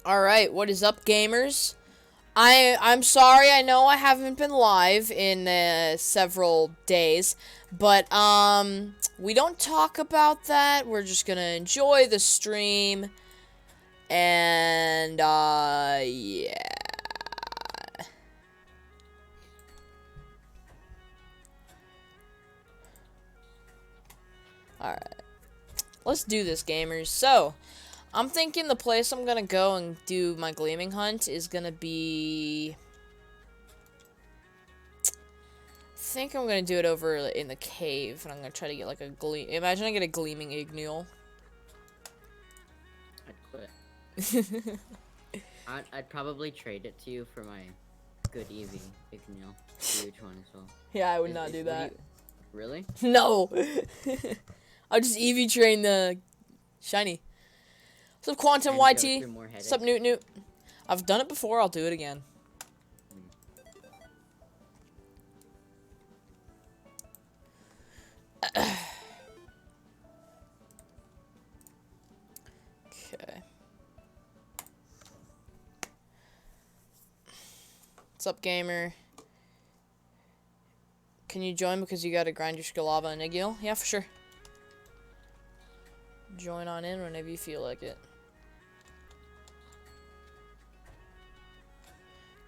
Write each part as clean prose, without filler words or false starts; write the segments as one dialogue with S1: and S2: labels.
S1: Alright, what is up, gamers? I'm sorry, I know I haven't been live in several days, but we don't talk about that. We're just gonna enjoy the stream, and yeah. Alright, let's do this, gamers. So, I'm thinking the place I'm gonna go and do my gleaming hunt is gonna be... I think I'm gonna do it over in the cave, and I'm gonna try to get like a Imagine I get a gleaming igneel.
S2: I'd quit. I'd probably trade it to you for my good Eevee igneel. Huge one as well.
S1: Yeah, I would not do that.
S2: Really?
S1: No! I'll just Eevee train the shiny. What's up, Quantum YT? What's up, Newt Newt? I've done it before, I'll do it again. Okay. What's up, gamer? Can you join because you gotta grind your Skalava and Igneel? Yeah, for sure. Join on in whenever you feel like it.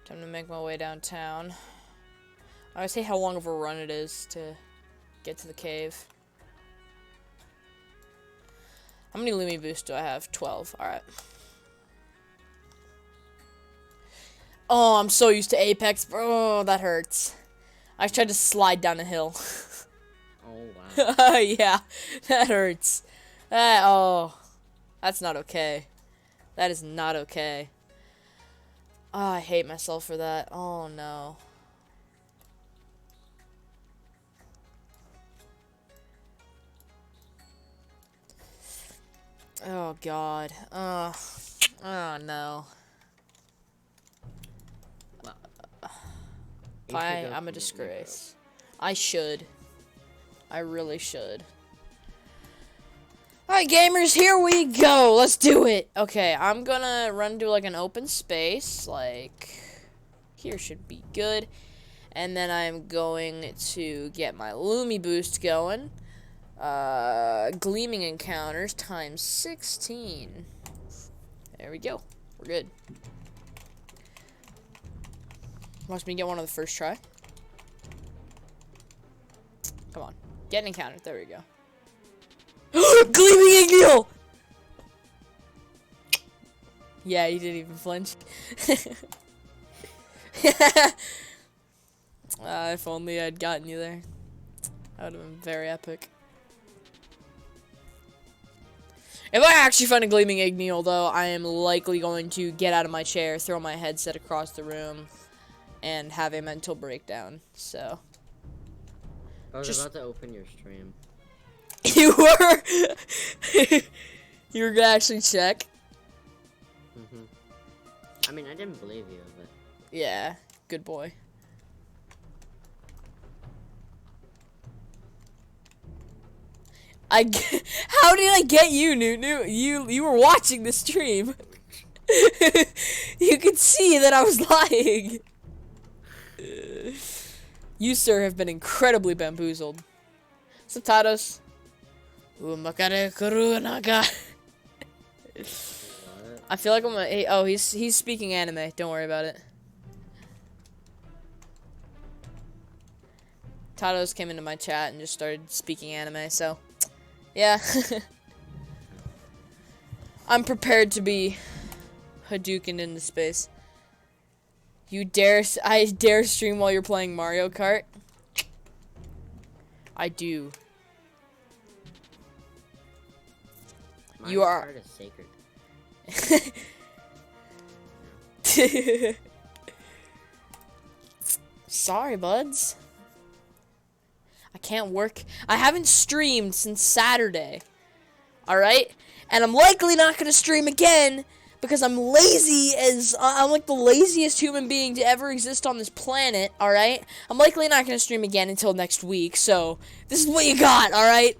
S1: Time to make my way downtown. I always hate how long of a run it is to get to the cave. How many Lumi boosts do I have? 12. Alright. Oh, I'm so used to Apex. Oh, that hurts. I tried to slide down a hill.
S2: Oh, wow.
S1: Yeah, that hurts. Oh, that's not okay. That is not okay. Oh, I hate myself for that. Oh, no. Oh, God. Oh, no. I'm a disgrace. I should. I really should. Alright, gamers, here we go. Let's do it. Okay, I'm gonna run to like an open space. Like, here should be good. And then I'm going to get my Lumi boost going. Gleaming encounters times 16. There we go. We're good. Watch me get one on the first try. Come on. Get an encounter. There we go. Gleaming Igneel! Yeah, you didn't even flinch. If only I'd gotten you there. That would have been very epic. If I actually find a Gleaming Igneel, though, I am likely going to get out of my chair, throw my headset across the room, and have a mental breakdown. So,
S2: I was about to open your stream.
S1: You were? You were gonna actually check?
S2: I mean, I didn't believe you, but...
S1: Yeah, good boy. How did I get you, Newt? You were watching the stream. You could see that I was lying. You, sir, have been incredibly bamboozled. Subtitles. I feel like I'm gonna. Oh, he's speaking anime. Don't worry about it. Tatos came into my chat and just started speaking anime. So, yeah. I'm prepared to be Hadouken into space. I dare stream while you're playing Mario Kart? I do.
S2: Mario
S1: You are.
S2: Kart is sacred.
S1: Sorry, buds. I can't work. I haven't streamed since Saturday. Alright? And I'm likely not going to stream again because I'm lazy as... I'm like the laziest human being to ever exist on this planet, alright? I'm likely not going to stream again until next week, so this is what you got, alright?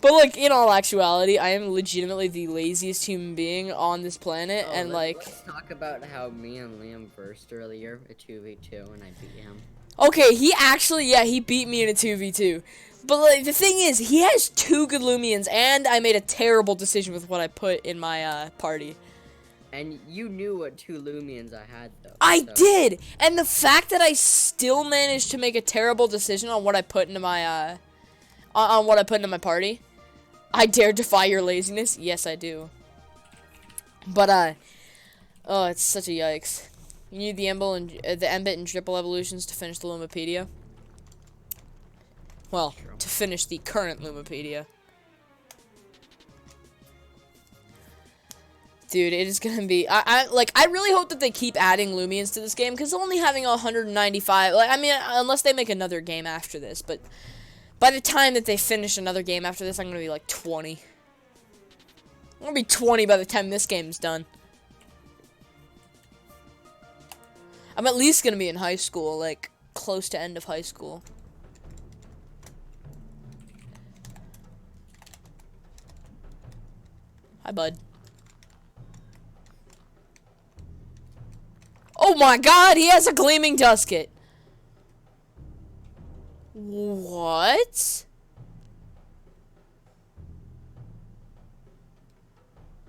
S1: But, like, in all actuality, I am legitimately the laziest human being on this planet, and, like...
S2: Let's talk about how me and Liam versed earlier, a 2v2, and I beat him.
S1: Okay, he actually, yeah, he beat me in a 2v2. But, like, the thing is, he has 2 good Lumians, and I made a terrible decision with what I put in my, party.
S2: And you knew what 2 Lumians I had, though.
S1: I did! And the fact that I still managed to make a terrible decision on what I put into my, on what I put into my party... I dare defy your laziness. Yes, I do. But, oh, it's such a yikes. You need the Embit and triple evolutions to finish the Lumapedia. Well, to finish the current Lumapedia. Dude, it is gonna be... I really hope that they keep adding Lumians to this game, because only having 195... Like, I mean, unless they make another game after this, but... By the time that they finish another game after this, I'm gonna be like 20. I'm gonna be 20 by the time this game's done. I'm at least gonna be in high school, like, close to end of high school. Hi, bud. Oh my god, he has a Gleaming Dusket! What?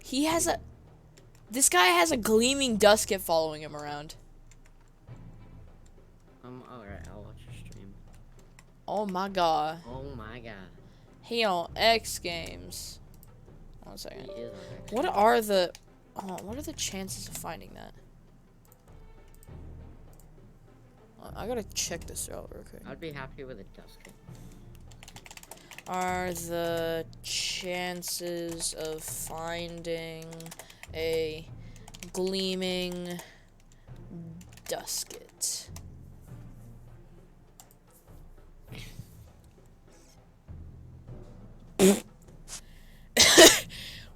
S1: He has a... This guy has a Gleaming Dusket following him around.
S2: Alright, I'll watch your stream.
S1: Oh my god.
S2: Oh my god.
S1: He on X Games. 1 second.
S2: He is on X
S1: What
S2: Games.
S1: are the... Oh, what are the chances of finding that? I gotta check this out real quick.
S2: I'd be happy with a Dusket.
S1: Are the chances of finding a Gleaming Dusket?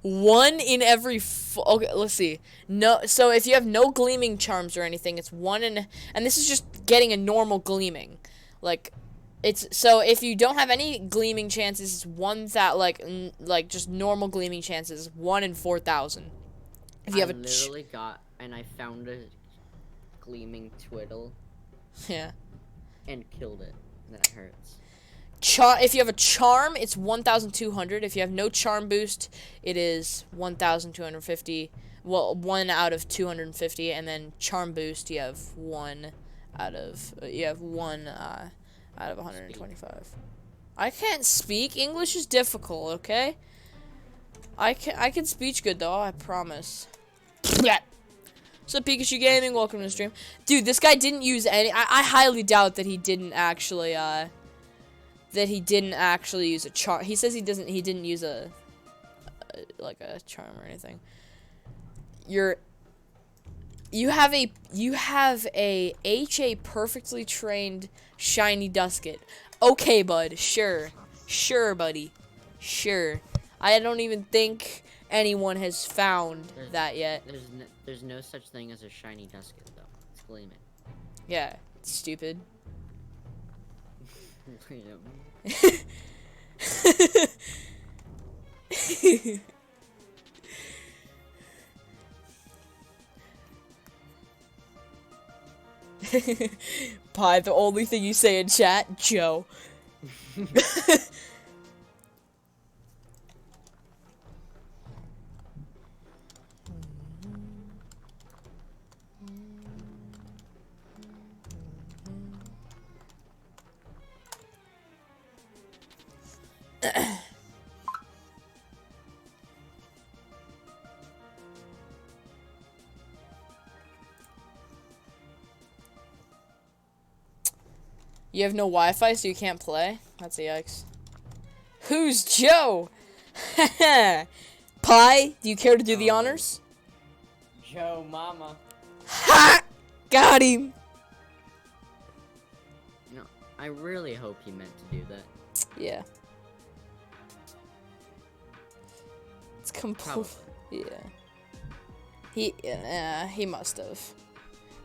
S1: One in every okay, let's see. No, so if you have no Gleaming Charms or anything, it's 1 in, and this is just getting a normal Gleaming. Like, it's, so if you don't have any Gleaming chances, it's 1,000, like just normal Gleaming chances, 1 in 4,000. If you have
S2: I literally got, and I found a Gleaming Twiddle.
S1: Yeah.
S2: And killed it. That hurts.
S1: If you have a charm, it's 1,200. If you have no charm boost, it is 1,250. Well, 1 out of 250, and then charm boost, you have 1 out of 125. I can't speak. English is difficult. Okay. I can speech good though. I promise. What's up, Pikachu Gaming? Welcome to the stream, dude. This guy didn't use any. I highly doubt that he didn't actually use a charm. He says he didn't use a charm or anything. You have a HA perfectly trained shiny Dusket. Okay, bud. Sure, buddy. Sure. I don't even think anyone has found that yet.
S2: There's no such thing as a shiny Dusket though. It's Gleaming.
S1: Yeah, it's stupid. Pie, the only thing you say in chat, Joe. You have no Wi-Fi, so you can't play? That's a yikes. Who's Joe? Pie, do you care to do the honors?
S2: Joe Mama.
S1: Ha! Got him!
S2: No, I really hope he meant to do that.
S1: Yeah. It's complete. Yeah. He must have.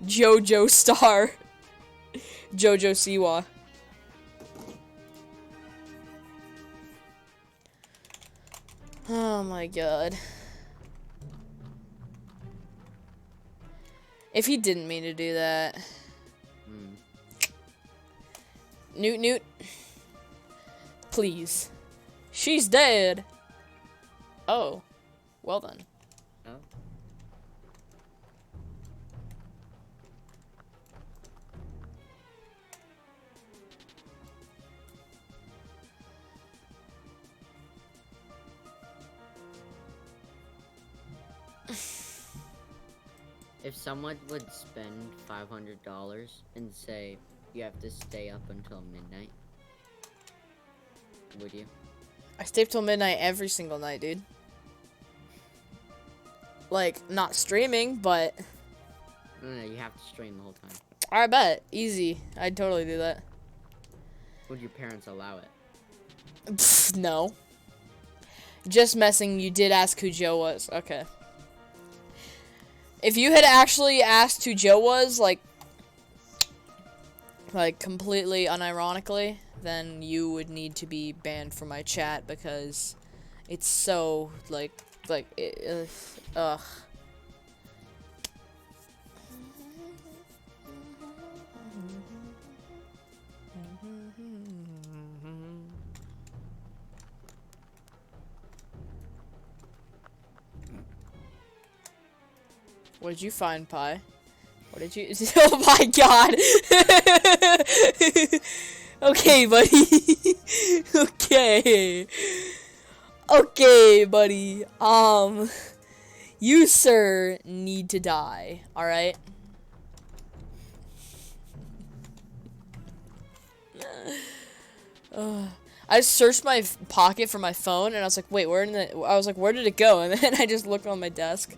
S1: JoJo Star. JoJo Siwa. Oh my god. If he didn't mean to do that.
S2: Hmm.
S1: Newt, Newt. Please. She's dead. Oh. Well then.
S2: Oh. If someone would spend $500 and say you have to stay up until midnight, would you?
S1: I stay up till midnight every single night, dude. Like, not streaming, but...
S2: No, you have to stream the whole time.
S1: I bet. Easy. I'd totally do that.
S2: Would your parents allow it?
S1: Pfft, no. Just messing, you did ask who Joe was. Okay. If you had actually asked who Joe was, like completely unironically, then you would need to be banned from my chat because it's so, ugh. What did you find, Pi? What did you... Oh my god! Okay, buddy. Okay. Okay, buddy. You, sir, need to die. Alright? I just searched my pocket for my phone, and I was like, wait, where did it go? And then I just looked on my desk.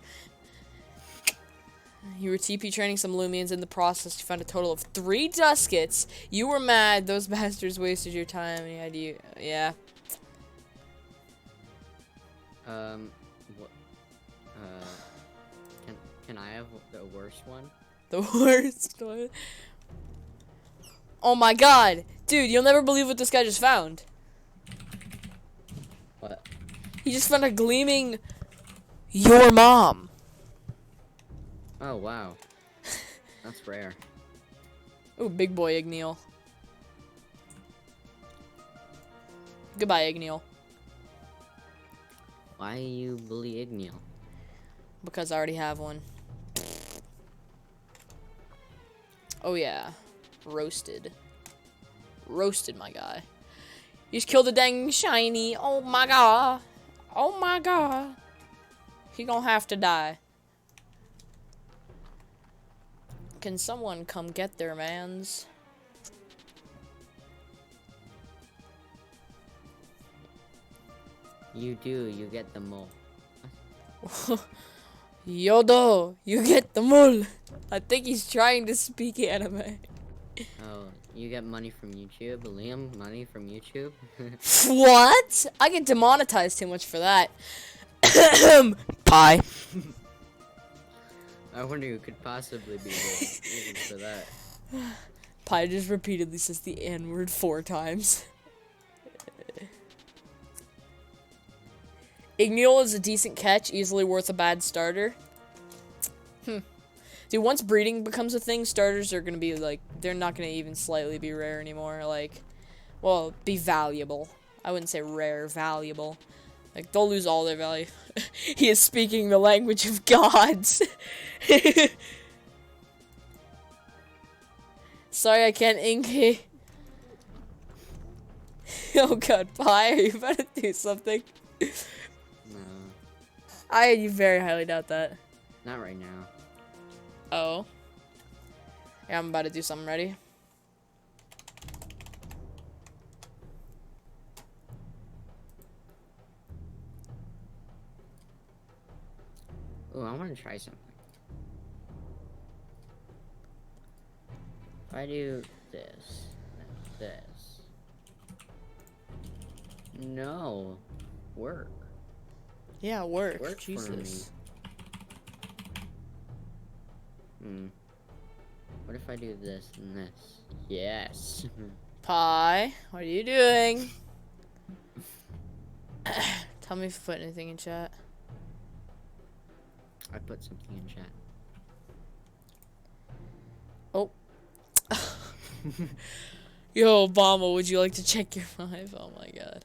S1: You were TP training some Lumians. In the process, you found a total of 3 Duskets. You were mad. Those bastards wasted your time. Yeah.
S2: What? Can I have the worst one?
S1: The worst one? Oh my god. Dude, you'll never believe what this guy just found.
S2: What?
S1: He just found a gleaming... Your mom.
S2: Oh, wow. That's rare.
S1: Ooh, big boy Igneal. Goodbye, Igneal.
S2: Why you bully Igneal?
S1: Because I already have one. Oh yeah. Roasted. Roasted, my guy. You just killed a dang shiny. Oh my god. Oh my god. He gonna have to die. Can someone come get their mans?
S2: You do, you get the mole.
S1: Yodo, you get the mole. I think he's trying to speak anime.
S2: Oh, you get money from YouTube? Liam, money from YouTube?
S1: What? I get demonetized too much for that. Pie.
S2: I wonder who could possibly be the reason for that.
S1: Pie just repeatedly says the N-word 4 times. Igneal is a decent catch, easily worth a bad starter. Dude, once breeding becomes a thing, starters are gonna be like, they're not gonna even slightly be rare anymore. Like, well, be valuable. I wouldn't say rare, valuable. Like, they'll lose all their value. He is speaking the language of gods. Sorry, I can't ink. Oh god, Pie, are you about to do something?
S2: No,
S1: I very highly doubt that.
S2: not right now.
S1: Oh. Yeah, I'm about to do something. Ready?
S2: Oh, I want to try something. If I do this, and this. No. Work.
S1: Yeah, work.
S2: Work for me.
S1: Jesus.
S2: What if I do this and this? Yes.
S1: Pie, what are you doing? Tell me if you put anything in chat.
S2: I put something in chat.
S1: Oh. Yo, Obama, would you like to check your vibe? Oh my god.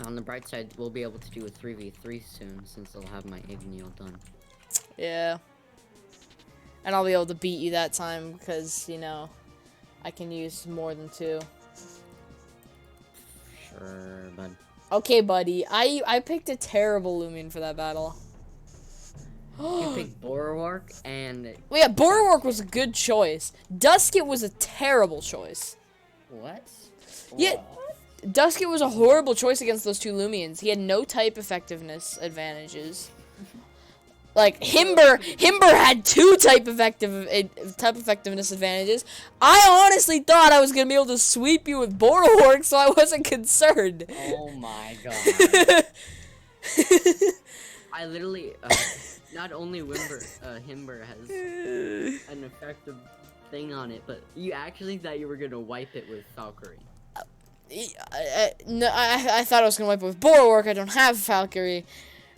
S2: On the bright side, we'll be able to do a 3v3 soon since I'll have my Igneel done.
S1: Yeah. And I'll be able to beat you that time because, you know, I can use more than 2.
S2: Sure, bud.
S1: Okay, buddy. I picked a terrible Lumion for that battle.
S2: You picked Borwark and...
S1: Well, yeah, Borwark was a good choice. Dusket was a terrible choice.
S2: What?
S1: Yeah.
S2: What?
S1: Dusket was a horrible choice against those 2 Lumions. He had no type effectiveness advantages. Like, Himber had 2 type effectiveness advantages. I honestly thought I was going to be able to sweep you with Borwark, so I wasn't concerned.
S2: Oh my god. I literally, not only Himber has an effective thing on it, but you actually thought you were going to wipe it with Valkyrie.
S1: No, I thought I was gonna wipe it with Borwark. I don't have Valkyrie.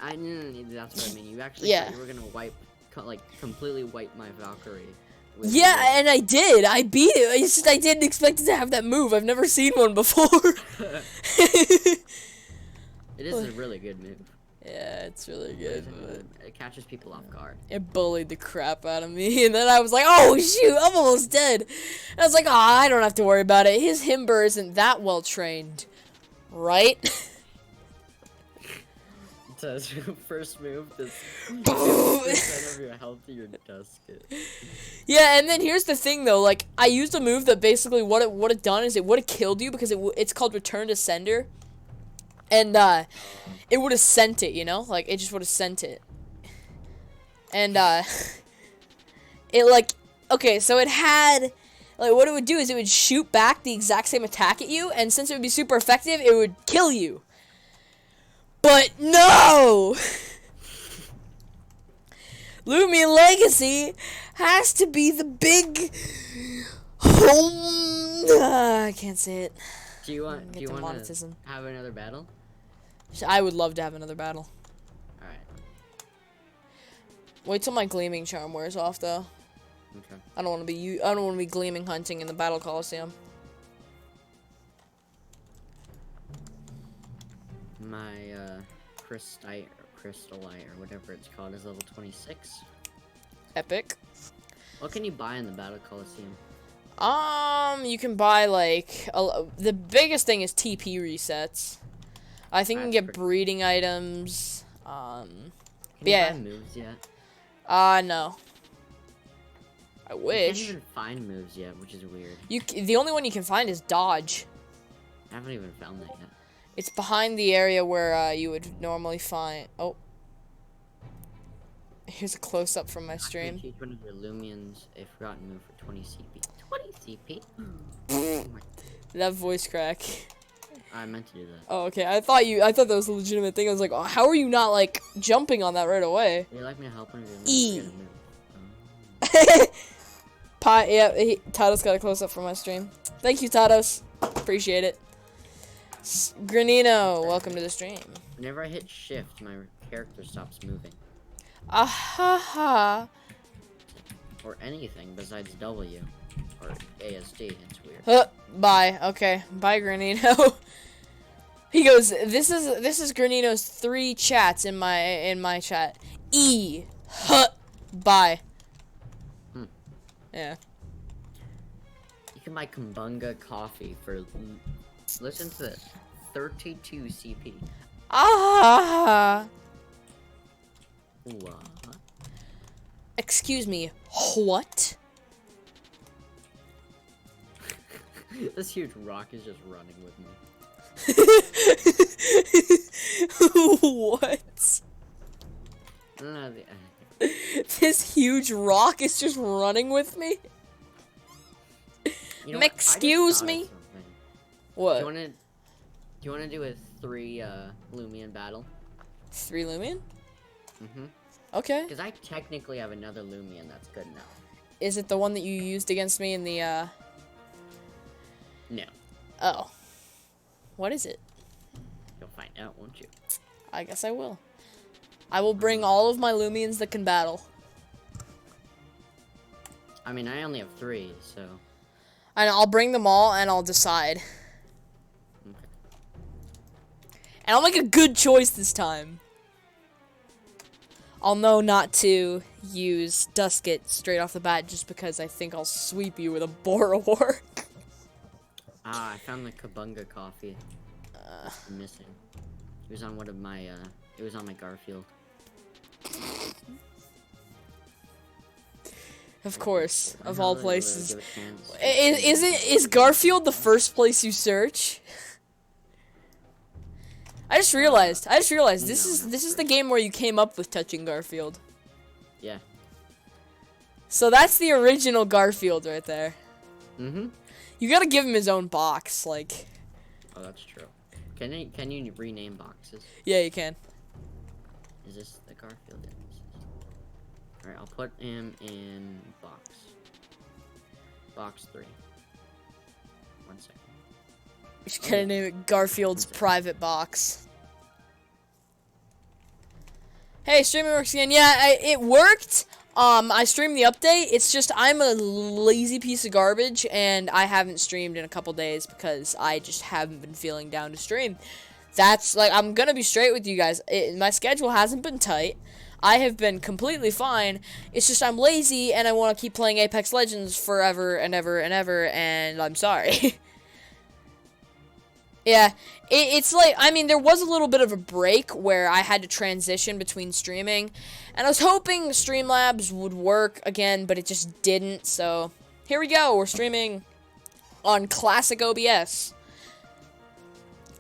S2: No, that's what I mean. You actually thought you were gonna completely wipe my Valkyrie.
S1: Yeah, and I did. I beat it. It's just I didn't expect it to have that move. I've never seen one before.
S2: It is a really good move.
S1: Yeah, it's really good. But
S2: it catches people off guard.
S1: It bullied the crap out of me, and then I was like, "Oh shoot, I'm almost dead." And I was like, "Oh, I don't have to worry about it. His Himber isn't that well trained, right?"
S2: Does your first move this 50% of your health to your Dusket.
S1: Yeah, and then here's the thing though. Like, I used a move that basically what it done is it would have killed you because it's called Return to Sender, and it would have sent it, you know? Like, it just would have sent it. And, it, like, okay, so it had, like, what it would do is it would shoot back the exact same attack at you, and since it would be super effective, it would kill you. But, no! Lumion Legacy has to be the big home... I can't say it.
S2: Do you want to have another battle?
S1: I would love to have another battle.
S2: Alright.
S1: Wait till my Gleaming Charm wears off, though.
S2: Okay.
S1: I don't want to be gleaming hunting in the Battle Coliseum.
S2: My Crystallite or whatever it's called is level 26.
S1: Epic.
S2: What can you buy in the Battle Coliseum?
S1: You can buy like the biggest thing is TP resets. I think you can get breeding items.
S2: Can
S1: yeah.
S2: you buy moves yet?
S1: No. I wish.
S2: You can't even find moves yet, which is weird.
S1: The only one you can find is dodge.
S2: I haven't even found that yet.
S1: It's behind the area where you would normally find. Oh. Here's a close up from my stream.
S2: Teach one of your Lumions a forgotten move for 20 CP. 20 CP?
S1: That voice crack.
S2: I meant to do that.
S1: Oh, okay. I thought that was a legitimate thing. I was like, oh, how are you not like jumping on that right away?
S2: Would you like me to help one of your
S1: E.
S2: move?
S1: Yeah, Tados got a close up from my stream. Thank you, Tados. Appreciate it. Granino, welcome to the stream.
S2: Whenever I hit shift, my character stops moving.
S1: Ha.
S2: Or anything besides W. Or ASD, it's weird.
S1: Bye. Okay. Bye, Granino. He goes, this is Granino's 3 chats in my chat. Bye. Yeah.
S2: You can buy Kumbunga coffee for, listen to this, 32 CP. What?
S1: Excuse me, what?
S2: This huge rock is just running with me.
S1: What?
S2: I don't know.
S1: This huge rock is just running with me?
S2: You know what? I just
S1: Excuse
S2: thought of
S1: me?
S2: something.
S1: What?
S2: Do you wanna do a 3 Lumion battle?
S1: 3 Lumion?
S2: Mm-hmm.
S1: Okay.
S2: Because I technically have another Lumion that's good enough.
S1: Is it the one that you used against me in the,
S2: No.
S1: Oh. What is it?
S2: You'll find out, won't you?
S1: I guess I will. I will bring all of my Lumions that can battle.
S2: I mean, I only have 3, so...
S1: And I'll bring them all, and I'll decide.
S2: Okay.
S1: And I'll make a good choice this time. I'll know not to use Duskit straight off the bat just because I think I'll sweep you with a Borowar.
S2: Ah, I found the Kabunga coffee. I'm missing. It was on one of my, it was on my Garfield.
S1: Of course, of
S2: I'll
S1: all
S2: give it a
S1: places.
S2: chance.
S1: Is Garfield the first place you search? I just realized this
S2: No,
S1: is
S2: not
S1: the
S2: first.
S1: game where you came up with touching Garfield.
S2: Yeah.
S1: So that's the original Garfield right there.
S2: Mm-hmm.
S1: You gotta give him his own box, like.
S2: Oh, that's true. Can you rename boxes?
S1: Yeah, you can.
S2: Is this the Garfield? Yeah, this is. Alright, I'll put him in box. Box 3. 1 second.
S1: You should kinda name it Garfield's private box. Hey, streaming works again. Yeah, it worked. I streamed the update. It's just I'm a lazy piece of garbage, and I haven't streamed in a couple days because I just haven't been feeling down to stream. That's, like, I'm gonna be straight with you guys. My schedule hasn't been tight. I have been completely fine. It's just I'm lazy, and I want to keep playing Apex Legends forever and ever and ever, and I'm sorry. Yeah, it's like, I mean, there was a little bit of a break where I had to transition between streaming, and I was hoping Streamlabs would work again, but it just didn't, so here we go, we're streaming on classic OBS.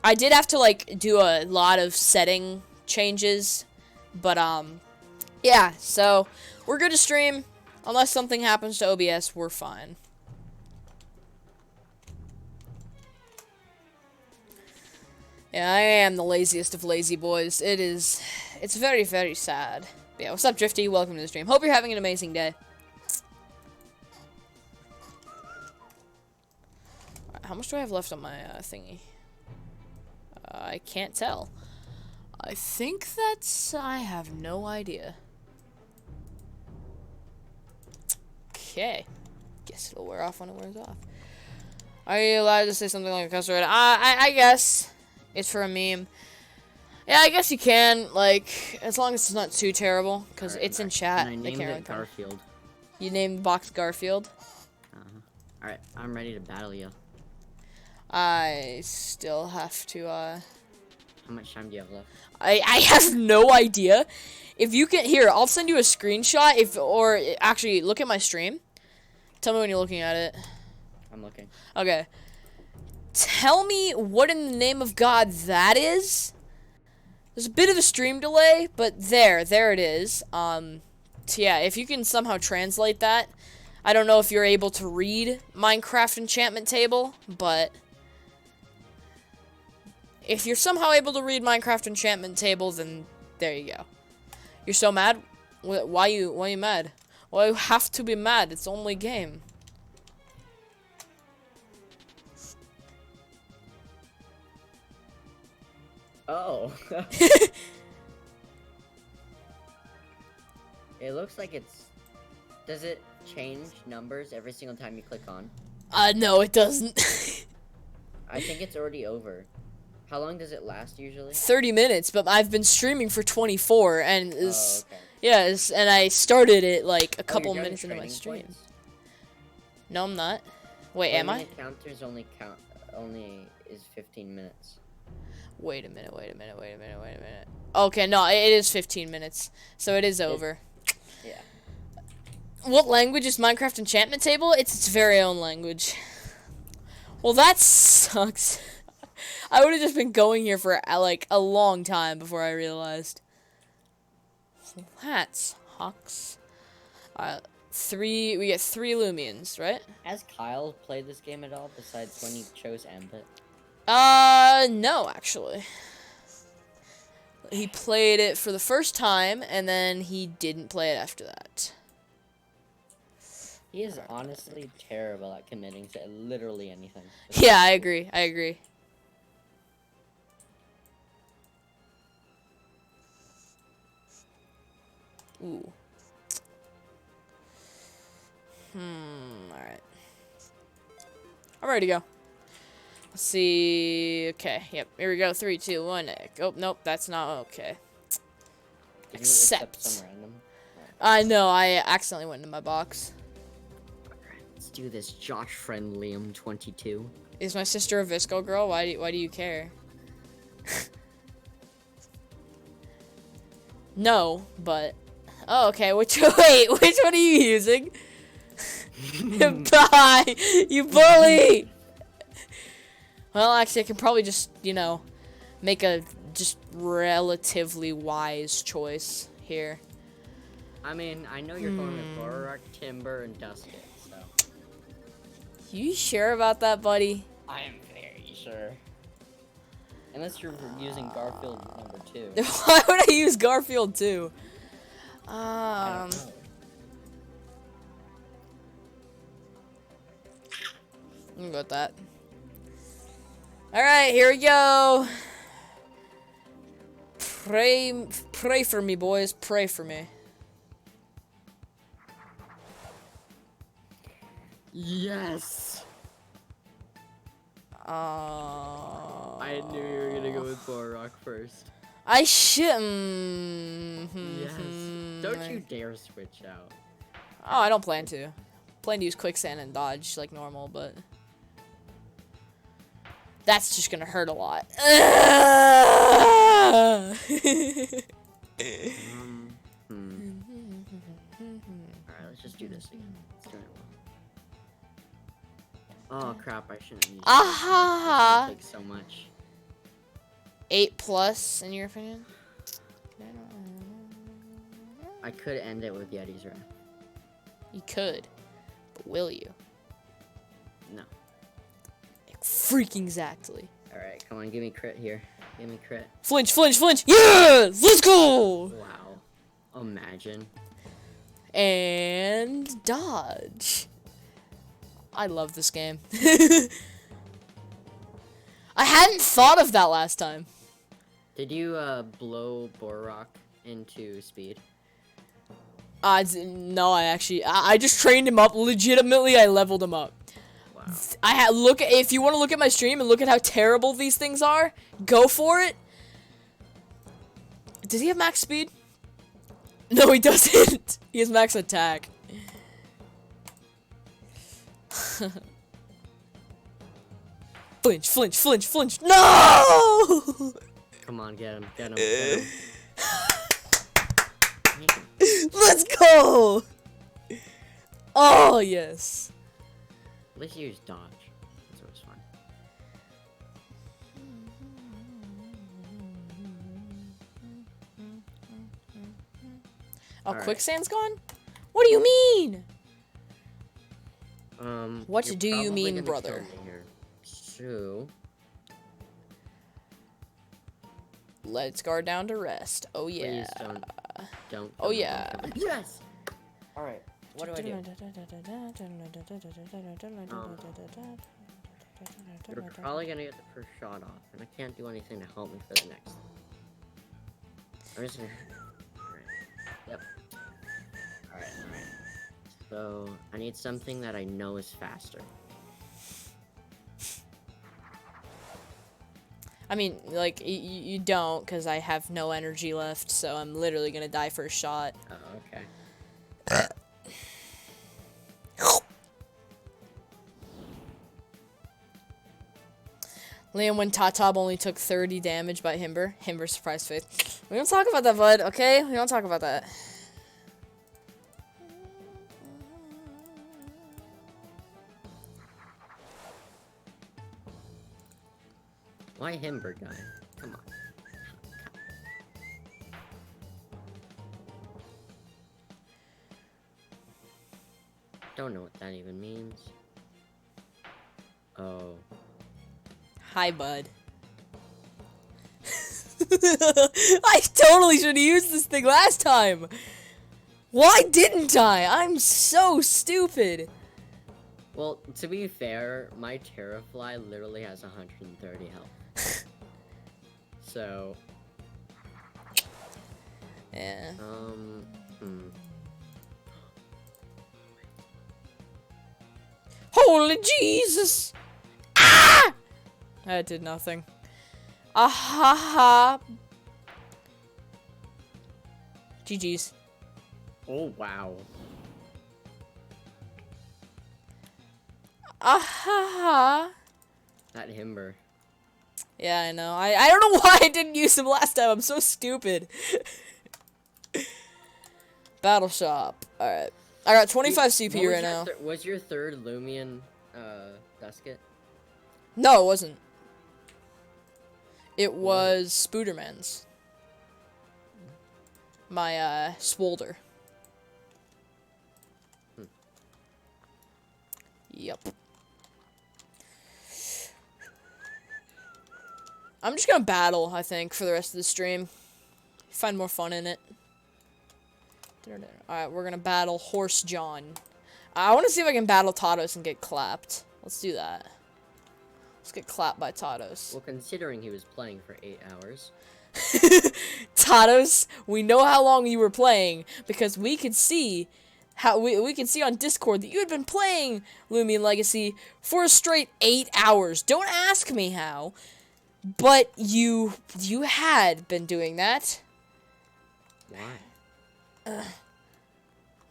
S1: I did have to, like, do a lot of setting changes, but, yeah, so we're good to stream. Unless something happens to OBS, we're fine. Yeah, I am the laziest of lazy boys. It's very, very sad. But yeah, what's up, Drifty? Welcome to the stream. Hope you're having an amazing day. Alright, how much do I have left on my thingy? I can't tell. I think I have no idea. Okay. Guess it'll wear off when it wears off. Are you allowed to say something like a cuss word? I guess. It's for a meme. Yeah, I guess you can, like, as long as it's not too terrible, because
S2: Alright,
S1: it's in chat.
S2: And I
S1: They
S2: named
S1: can't
S2: it
S1: really come.
S2: Garfield.
S1: You named the box Garfield?
S2: Alright, I'm ready to battle you.
S1: I still have to,
S2: How much time do you have left?
S1: I have no idea. If you can, here, I'll send you a screenshot, or actually, look at my stream. Tell me when you're looking at it.
S2: I'm looking.
S1: Okay. Tell me what in the name of God that is. There's a bit of a stream delay, but there it is. So yeah, if you can somehow translate that. I don't know if you're able to read Minecraft enchantment table, but if you're somehow able to read Minecraft enchantment table, then there you go. You're so mad? Why you mad? Well, you have to be mad. It's only a game.
S2: Oh. It looks like it's... Does it change numbers every single time you click on?
S1: No, it doesn't.
S2: I think it's already over. How long does it last usually?
S1: 30 minutes, but I've been streaming for 24, and
S2: Oh, okay.
S1: yes, and I started it like a couple
S2: you're getting
S1: minutes into my
S2: training
S1: stream.
S2: points?
S1: No, I'm not. Wait, am I?
S2: Counters only is 15 minutes.
S1: Wait a minute. Okay, no, it is 15 minutes, so it is over.
S2: Yeah.
S1: What language is Minecraft enchantment table? It's its very own language. Well, that sucks. I would have just been going here for like a long time before I realized. That sucks. We get 3 Lumions, right?
S2: Has Kyle played this game at all besides when he chose Ambit?
S1: No, actually. He played it for the first time, and then he didn't play it after that.
S2: He is honestly terrible at committing to literally anything.
S1: Yeah, I agree. I agree. Ooh. Alright. I'm ready to go. Let's see. Okay, yep. Here we go. 3, 2, 1. Oh, nope, that's not okay.
S2: Did you
S1: Accept.
S2: some random?
S1: I know, I accidentally went into my box.
S2: Alright, let's do this. Josh friend Liam 22.
S1: Is my sister a Visco girl? Why do you care? No, but... Oh, okay. Wait, which one are you using? Bye! You bully! Well, actually, I can probably just, you know, make a just relatively wise choice here.
S2: I mean, I know you're going with Borak, Timber, and Dusket, so...
S1: You sure about that, buddy?
S2: I am very sure. Unless you're using Garfield number 2.
S1: Why would I use Garfield too?
S2: I don't know.
S1: I'm gonna go with that. Alright, here we go. Pray for me, boys. Pray for me.
S2: Yes! I knew you were gonna go with Borak first.
S1: I should.
S2: Yes. Don't you dare switch out.
S1: Oh, I don't plan to. Plan to use quicksand and dodge like normal, but that's just gonna hurt a lot.
S2: Alright, let's just do this again. Let's do it well. Oh crap, I shouldn't use
S1: Aha!
S2: it takes so much.
S1: 8+ in your opinion?
S2: I could end it with Yeti's Wrath.
S1: You could, but will you?
S2: No.
S1: Freaking exactly.
S2: Alright, come on, give me crit here. Give me crit.
S1: Flinch, flinch, flinch! Yes! Let's go!
S2: Wow. Imagine.
S1: And dodge. I love this game. I hadn't thought of that last time.
S2: Did you blow Borak into speed?
S1: No, I just trained him up. Legitimately, I leveled him up.
S2: Wow.
S1: If you want to look at my stream and look at how terrible these things are, go for it. Does he have max speed? No, he doesn't. He has max attack. Flinch, flinch, flinch, flinch. No!
S2: Come on, get him, get him, get him.
S1: Let's go! Oh, yes.
S2: At least use dodge. That's what's fine.
S1: Oh,
S2: Alright.
S1: quicksand's gone? What do you mean? What
S2: you're
S1: do you
S2: probably
S1: mean,
S2: gonna
S1: brother?
S2: kill me here. So,
S1: Let's guard down to rest. Oh, yeah.
S2: please don't.
S1: Oh, yeah.
S2: Yes. All right. What do I do? You're probably gonna get the first shot off, and I can't do anything to help me for the next. I'm just gonna. Alright. Yep. Alright. So I need something that I know is faster.
S1: I mean, like, you don't, because I have no energy left, so I'm literally gonna die first shot.
S2: Oh, okay.
S1: Liam, when Tatab only took 30 damage by Himber. Himber surprise face. We don't talk about that, bud, okay? We don't talk about that.
S2: Why Himber guy? Come on. don't know what that even means. Oh.
S1: Hi, bud. I totally should have used this thing last time. Why didn't I? I'm so stupid.
S2: Well, to be fair, my Terrafly literally has 130 health. So,
S1: Yeah. Holy Jesus! Ah! That did nothing. Ah ha ha. GG's.
S2: Oh, wow.
S1: Ah ha ha.
S2: That Himber.
S1: Yeah, I know. I don't know why I didn't use him last time. I'm so stupid. Battle shop. Alright. I got 25 CP right now.
S2: Was your third Lumion, Dusket?
S1: No, it wasn't. It was Spooderman's. My, Swolder. Yep. I'm just gonna battle, I think, for the rest of the stream. Find more fun in it. Alright, we're gonna battle Horse John. I want to see if I can battle Tados and get clapped. Let's do that. Let's get clapped by Tados.
S2: Well, considering he was playing for 8 hours.
S1: Tados, we know how long you were playing because we could see how we can see on Discord that you had been playing Lumion Legacy for a straight 8 hours. Don't ask me how, but you had been doing that.
S2: Why?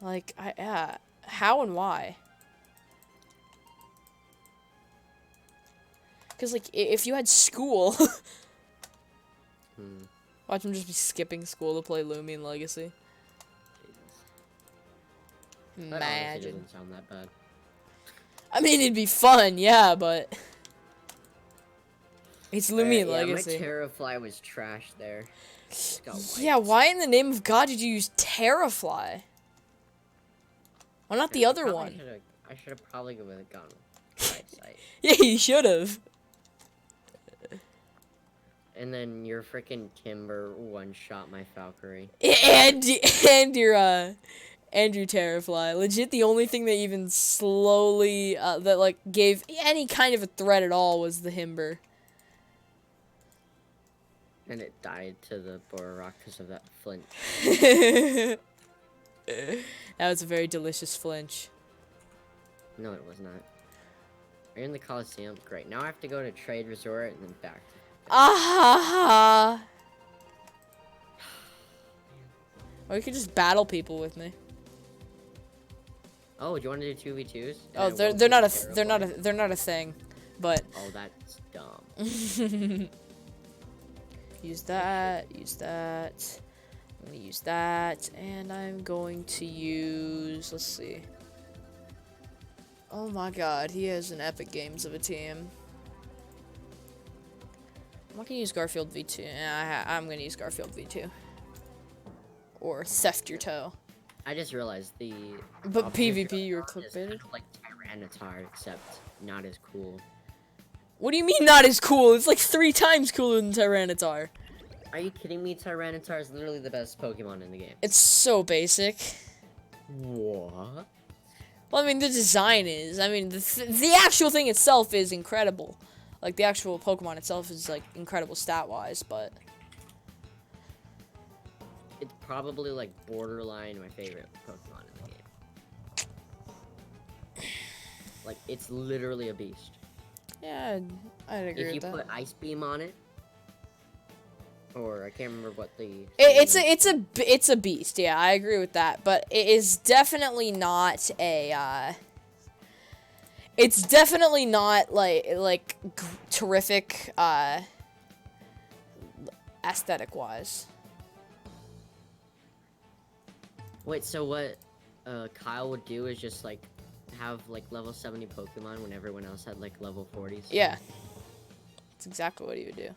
S1: Like how and why? Because like if you had school. Watch him just be skipping school to play Lumion Legacy.
S2: Jesus. That honestly doesn't sound that bad.
S1: I mean, it'd be fun, yeah, but it's Lumion Legacy.
S2: My Terrafly was trash there.
S1: Yeah, why in the name of God did you use Terrafly? Why not the other one?
S2: I should have probably gone with a gun. Sight.
S1: Yeah, you should have.
S2: And then your freaking Timber one-shot my Valkyrie.
S1: And your Terrafly. Legit, the only thing that even slowly that like gave any kind of a threat at all was the Himber.
S2: And it died to the Bororock because of that flinch.
S1: That was a very delicious flinch.
S2: No, it was not. Are you in the Coliseum? Great. Now I have to go to Trade Resort and then back.
S1: Ah! Or you could just battle people with me.
S2: Oh, do you want to do 2v2s?
S1: Oh, they're not a thing, but.
S2: Oh, that's dumb.
S1: Use that. I'm gonna use that, and I'm going to use. Let's see. Oh my God, he has an Epic Games of a team. I'm not gonna use Garfield V2. I'm gonna use Garfield V2. Or Theft Your Toe.
S2: I just realized the.
S1: But PvP, you were clickbaited?
S2: Kind of like Tyranitar, except not as cool.
S1: What do you mean not as cool? It's like 3 times cooler than Tyranitar.
S2: Are you kidding me? Tyranitar is literally the best Pokemon in the game.
S1: It's so basic.
S2: What?
S1: Well, I mean, the design is. I mean, the actual thing itself is incredible. Like, the actual Pokemon itself is, like, incredible stat-wise, but.
S2: It's probably, like, borderline my favorite Pokemon in the game. Like, it's literally a beast.
S1: Yeah, I'd agree with that.
S2: If you put Ice Beam on it, or I can't remember what the.
S1: It's a beast. Yeah, I agree with that. But it is definitely not a. It's definitely not like terrific aesthetic wise.
S2: Wait, so what Kyle would do is just like have like level 70 Pokemon when everyone else had like level 40s?
S1: Yeah. That's exactly what he would do.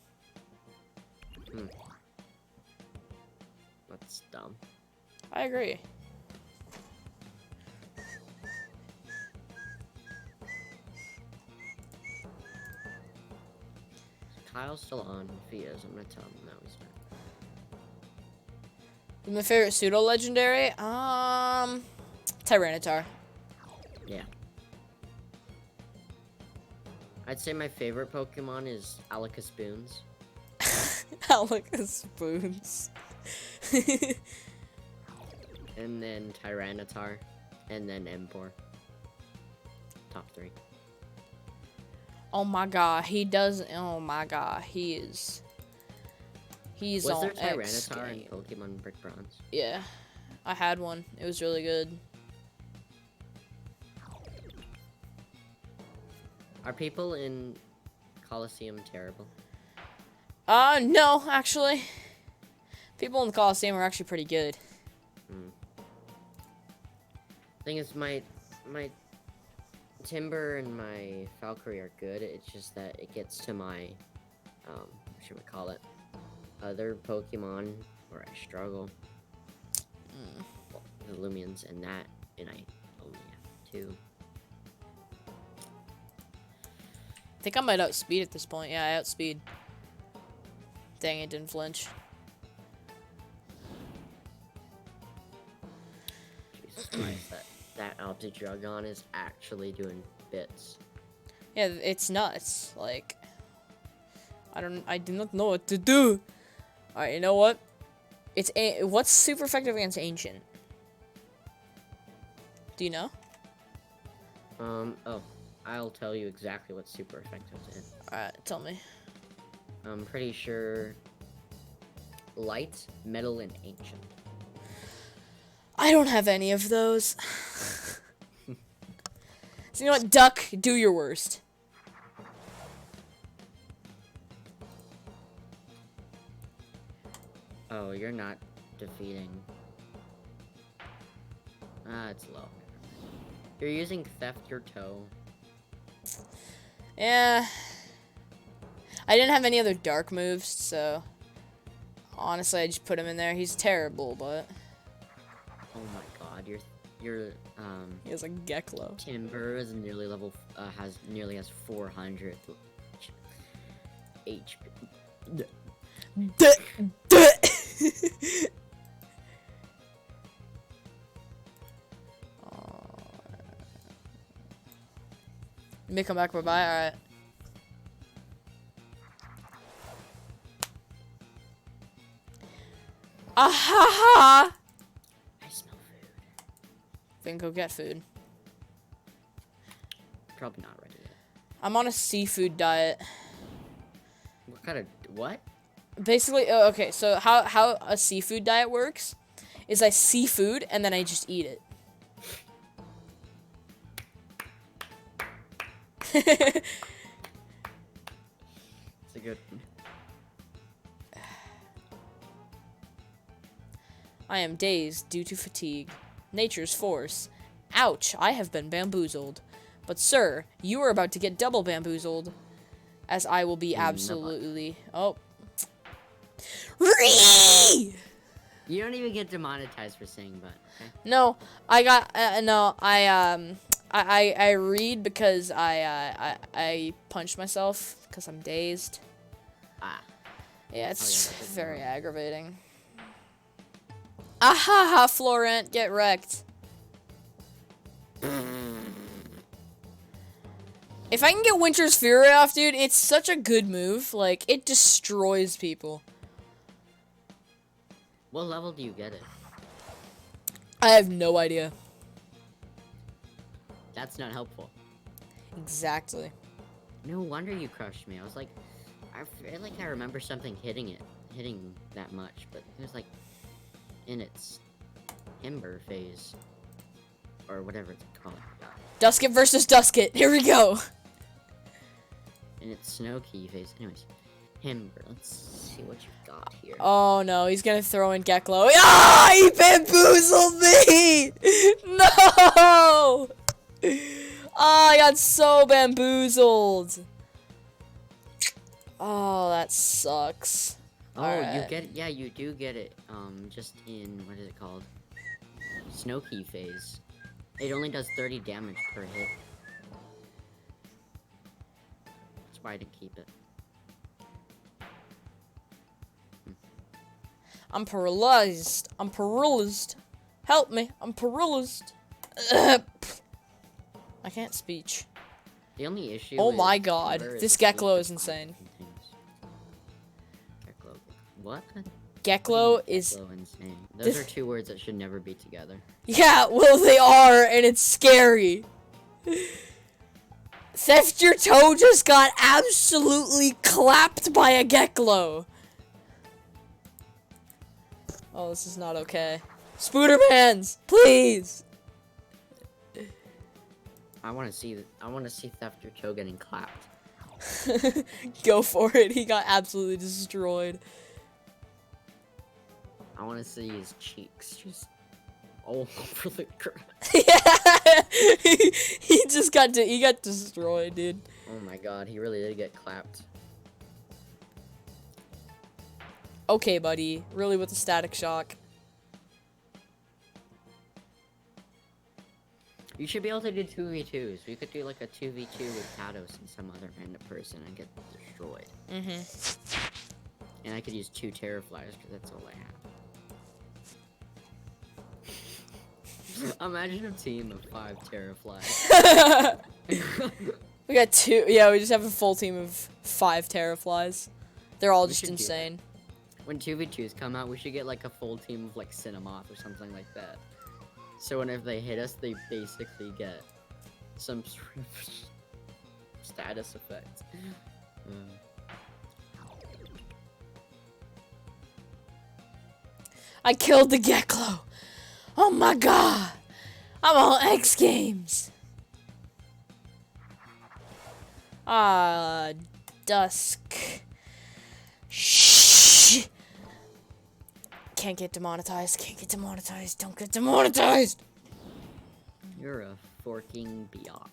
S2: That's dumb.
S1: I agree.
S2: Kyle's still on. If he is, I'm gonna tell him no, he's not.
S1: My favorite pseudo legendary? Tyranitar.
S2: Yeah. I'd say my favorite Pokemon is Alicus Boons.
S1: Alicus Spoons.
S2: And then Tyranitar. And then Empoor. Top 3.
S1: Oh my god, he does. Oh my god, he's
S2: Was
S1: on
S2: there
S1: X
S2: Tyranitar in
S1: game.
S2: Pokemon Brick Bronze?
S1: Yeah, I had one. It was really good.
S2: Are people in Coliseum terrible?
S1: No, actually. People in the Coliseum are actually pretty good.
S2: Thing is, my Timber and my Valkyrie are good. It's just that it gets to my, what should we call it? Other Pokemon where I struggle. Well, the Lumions and that, and I only have 2.
S1: I think I might outspeed at this point. Yeah, I outspeed. Dang, it didn't flinch.
S2: Jesus Christ, that Alpidrugon is actually doing bits.
S1: Yeah, it's nuts. Like, I do not know what to do. Alright, you know what? What's super effective against Ancient? Do you know?
S2: Oh, I'll tell you exactly what's super effective to him.
S1: Alright, tell me.
S2: I'm pretty sure Light, Metal, and Ancient.
S1: I don't have any of those. So you know what, Duck, do your worst.
S2: Oh, you're not defeating. It's low. You're using Theft Your Toe.
S1: Yeah. I didn't have any other dark moves, so honestly, I just put him in there. He's terrible, but
S2: Oh my god, your
S1: he has a Geklo.
S2: Timber is nearly level has 400 HP.
S1: Let me come back, bye bye. Alright. Ahaha!
S2: I smell food.
S1: Then go get food.
S2: Probably not ready yet.
S1: I'm on a seafood diet.
S2: What kind of what?
S1: Basically, okay, so how a seafood diet works is I see food and then I just eat it.
S2: It's a good one.
S1: I am dazed due to fatigue. Nature's force. Ouch, I have been bamboozled. But sir, you are about to get double bamboozled. As I will be absolutely... Oh. Ree!
S2: You don't even get demonetized for saying but. Okay?
S1: No, I got... no, I read because I punched myself because I'm dazed.
S2: Ah.
S1: Yeah, it's
S2: that's
S1: very
S2: annoying.
S1: aggravating. Ahaha, Florent, get wrecked. If I can get Winter's Fury off, dude, it's such a good move. Like, it destroys people.
S2: What level do you get it?
S1: I have no idea.
S2: That's not helpful.
S1: Exactly.
S2: No wonder you crushed me. I was like, I feel like I remember something hitting that much, but it was like in its Timber phase or whatever it's called.
S1: Duskit versus Duskit. Here we go.
S2: In its Snow Key phase. Anyways, Timber. Let's see what you've got here.
S1: Oh no, he's gonna throw in Geklo. Ah, he bamboozled me! No! Oh, I got so bamboozled. Oh, that sucks.
S2: Oh,
S1: Alright.
S2: you get it. Yeah, you do get it. Just in what is it called? Snow Key phase. It only does 30 damage per hit. That's why I didn't keep it.
S1: I'm paralyzed. I'm paralyzed. Help me. I'm paralyzed. I can't speech.
S2: The only issue
S1: Oh
S2: is
S1: my god.
S2: where
S1: This
S2: the
S1: Geklo
S2: sleep
S1: is insane.
S2: contains- Geklo. What?
S1: Geklo is...
S2: Geklo insane. Those
S1: this-
S2: are two words that should never be together.
S1: Yeah, well, they are, and it's scary. Theft Your Toe just got absolutely clapped by a Geklo. Oh, this is not okay. Spoodermans, please.
S2: I want to see Theft Your Toe getting clapped.
S1: Go for it. He got absolutely destroyed.
S2: I want to see his cheeks just all over the ground.
S1: Yeah, he just he got destroyed, dude.
S2: Oh my god, he really did get clapped.
S1: Okay, buddy. Really with the static shock.
S2: You should be able to do 2v2s. We could do like a 2v2 with Tados and some other random person and get destroyed. And I could use 2 Terraflyers because that's all I have. Imagine a team of 5 Terraflies.
S1: We got 2. Yeah, we just have a full team of 5 Terraflies. They're all
S2: We
S1: just
S2: should do that.
S1: insane.
S2: When 2v2s come out, we should get like a full team of like Cinemoth or something like that. So whenever they hit us, they basically get some sort of status effect.
S1: I killed the Geklo. Oh my god. I'm on X Games. Dusk. Shh. Can't get demonetized. Can't get demonetized. Don't get demonetized.
S2: You're a forking biatch.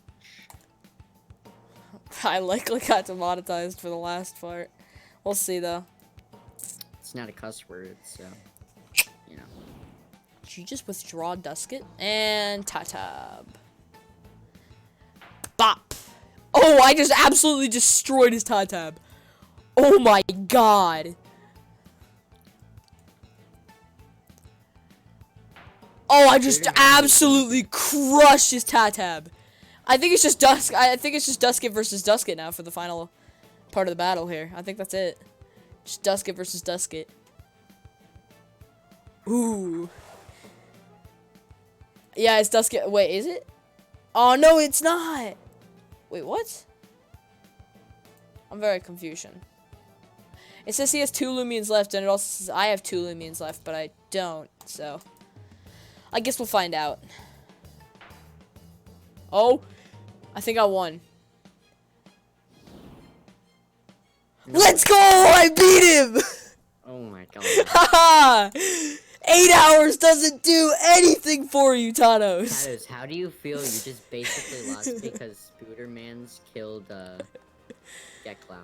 S1: I likely got demonetized for the last part. We'll see though.
S2: It's not a cuss word, so you know.
S1: Did you just withdraw Dusket? And Tatab. Bop. Oh, I just absolutely destroyed his Tatab. Oh my god. Oh, I just absolutely crushed his Tatab. I think it's just I think it's just Dusket versus Dusket now for the final part of the battle here. I think that's it. Just Dusket versus Dusket. Ooh. Yeah, it's Dusket. Wait, is it? Oh, no, it's not. Wait, what? I'm very confused. It says he has 2 Lumions left, and it also says I have 2 Lumions left, but I don't, so. I guess we'll find out. Oh, I think I won.
S2: No.
S1: Let's go! I beat him!
S2: Oh my god.
S1: Haha! 8 hours doesn't do anything for you, Tanos.
S2: Tados, how do you feel you just basically lost because Spoodermans killed Geklo?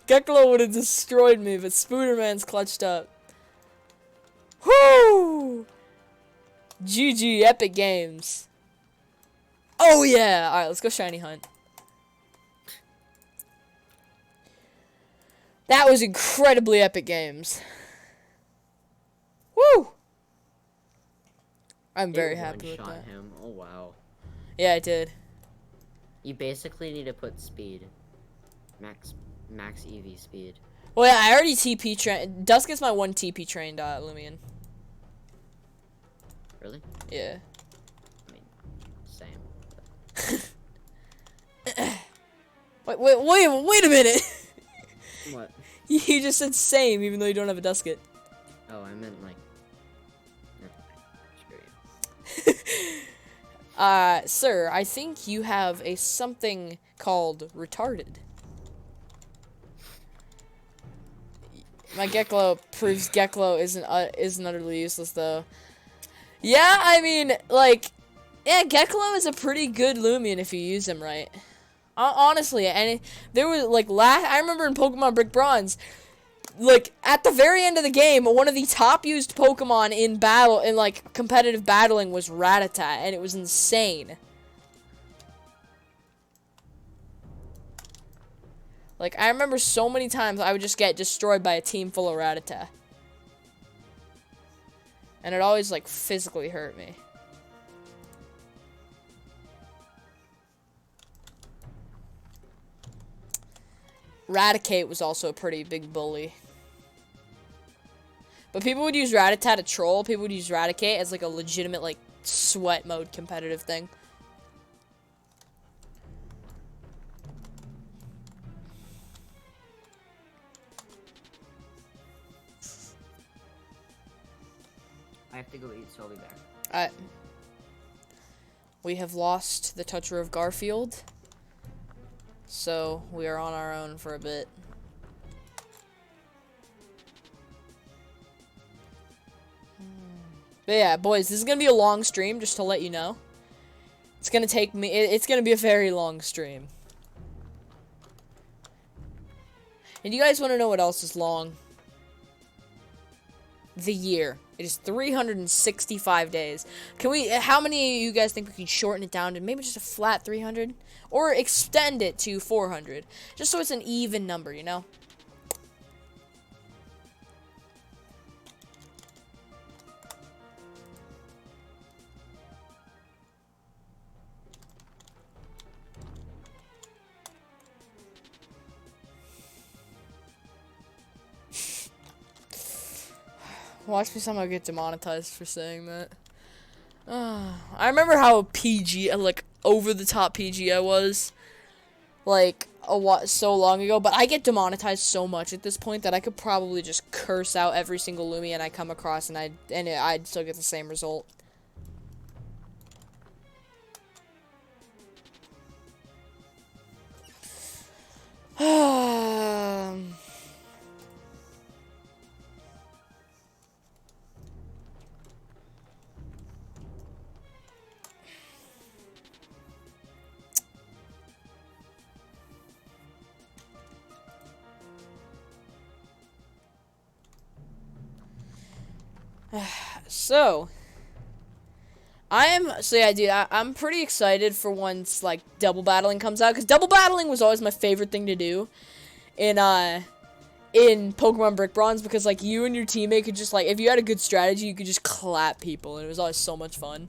S1: Geklo would have destroyed me, but Spooderman's clutched up. Whoo! GG, Epic Games. Oh yeah! Alright, let's go shiny hunt. That was incredibly Epic Games. Woo! I'm very happy with that.
S2: Him. Oh wow.
S1: Yeah, I did.
S2: You basically need to put speed. Max EV speed.
S1: Well, yeah, I already TP trained. Dusk is my 1 TP trained Lumion.
S2: Really?
S1: Yeah.
S2: I mean, same.
S1: Wait a minute!
S2: What?
S1: You just said same, even though you don't have a Dusket.
S2: Oh, I meant like. Never mind. Screw you.
S1: Sir, I think you have a something called retarded. My Geklo proves Geklo isn't utterly useless though. Yeah, I mean, like, yeah, Geklo is a pretty good Lumion if you use him right. Honestly, and there was like I remember in Pokemon Brick Bronze, like at the very end of the game, one of the top used Pokemon in battle in like competitive battling was Rattata, and it was insane. Like I remember so many times I would just get destroyed by a team full of Rattata. And it always, like, physically hurt me. Raticate was also a pretty big bully. But people would use Rattata to troll. People would use Raticate as, like, a legitimate, like, sweat mode competitive thing.
S2: I have to go eat, so I'll be back.
S1: Alright. We have lost the toucher of Garfield. So, we are on our own for a bit. But yeah, boys, this is gonna be a long stream, just to let you know. It's gonna take me, it's gonna be a very long stream. And you guys wanna know what else is long? The year. It is 365 days. How many of you guys think we can shorten it down to maybe just a flat 300? Or extend it to 400? Just so it's an even number, you know? Watch me somehow get demonetized for saying that. I remember how PG, like, over-the-top PG I was, like, so long ago, but I get demonetized so much at this point that I could probably just curse out every single Lumian I come across, and I'd still get the same result. So yeah, dude, I'm pretty excited for once, like, double battling comes out, because double battling was always my favorite thing to do in Pokemon Brick Bronze, because, like, you and your teammate could just, like, if you had a good strategy, you could just clap people, and it was always so much fun.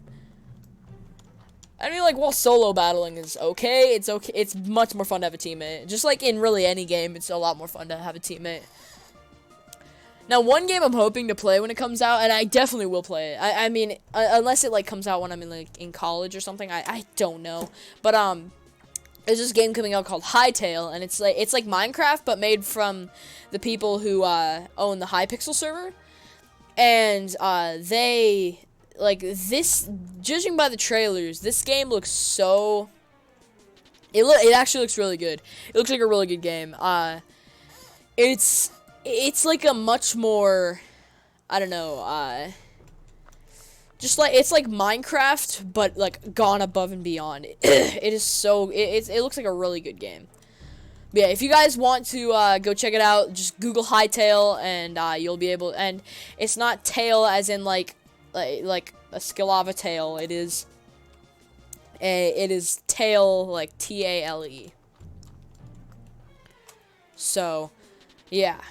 S1: I mean, like, while solo battling is okay, it's much more fun to have a teammate. Just like in really any game, it's a lot more fun to have a teammate. Now, one game I'm hoping to play when it comes out, and I definitely will play it. I mean, unless it, like, comes out when I'm in college or something, I don't know. But, there's this game coming out called Hytale, and it's like Minecraft, but made from the people who, own the Hypixel server. And, they, like, judging by the trailers, this game looks so... It actually looks really good. It looks like a really good game. It's like a much more, I don't know, just like, it's like Minecraft, but, like, gone above and beyond. It looks like a really good game. But yeah, if you guys want to, go check it out, just Google Hytale, and, you'll be able, and it's not tail as in, like a Skilava tail, it is tail, like, T-A-L-E. So, yeah.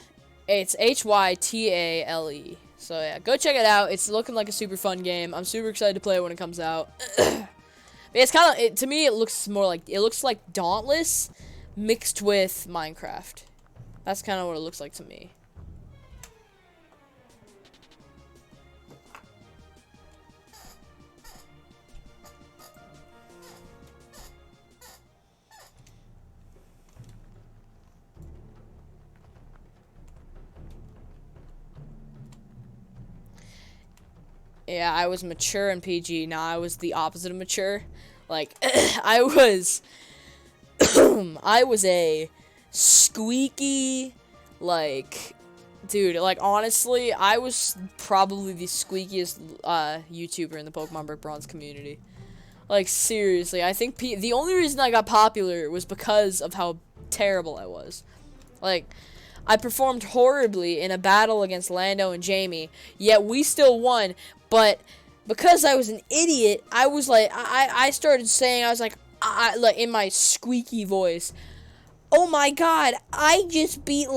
S1: It's Hytale. So yeah, go check it out. It's looking like a super fun game. I'm super excited to play it when it comes out. It's kind of, to me, it looks like Dauntless mixed with Minecraft. That's kind of what it looks like to me. Yeah, I was mature in PG. Now I was the opposite of mature. Like, I was a squeaky, like, dude, like, honestly, I was probably the squeakiest, YouTuber in the Pokemon Brick Bronze community. Like, seriously, I think the only reason I got popular was because of how terrible I was. Like, I performed horribly in a battle against Lando and Jamie, yet we still won. But because I was an idiot, I was like, I started saying, I was like in my squeaky voice, oh my god, I just beat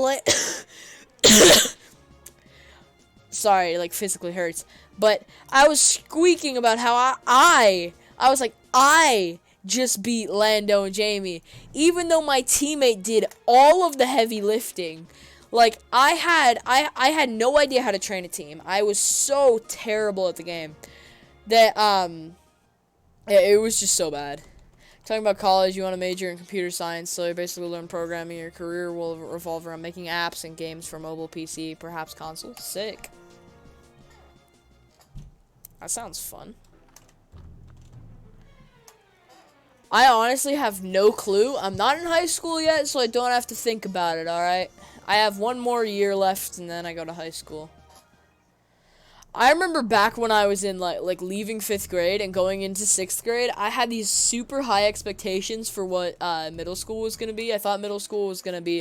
S1: Sorry, like, physically hurts. But I was squeaking about how I was like, I just beat Lando and Jamie, even though my teammate did all of the heavy lifting. Like, I had no idea how to train a team. I was so terrible at the game that, it was just so bad. Talking about college, you want to major in computer science, so you basically learn programming. Your career will revolve around making apps and games for mobile, PC, perhaps console. Sick. That sounds fun. I honestly have no clue. I'm not in high school yet, so I don't have to think about it, alright? I have one more year left, and then I go to high school. I remember back when I was in, like leaving 5th grade and going into 6th grade, I had these super high expectations for what, middle school was gonna be. I thought middle school was gonna be,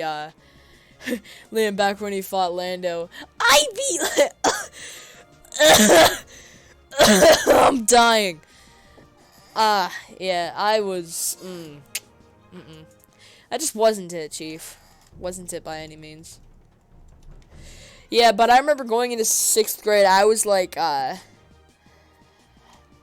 S1: Liam back when he fought Lando. I beat I'm dying. Yeah, I was, I just wasn't it, Chief. Wasn't it by any means. Yeah, but I remember going into 6th grade, I was like, I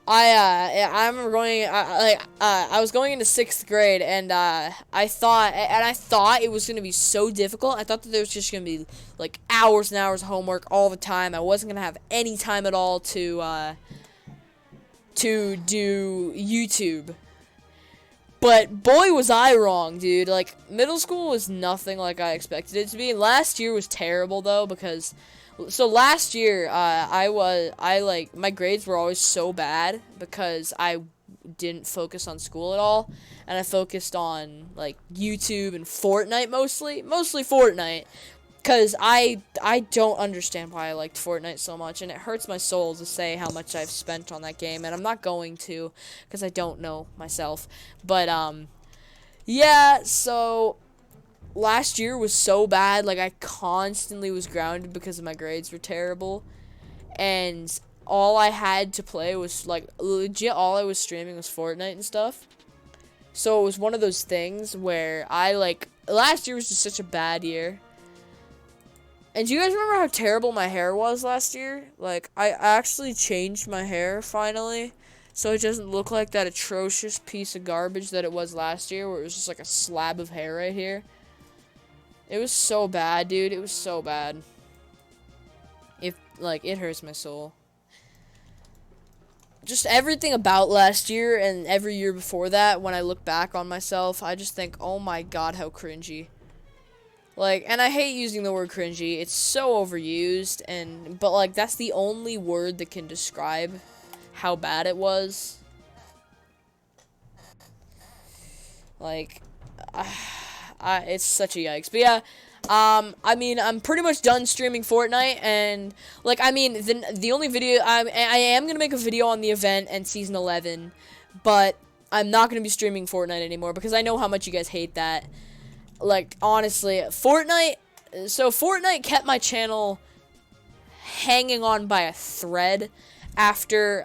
S1: remember going, I was going into 6th grade, and, I thought it was gonna be so difficult. I thought that there was just gonna be, like, hours and hours of homework all the time. I wasn't gonna have any time at all to do YouTube. But boy was I wrong, dude. Like, middle school was nothing like I expected it to be. Last year was terrible though, because so last year my grades were always so bad because I didn't focus on school at all, and I focused on like YouTube and Fortnite mostly Fortnite. Because I don't understand why I liked Fortnite so much, and it hurts my soul to say how much I've spent on that game, and I'm not going to, because I don't know myself. But, yeah, so, last year was so bad, like, I constantly was grounded because my grades were terrible, and all I had to play was, like, legit all I was streaming was Fortnite and stuff. So, it was one of those things where last year was just such a bad year. And do you guys remember how terrible my hair was last year? Like, I actually changed my hair, finally, so it doesn't look like that atrocious piece of garbage that it was last year, where it was just like a slab of hair right here. It was so bad, dude. It was so bad. It hurts my soul. Just everything about last year and every year before that, when I look back on myself, I just think, oh my god, how cringy. Like, and I hate using the word cringy. It's so overused, but like, that's the only word that can describe how bad it was. Like, it's such a yikes. But yeah, I mean, I'm pretty much done streaming Fortnite, and like, I mean, the only video I am gonna make a video on the event and season 11, but I'm not gonna be streaming Fortnite anymore because I know how much you guys hate that. Like, honestly, Fortnite kept my channel hanging on by a thread after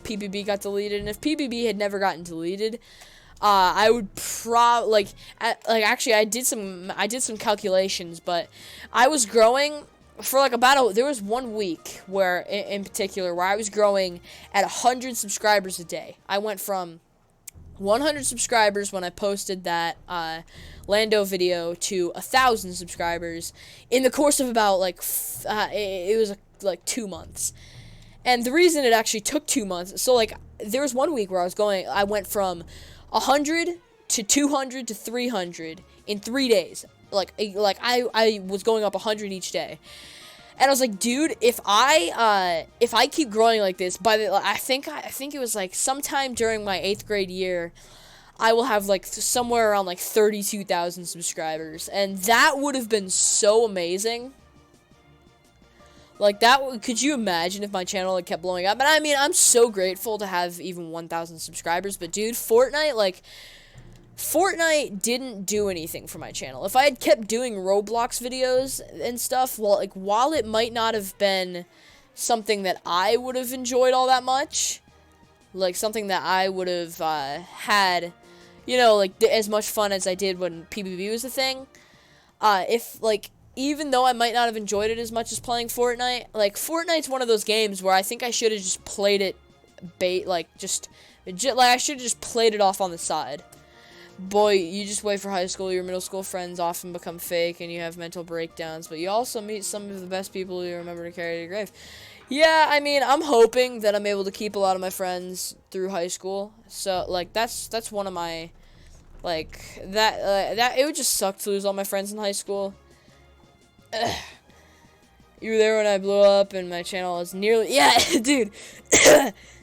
S1: PBB got deleted, and if PBB had never gotten deleted, I would actually I did some calculations, but I was growing for like there was 1 week where in particular where I was growing at 100 subscribers a day. I went from 100 subscribers when I posted that Lando video to 1,000 subscribers in the course of about it was like 2 months. And the reason it actually took 2 months, so like there was 1 week where I went from 100 to 200 to 300 in 3 days. Like I was going up 100 each day. And I was like, dude, if I keep growing like this, I think it was like sometime during my 8th grade year, I will have like somewhere around like 32,000 subscribers, and that would have been so amazing. Like, could you imagine if my channel like kept blowing up? And I mean, I'm so grateful to have even 1,000 subscribers, but dude, Fortnite didn't do anything for my channel. If I had kept doing Roblox videos and stuff, while it might not have been something that I would have enjoyed all that much, like something that I would have had, you know, like as much fun as I did when PBB was a thing, if like even though I might not have enjoyed it as much as playing Fortnite, like, Fortnite's one of those games where I think I should have just played it, like, I should have just played it off on the side. Boy, you just wait for high school, your middle school friends often become fake, and you have mental breakdowns, but you also meet some of the best people you remember to carry to your grave. Yeah, I mean, I'm hoping that I'm able to keep a lot of my friends through high school, so, like, that's one of my, like, that, it would just suck to lose all my friends in high school. You were there when I blew up, and my channel is nearly... Yeah, dude.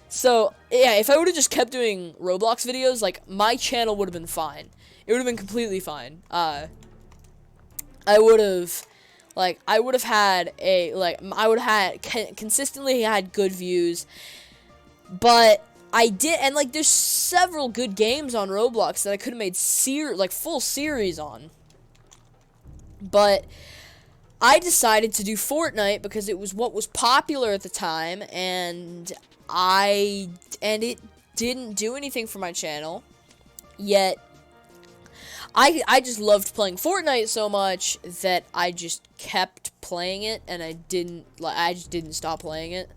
S1: So, yeah, if I would have just kept doing Roblox videos, like, my channel would have been fine. It would have been completely fine. I would have had consistently had good views. But I did... And, like, there's several good games on Roblox that I could have made, full series on. But I decided to do Fortnite because it was what was popular at the time, and it didn't do anything for my channel. Yet I just loved playing Fortnite so much that I just kept playing it, and I just didn't stop playing it.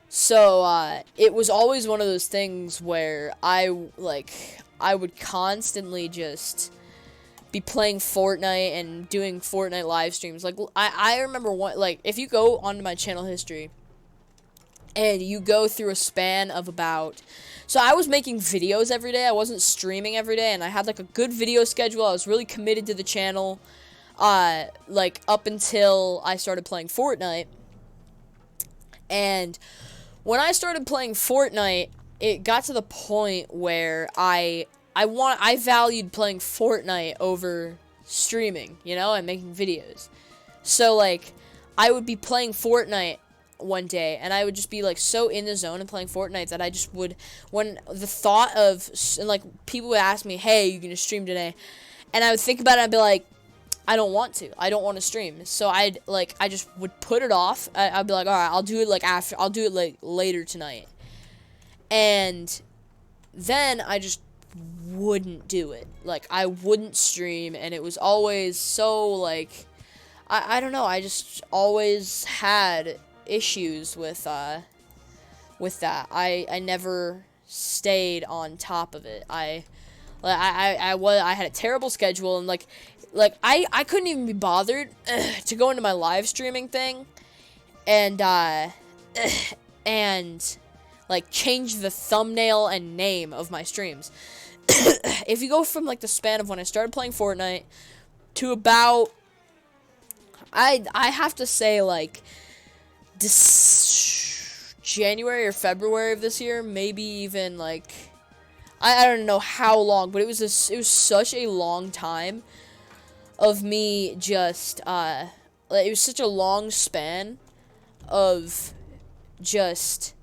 S1: So it was always one of those things where I would constantly just be playing Fortnite and doing Fortnite live streams. Like, I remember if you go onto my channel history and you go through a span of about... So I was making videos every day. I wasn't streaming every day, and I had, like, a good video schedule. I was really committed to the channel, like, up until I started playing Fortnite. And when I started playing Fortnite, it got to the point where I valued playing Fortnite over streaming, you know, and making videos. So, like, I would be playing Fortnite one day, and I would just be, like, so in the zone and playing Fortnite that I just would, when the thought of, and, like, people would ask me, hey, you gonna stream today? And I would think about it, and I'd be like, I don't want to. I don't want to stream. So I just would put it off. I'd be like, alright, I'll do it, like, later tonight. And then I just wouldn't do it. Like, I wouldn't stream, and it was always so, like, I don't know, I just always had issues with that. I never stayed on top of it. I had a terrible schedule, and like I couldn't even be bothered to go into my live streaming thing and like change the thumbnail and name of my streams. If you go from, like, the span of when I started playing Fortnite to about, I have to say, like, January or February of this year, maybe even, like, I don't know how long, but it was such a long time of me just, it was such a long span of just,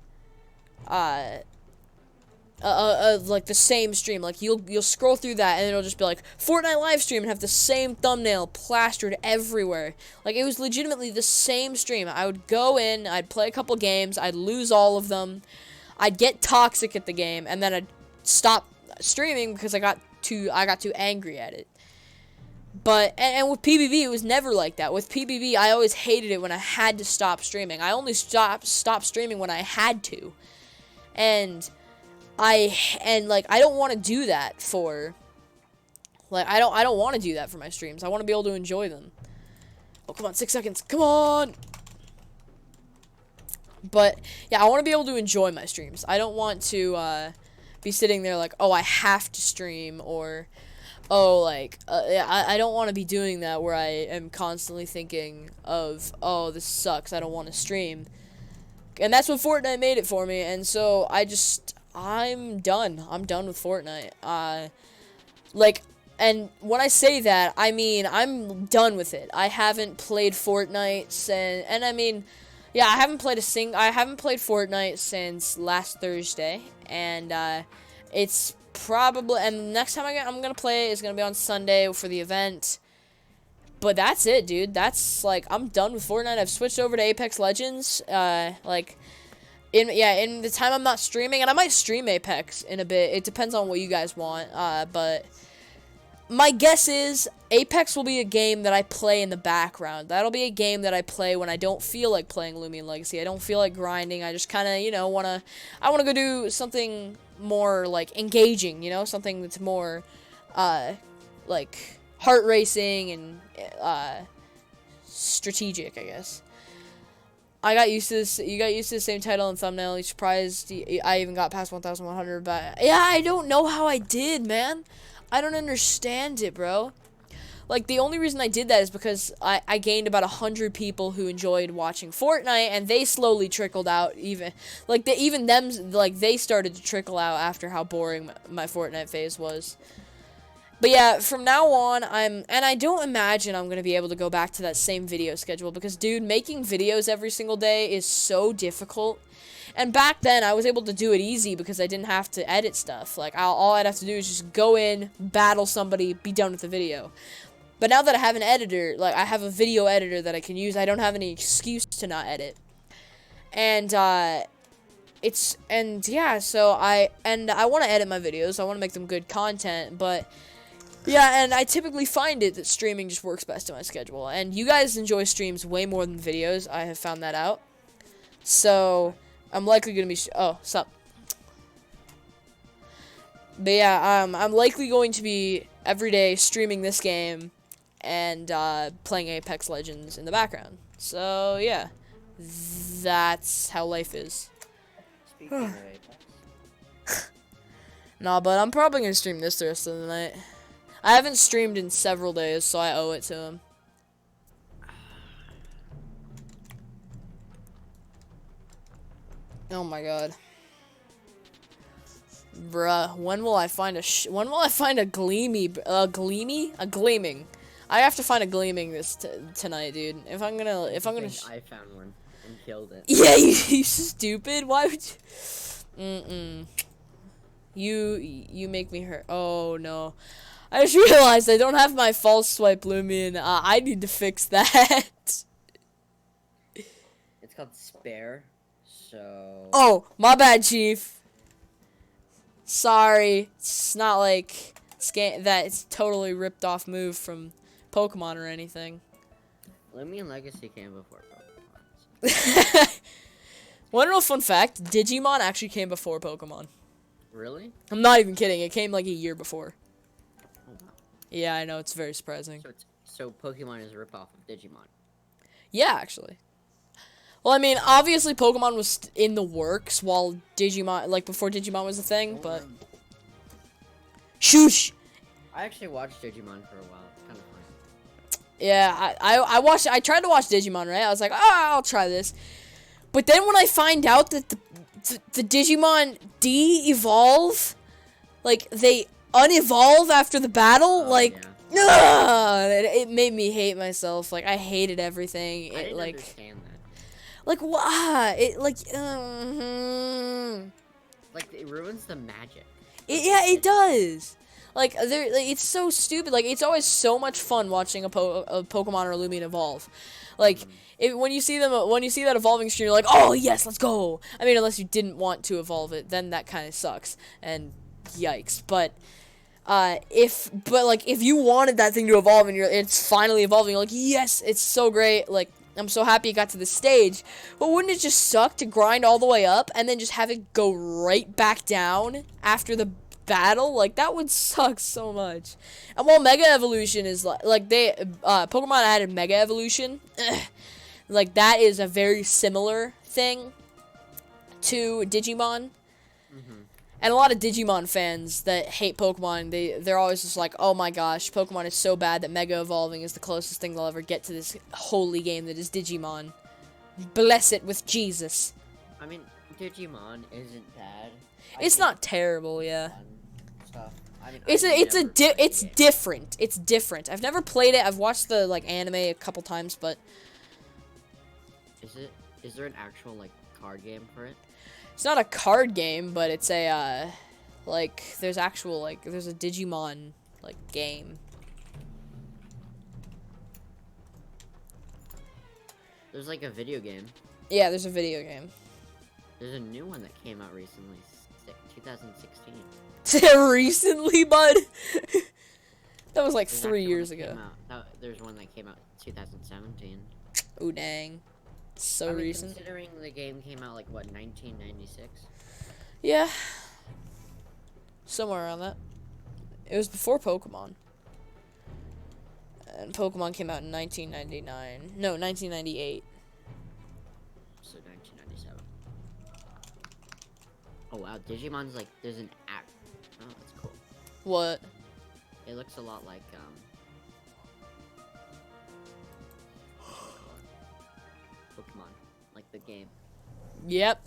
S1: like, the same stream. Like, you'll scroll through that, and it'll just be like, Fortnite live stream, and have the same thumbnail plastered everywhere. Like, it was legitimately the same stream. I would go in, I'd play a couple games, I'd lose all of them, I'd get toxic at the game, and then I'd stop streaming because I got too angry at it. But, and with PBB, it was never like that. With PBB, I always hated it when I had to stop streaming. I only stopped streaming when I had to. And I don't want to do that for, like, I don't want to do that for my streams. I want to be able to enjoy them. Oh, come on, 6 seconds. Come on! But, yeah, I want to be able to enjoy my streams. I don't want to, be sitting there like, oh, I have to stream, or, oh, like, I don't want to be doing that where I am constantly thinking of, oh, this sucks, I don't want to stream. And that's what Fortnite made it for me, and so I'm done. I'm done with Fortnite. Like, and when I say that, I mean, I'm done with it. I haven't played Fortnite since, and I mean, yeah, I haven't played Fortnite since last Thursday, and, it's probably, and the next time I'm gonna play it is gonna be on Sunday for the event. But that's it, dude. That's, like, I'm done with Fortnite. I've switched over to Apex Legends, like, in the time I'm not streaming, and I might stream Apex in a bit. It depends on what you guys want, but my guess is Apex will be a game that I play in the background. That'll be a game that I play when I don't feel like playing Loomian Legacy. I don't feel like grinding. I just kind of, I want to go do something more, like, engaging, something that's more, like, heart racing and, strategic, I guess. I got used to this. You got used to the same title and thumbnail. You surprised I even got past 1,100, but yeah, I don't know how I did, man. I don't understand it, bro. Like, the only reason I did that is because I gained about 100 people who enjoyed watching Fortnite, and they slowly trickled out. They started to trickle out after how boring my Fortnite phase was. But yeah, from now on, and I don't imagine I'm going to be able to go back to that same video schedule because, dude, making videos every single day is so difficult. And back then, I was able to do it easy because I didn't have to edit stuff. Like, all I'd have to do is just go in, battle somebody, be done with the video. But now that I have an editor, like, I have a video editor that I can use, I don't have any excuse to not edit. And, so I want to edit my videos, I want to make them good content, but... yeah, and I typically find it that streaming just works best in my schedule. And you guys enjoy streams way more than videos. I have found that out. So, I'm likely going to be... oh, sup. But yeah, I'm likely going to be every day streaming this game and playing Apex Legends in the background. So, yeah. That's how life is.
S2: Speaking of Apex.
S1: Nah, but I'm probably going to stream this the rest of the night. I haven't streamed in several days, so I owe it to him. Oh my god. Bruh, when will I find a gleaming? I have to find a gleaming tonight, dude. If I'm gonna
S2: I found one and killed it.
S1: Yeah, you stupid. Why would you? You make me hurt. Oh no. I just realized I don't have my false swipe Loomian. I need to fix that.
S2: It's called Spare, so...
S1: oh, my bad, Chief. Sorry. It's not like that it's totally ripped off move from Pokemon or anything.
S2: Loomian Legacy came before Pokemon.
S1: One real fun fact, Digimon actually came before Pokemon.
S2: Really?
S1: I'm not even kidding. It came like a year before.
S2: Oh, wow.
S1: Yeah, I know. It's very surprising.
S2: So Pokemon is a ripoff of Digimon.
S1: Yeah, actually. Well, I mean, obviously Pokemon was in the works while Digimon, like, before Digimon was a thing, but... Shoosh!
S2: I actually watched Digimon for a while. It's kind of fun.
S1: Yeah, I tried to watch Digimon, right? I was like, I'll try this. But then when I find out that the Digimon de-evolve, like, they unevolve after the battle, it made me hate myself. Like, I hated everything.
S2: I didn't understand that.
S1: Like, what? It
S2: ruins the magic.
S1: It does. Like, it's so stupid. Like, it's always so much fun watching a Pokemon or a Loomian evolve. Like, when you see that evolving stream, you're like, oh yes, let's go. I mean, unless you didn't want to evolve it, then that kind of sucks. And yikes. But if you wanted that thing to evolve and it's finally evolving, you're like, yes, it's so great. Like, I'm so happy it got to this stage. But wouldn't it just suck to grind all the way up and then just have it go right back down after the battle? Like, that would suck so much. And while Mega Evolution is Pokemon added Mega Evolution, like, that is a very similar thing to Digimon. And a lot of Digimon fans that hate Pokemon, they're always just like, oh my gosh, Pokemon is so bad that Mega Evolving is the closest thing they'll ever get to this holy game that is Digimon. Bless it with Jesus.
S2: I mean, Digimon isn't bad.
S1: It's not terrible, yeah.
S2: Stuff. I mean,
S1: it's different. It's different. I've never played it. I've watched the anime a couple times, but
S2: is there an actual card game for it?
S1: It's not a card game, but it's a there's there's a Digimon game.
S2: There's a video game.
S1: Yeah, there's a video game.
S2: There's a new one that came out recently, 2016.
S1: Recently, bud. That was like
S2: There's
S1: 3
S2: actually one
S1: years
S2: that came
S1: ago.
S2: there's one that came out 2017.
S1: Oh dang, so
S2: I mean,
S1: recent.
S2: considering the game came out like what 1996.
S1: Yeah, somewhere around that. It was before Pokemon. And Pokemon came out in 1999. No, 1998.
S2: So 1997. Oh wow, Digimon's like there's an act. Oh, that's cool.
S1: What?
S2: It looks a lot like Pokemon, like the game.
S1: Yep,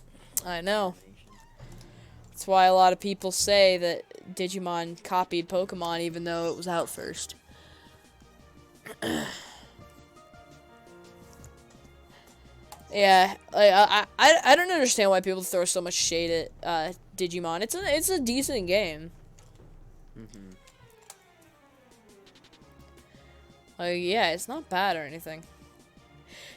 S1: I know.
S2: Animation.
S1: That's why a lot of people say that Digimon copied Pokemon even though it was out first. Yeah, like, I don't understand why people throw so much shade at Digimon. It's a decent game.
S2: Mm-hmm.
S1: Like, yeah, it's not bad or anything.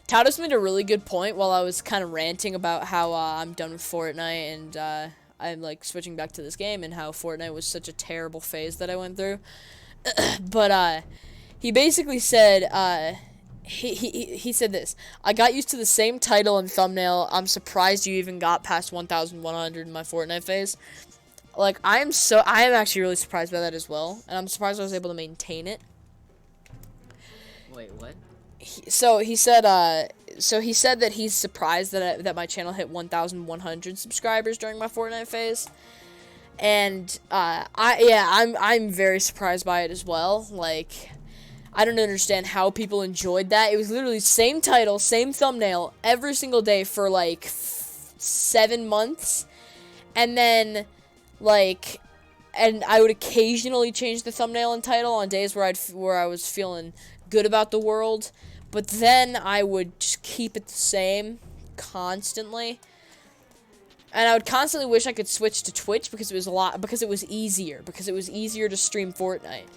S1: Tados made a really good point while I was kind of ranting about how I'm done with Fortnite and I'm like switching back to this game and how Fortnite was such a terrible phase that I went through. But he basically said he said this. I got used to the same title and thumbnail. I'm surprised you even got past 1,100 in my Fortnite phase. Like I am actually really surprised by that as well, and I'm surprised I was able to maintain it.
S2: Wait, what?
S1: So he said that he's surprised that my channel hit 1,100 subscribers during my Fortnite phase, and I'm very surprised by it as well. Like, I don't understand how people enjoyed that. It was literally same title, same thumbnail every single day for like 7 months, and then like, and I would occasionally change the thumbnail and title on days where I was feeling good about the world, but then I would just keep it the same constantly, and I would constantly wish I could switch to Twitch because it was easier to stream Fortnite,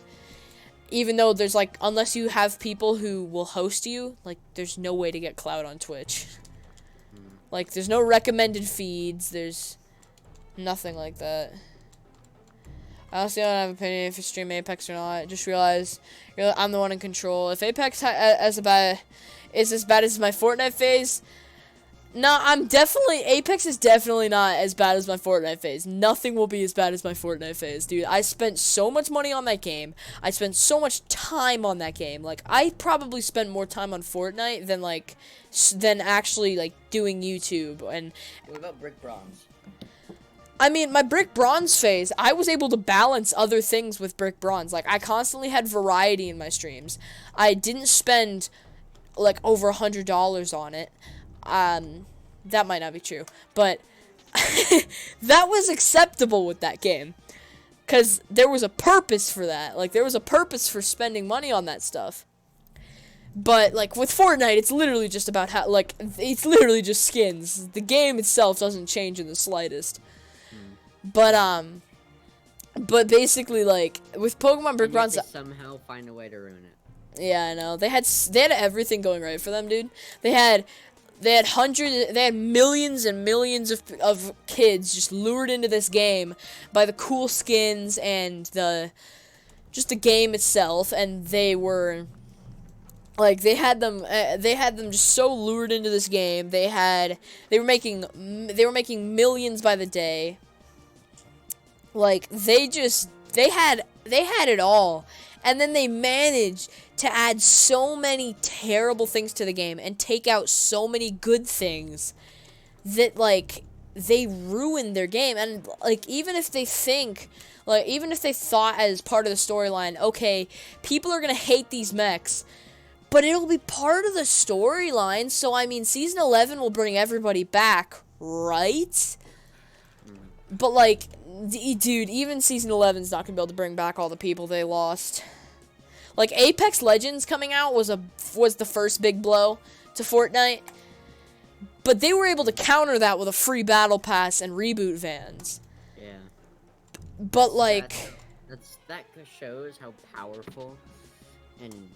S1: even though there's like, unless you have people who will host you, like there's no way to get clout on Twitch. Like there's no recommended feeds, there's nothing like that. I honestly don't have an opinion if you stream Apex or not. Just realize I'm the one in control. If Apex is as bad as my Fortnite phase, no, Apex is definitely not as bad as my Fortnite phase. Nothing will be as bad as my Fortnite phase, dude. I spent so much money on that game. I spent so much time on that game. Like, I probably spent more time on Fortnite than actually, like, doing YouTube. And
S2: What about Brick Bronze?
S1: I mean, my Brick Bronze phase, I was able to balance other things with Brick Bronze. Like, I constantly had variety in my streams. I didn't spend, like, over $100 on it. That might not be true. But that was acceptable with that game. Because there was a purpose for that. Like, there was a purpose for spending money on that stuff. But, like, with Fortnite, it's literally just about how, like, it's literally just skins. The game itself doesn't change in the slightest. But basically, like, with Pokemon Brick Bronze,
S2: they somehow find a way to ruin it.
S1: yeah, I know. They had everything going right for them, dude. They had millions and millions of kids just lured into this game by the cool skins and just the game itself, and they were like, they had them just so lured into this game. They were making millions by the day. Like, they had it all. And then they managed to add so many terrible things to the game and take out so many good things that, like, they ruined their game. And, like, even if they thought as part of the storyline, okay, people are gonna hate these mechs, but it'll be part of the storyline, so, I mean, Season 11 will bring everybody back, right? But, like, dude, even Season 11's not gonna be able to bring back all the people they lost. Like, Apex Legends coming out was the first big blow to Fortnite, but they were able to counter that with a free battle pass and reboot vans.
S2: Yeah.
S1: But, like,
S2: that shows how powerful and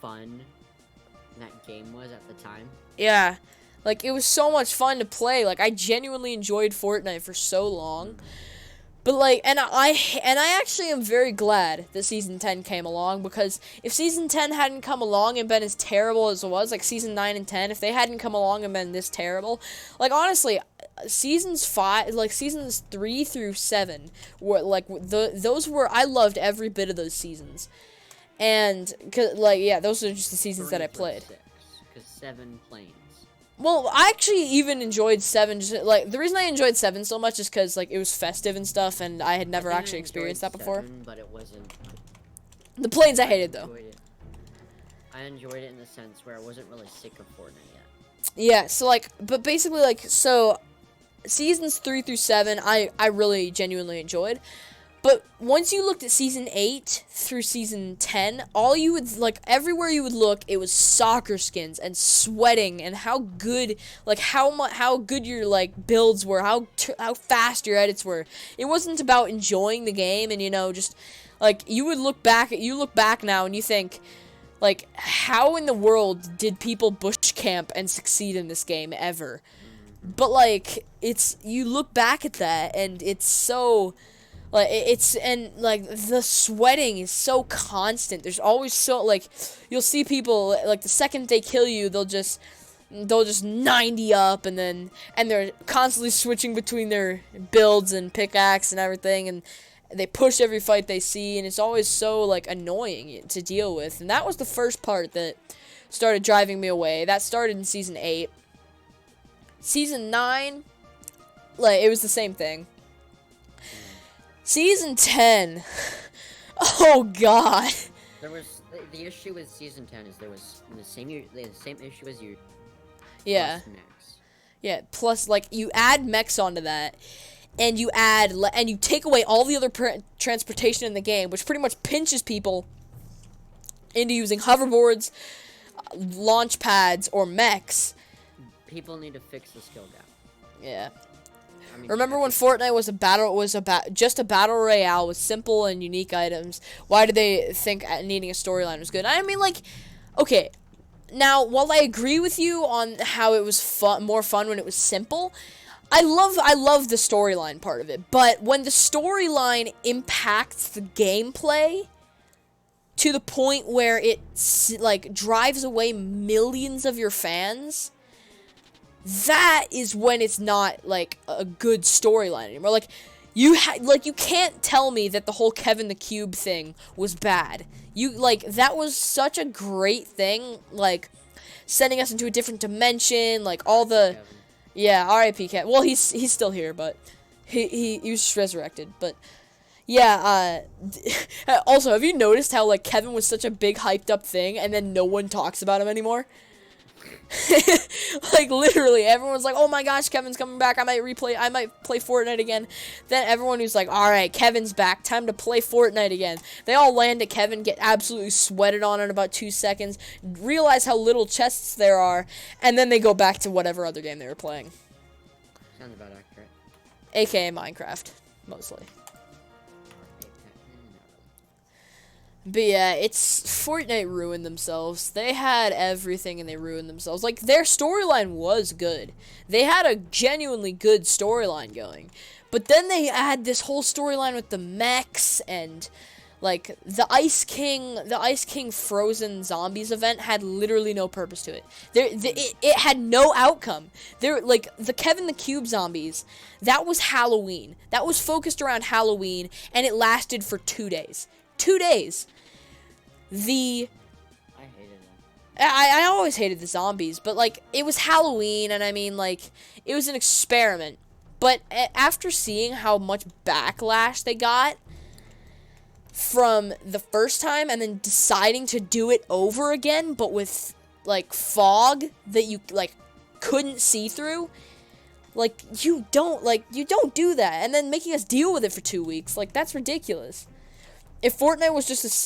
S2: fun that game was at the time.
S1: yeah. Like, it was so much fun to play. Like, I genuinely enjoyed Fortnite for so long. But like, and I actually am very glad that season 10 came along, because if season 10 hadn't come along and been as terrible as it was, like season 9 and 10, if they hadn't come along and been this terrible, like honestly, seasons 3 through 7 were like those were, I loved every bit of those seasons, and those are just the seasons that I played.
S2: Because 7 planes.
S1: Well, I actually even enjoyed 7. Just like the reason I enjoyed 7 so much is because like it was festive and stuff, and I had never actually experienced that before.
S2: 7, but it wasn't.
S1: The planes I hated though.
S2: I enjoyed it in the sense where I wasn't really sick of Fortnite yet.
S1: Yeah, so like, but basically like, so seasons 3 through 7, I really genuinely enjoyed. But once you looked at season 8 through season 10, all you would, like, everywhere you would look, it was soccer skins and sweating and how good, like, how good your, like, builds were, how fast your edits were. It wasn't about enjoying the game and, you know, just, like, you look back now and you think, like, how in the world did people bush camp and succeed in this game ever? But, like, you look back at that and it's so... Like, the sweating is so constant. There's always so, like, you'll see people, like, the second they kill you, they'll just 90 up, and they're constantly switching between their builds and pickaxe and everything, and they push every fight they see, and it's always so, like, annoying to deal with. And that was the first part that started driving me away. That started in Season 8. Season 9, like, it was the same thing. Season 10. Oh god.
S2: There was the issue with season 10 is there was the same issue as you.
S1: Yeah.
S2: Plus mechs.
S1: Yeah, plus like you add mechs onto that, and you take away all the other transportation in the game, which pretty much pinches people into using hoverboards, launch pads, or mechs.
S2: People need to fix the skill gap.
S1: Yeah.
S2: I mean,
S1: remember when Fortnite was just a battle royale with simple and unique items? Why did they think needing a storyline was good? I mean, like, okay, now while I agree with you on how it was more fun when it was simple, I love the storyline part of it. But when the storyline impacts the gameplay to the point where it like drives away millions of your fans, that is when it's not, like, a good storyline anymore. Like, you can't tell me that the whole Kevin the Cube thing was bad. That was such a great thing, like, sending us into a different dimension, like, all the...
S2: Kevin.
S1: Yeah, R.I.P. Kevin. Well, he's still here, but he was just resurrected, but... Yeah, also, have you noticed how, like, Kevin was such a big, hyped-up thing, and then no one talks about him anymore? Like, literally, everyone's like, oh my gosh, Kevin's coming back, I might play Fortnite again. Then everyone who's like, alright, Kevin's back, time to play Fortnite again. They all land at Kevin, get absolutely sweated on in about 2 seconds, realize how little chests there are, and then they go back to whatever other game they were playing.
S2: Sounds about accurate.
S1: AKA Minecraft, mostly. But yeah, it's Fortnite ruined themselves. They had everything and they ruined themselves. Like, their storyline was good. They had a genuinely good storyline going. But then they had this whole storyline with the mechs and, like, the Ice King Frozen Zombies event had literally no purpose to it. It had no outcome. Like, the Kevin the Cube zombies, that was Halloween. That was focused around Halloween, and it lasted for 2 days. 2 days.
S2: I hated them.
S1: I always hated the zombies, but, like, it was Halloween, and I mean, like, it was an experiment. But after seeing how much backlash they got from the first time, and then deciding to do it over again, but with, like, fog that you, like, couldn't see through, like, you don't do that, and then making us deal with it for 2 weeks, like, that's ridiculous. If Fortnite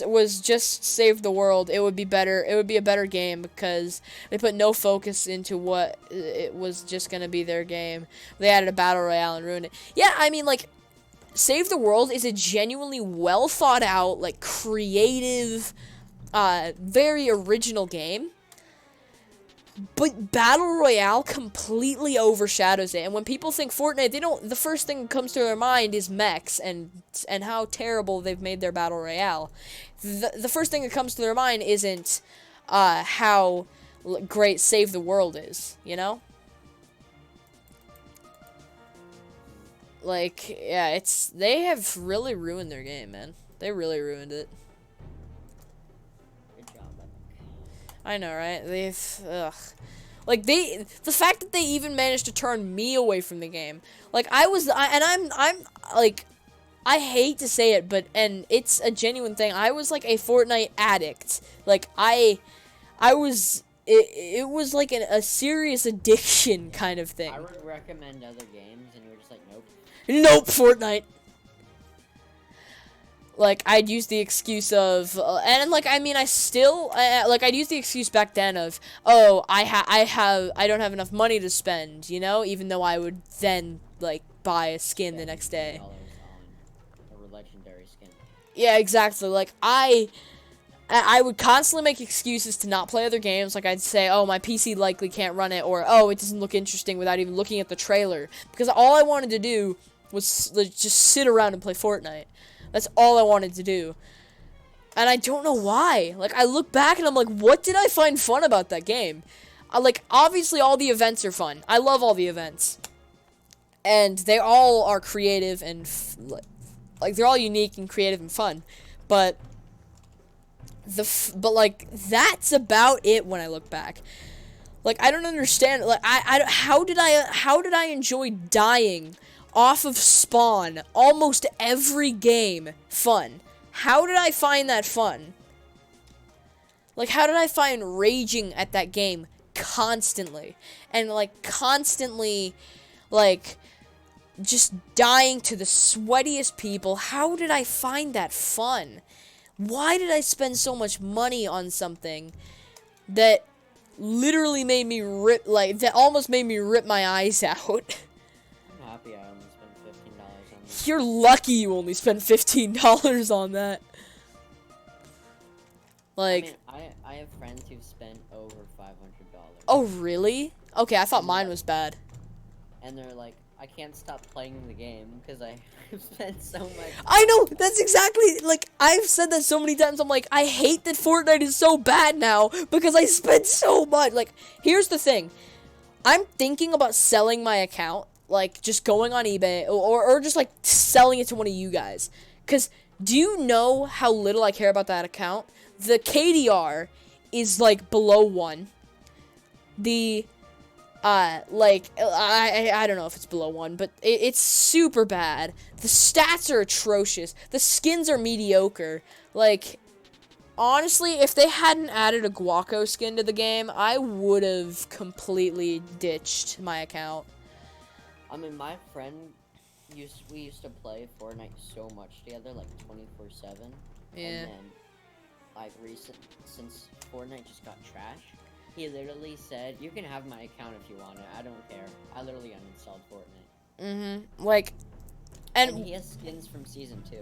S1: was just Save the World, it would be better. It would be a better game because they put no focus into what it was just gonna be their game. They added a battle royale and ruined it. Yeah, I mean, like, Save the World is a genuinely well thought out, like, creative, very original game. But Battle Royale completely overshadows it. And when people think Fortnite, the first thing that comes to their mind is mechs and how terrible they've made their Battle Royale. The first thing that comes to their mind isn't how great Save the World is, you know? Like, yeah, they have really ruined their game, man. They really ruined it.
S2: Good job, Epic.
S1: I know, right? Like, the fact that they even managed to turn me away from the game. Like, I'm like, I hate to say it, and it's a genuine thing. I was, like, a Fortnite addict. Like, it was like a serious addiction kind of thing.
S2: I would recommend other games, and you were just like, nope.
S1: Nope, Fortnite. Like, I'd use the excuse of, and like, I mean, I'd use the excuse back then of, oh, I don't have enough money to spend, you know, even though I would then, like, buy a skin the next day.
S2: On a legendary skin.
S1: Yeah, exactly. Like, I would constantly make excuses to not play other games. Like, I'd say, oh, my PC likely can't run it, or, oh, it doesn't look interesting without even looking at the trailer. Because all I wanted to do was just sit around and play Fortnite. That's all I wanted to do. And I don't know why. Like, I look back and I'm like, what did I find fun about that game? Like, obviously all the events are fun. I love all the events. And they all are creative and, like, they're all unique and creative and fun. But like, that's about it when I look back. Like, I don't understand. Like, how did I enjoy dying off of spawn almost every game fun? How did I find that fun? Like, how did I find raging at that game constantly? And, like, constantly, like, just dying to the sweatiest people. How did I find that fun? Why did I spend so much money on something that literally made me that almost made me rip my eyes out?
S2: I'm happy I only spent $15 on this.
S1: You're lucky you only spent $15 on that. Like,
S2: I mean, I have friends who've spent over $500.
S1: oh really? Okay, I thought mine was bad.
S2: And they're like, I can't stop playing the game because I've spent so much.
S1: I know, that's exactly, like, I've said that so many times. I'm like, I hate that Fortnite is so bad now because I spent so much. Like, here's the thing. I'm thinking about selling my account, like, just going on eBay or just, like, selling it to one of you guys. Because do you know how little I care about that account? The KDR is, like, below 1. The I don't know if it's below 1, but it's super bad. The stats are atrocious. The skins are mediocre. Like, honestly, if they hadn't added a Guaco skin to the game, I would have completely ditched my account.
S2: I mean, my friend we used to play Fortnite so much together, like 24/7.
S1: Yeah.
S2: And then, like, since Fortnite just got trash, he literally said, you can have my account if you want it. I don't care. I literally uninstalled Fortnite.
S1: Mm-hmm. Like, and
S2: he has skins from Season 2.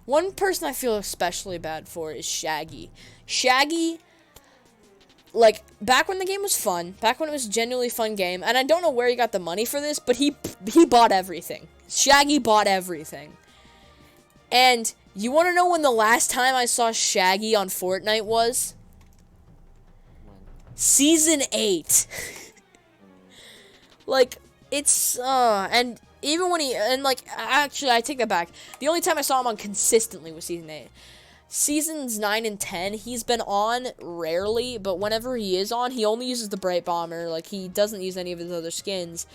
S1: One person I feel especially bad for is Shaggy. Shaggy, like, back when the game was fun, back when it was a genuinely fun game, and I don't know where he got the money for this, but he bought everything. Shaggy bought everything. And you want to know when the last time I saw Shaggy on Fortnite was? Season 8. Like, it's, and even when actually, I take that back. The only time I saw him on consistently was Season 8. Seasons 9 and 10, he's been on rarely, but whenever he is on, he only uses the Bright Bomber. Like, he doesn't use any of his other skins.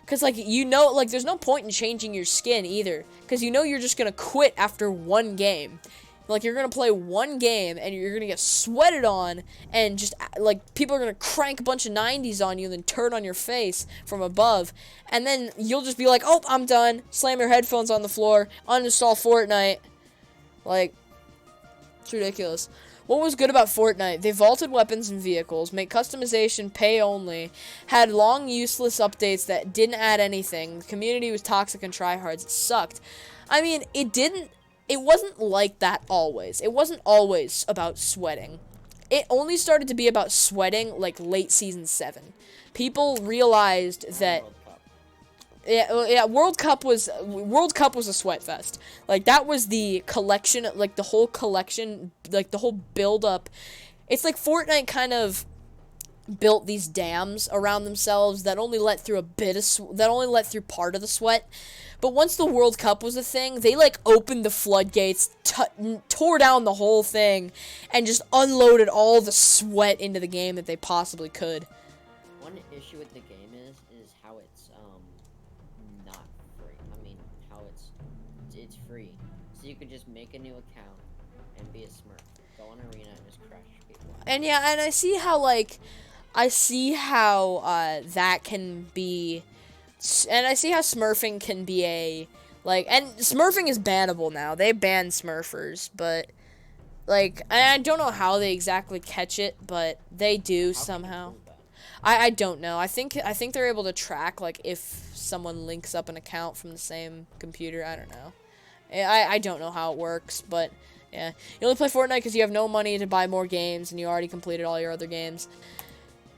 S1: Because, like, you know, like, there's no point in changing your skin either. Because you know you're just going to quit after one game. Like, you're going to play one game, and you're going to get sweated on, and just, like, people are going to crank a bunch of 90s on you, and then turn on your face from above, and then you'll just be like, oh, I'm done, slam your headphones on the floor, uninstall Fortnite. Like, it's ridiculous. What was good about Fortnite? They vaulted weapons and vehicles, made customization pay only, had long useless updates that didn't add anything, the community was toxic and tryhards, it sucked. I mean, it wasn't like that always. It wasn't always about sweating. it only started to be about sweating like late season 7. People realized that
S2: World Cup.
S1: yeah, World Cup was a sweat fest. Like that was the collection, like the whole collection, like the whole build up. It's like Fortnite kind of built these dams around themselves that only let through part of the sweat. But once the World Cup was a thing, they like opened the floodgates, tore down the whole thing, and just unloaded all the sweat into the game that they possibly could.
S2: One issue with the game is how it's not free. I mean, how it's free, so you could just make a new account and be a Smurf, go on Arena and just crush people.
S1: And yeah, and I see how that can be, and I see how smurfing can be and smurfing is bannable now. They ban smurfers, but like I don't know how they exactly catch it, but they do somehow. I don't know. I think they're able to track like if someone links up an account from the same computer. I don't know. I don't know how it works, but yeah. You only play Fortnite because you have no money to buy more games and you already completed all your other games.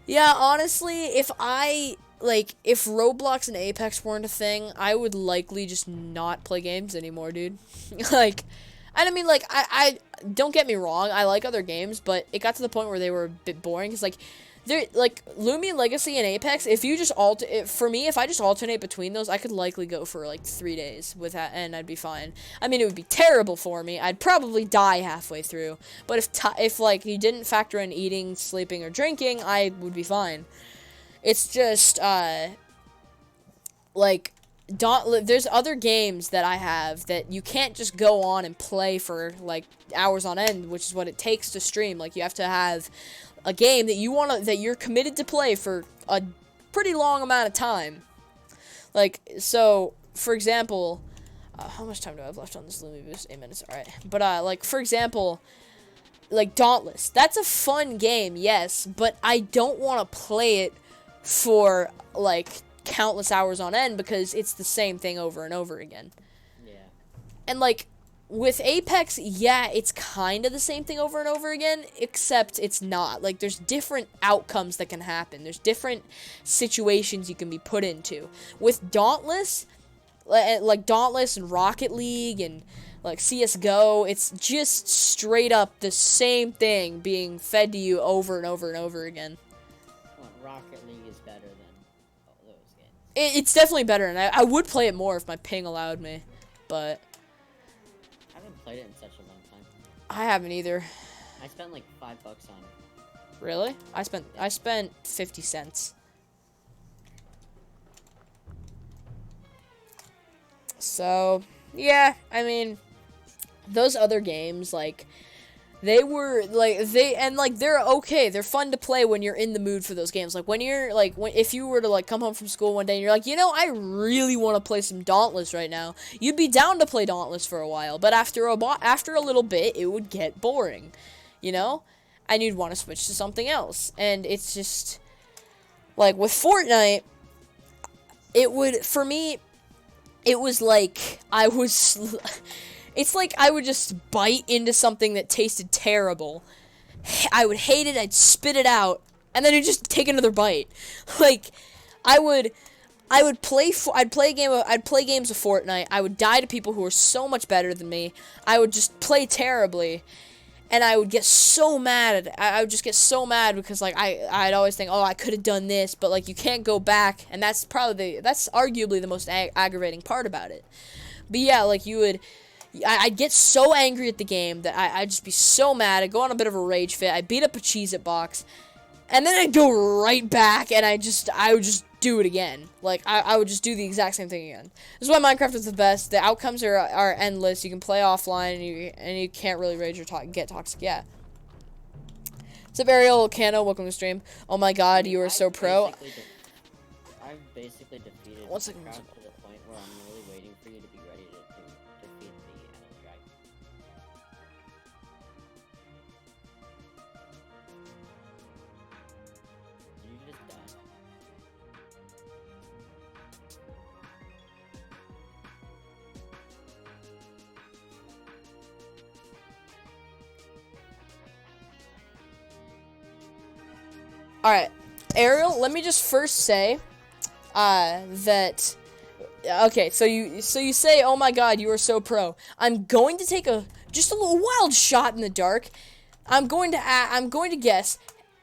S1: Yeah, honestly, if Roblox and Apex weren't a thing, I would likely just not play games anymore, dude. Like, and I mean, like, I don't get me wrong, I like other games, but it got to the point where they were a bit boring, because, like, they're, like, Lumion Legacy and Apex, if you just for me, if I just alternate between those, I could likely go for, like, 3 days with that, and I'd be fine. I mean, it would be terrible for me. I'd probably die halfway through. But if like, you didn't factor in eating, sleeping, or drinking, I would be fine. It's just, like, there's other games that I have that you can't just go on and play for, like, hours on end, which is what it takes to stream. Like, you have to have a game that you're committed to play for a pretty long amount of time. Like, so, for example, how much time do I have left on this Lumi Boost? 8 minutes, alright. But, like, for example, like, Dauntless. That's a fun game, yes, but I don't want to play it for, like, countless hours on end, because it's the same thing over and over again.
S2: Yeah.
S1: And, like, with Apex, yeah, it's kind of the same thing over and over again, except it's not. Like, there's different outcomes that can happen. There's different situations you can be put into. With Dauntless, like Dauntless and Rocket League and, like, CSGO, it's just straight up the same thing being fed to you over and over and over again.
S2: Well, Rocket League is better than all those games.
S1: It's definitely better, and I would play it more if my ping allowed me, but
S2: I haven't played it in such a long time.
S1: I haven't either.
S2: I spent like $5 on it.
S1: Really? I spent 50 cents. So, yeah, I mean, those other games, like, they're okay. They're fun to play when you're in the mood for those games. Like, if you were to, like, come home from school one day and you're like, you know, I really want to play some Dauntless right now, you'd be down to play Dauntless for a while. But after a little bit, it would get boring, you know? And you'd want to switch to something else. And it's just, like, with Fortnite, for me, it was like, it's like I would just bite into something that tasted terrible. I would hate it, I'd spit it out, and then I'd just take another bite. Like, I'd play games of Fortnite, I would die to people who were so much better than me, I would just play terribly, and I would get so mad. I would just get so mad because, like, I'd always think, oh, I could have done this, but, like, you can't go back, and that's arguably the most aggravating part about it. But yeah, like, I'd get so angry at the game that I'd just be so mad. I'd go on a bit of a rage fit. I'd beat up a Cheez-It box. And then I'd go right back and I would just do it again. Like, I would just do the exact same thing again. This is why Minecraft is the best. The outcomes are endless. You can play offline and you can't really rage or get toxic. Yeah. What's up, Ariel Cano? Welcome to the stream. Oh my god, you are so pro.
S2: I've basically defeated
S1: One second.
S2: Minecraft to the point where I'm really waiting for you to be ready to defeat the Ender Dragon. Did you just die?
S1: Alright, Ariel, let me just first say, that, okay, so you say, oh my god, you are so pro. I'm going to take just a little wild shot in the dark. I'm going to guess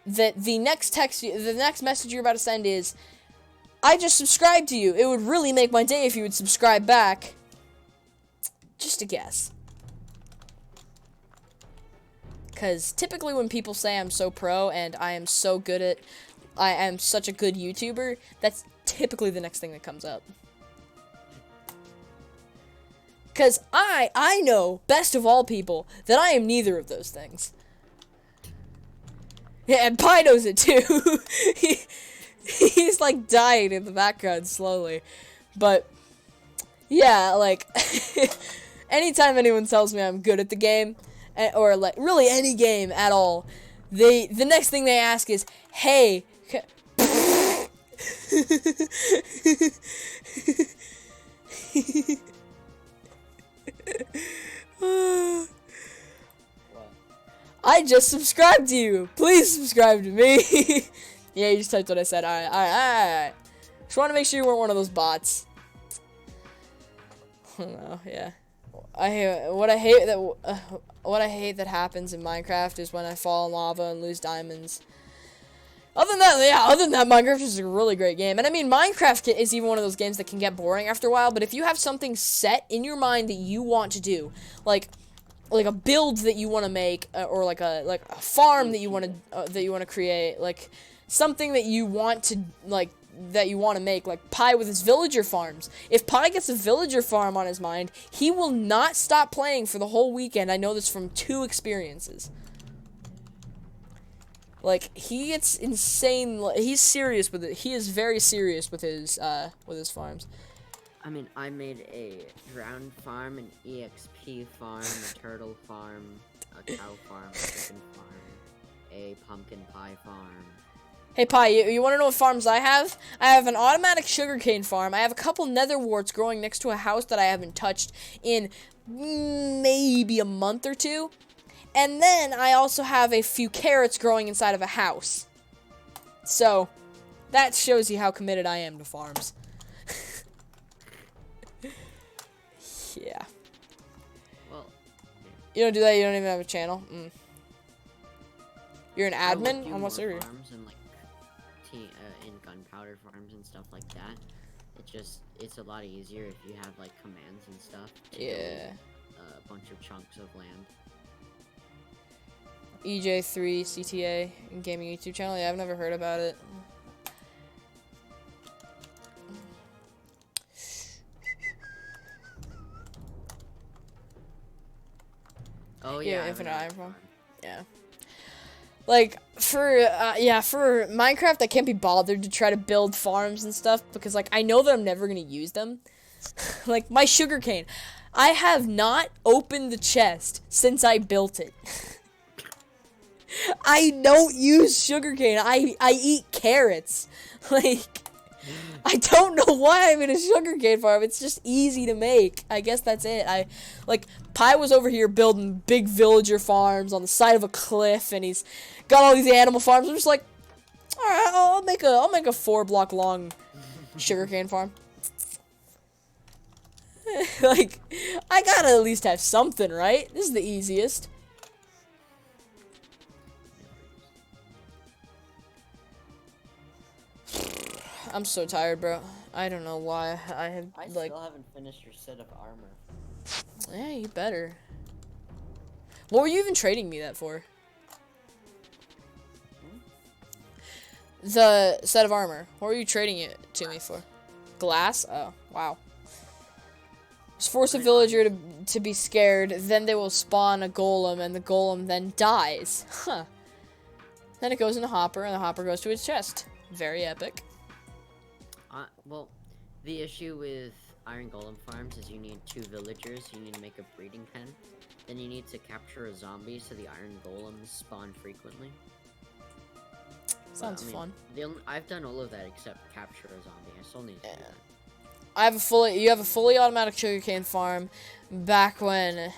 S1: that the next message you're about to send is, I just subscribed to you. It would really make my day if you would subscribe back. Just a guess. Because typically when people say I'm so pro and I am such a good YouTuber, that's typically the next thing that comes up. Because I know, best of all people, that I am neither of those things. Yeah, and Pi knows it too. He's like dying in the background slowly. But, yeah, like, anytime anyone tells me I'm good at the game, or like really any game at all, the next thing they ask is, hey, I just subscribed to you. Please subscribe to me. Yeah, you just typed what I said. Alright. Just want to make sure you weren't one of those bots. Oh, yeah. What I hate that happens in Minecraft is when I fall in lava and lose diamonds. Other than that, Minecraft is a really great game. And I mean, Minecraft is even one of those games that can get boring after a while, but if you have something set in your mind that you want to do, like a build that you want to make, or like a farm that you want to create, like something that you want to make, like Pi with his villager farms. If Pi gets a villager farm on his mind, he will not stop playing for the whole weekend. I know this from 2 experiences. Like, he gets insane. He's serious with it. He is very serious with his farms.
S2: I mean, I made a drowned farm, an EXP farm, a turtle farm, a cow farm, a chicken farm, a pumpkin pie farm.
S1: Hey, Pi, you want to know what farms I have? I have an automatic sugarcane farm. I have a couple nether warts growing next to a house that I haven't touched in maybe a month or 2. And then I also have a few carrots growing inside of a house. So, that shows you how committed I am to farms. Yeah.
S2: Well,
S1: you don't do that? You don't even have a channel? You're an admin on what server?
S2: Farms and like in gunpowder farms and stuff like that. It's a lot easier if you have like commands and stuff.
S1: Yeah.
S2: A bunch of chunks of land.
S1: EJ3 CTA gaming YouTube channel. Yeah, I've never heard about it.
S2: Oh yeah,
S1: Infinite Iron Farm. Yeah. Like for Minecraft, I can't be bothered to try to build farms and stuff because like I know that I'm never gonna use them. Like my sugarcane, I have not opened the chest since I built it. I don't use sugarcane. I eat carrots. Like, I don't know why I'm in a sugarcane farm. It's just easy to make. I guess that's it. Like, Pi was over here building big villager farms on the side of a cliff, and he's got all these animal farms. I'm just like, all right, I'll make a 4-block long sugarcane farm. Like, I gotta at least have something, right? This is the easiest. I'm so tired, bro. I don't know why. I
S2: still haven't finished your set of armor.
S1: Yeah, you better. What were you even trading me that for? The set of armor. What were you trading it to me for? Glass? Oh, wow. Just force a villager to be scared, then they will spawn a golem, and the golem then dies. Huh. Then it goes in the hopper, and the hopper goes to its chest. Very epic.
S2: Well, the issue with Iron Golem farms is you need 2 villagers, you need to make a breeding pen, then you need to capture a zombie so the Iron Golems spawn frequently.
S1: Sounds fun.
S2: I've done all of that except capture a zombie. I still need to do that.
S1: You have a fully automatic sugarcane farm. Back when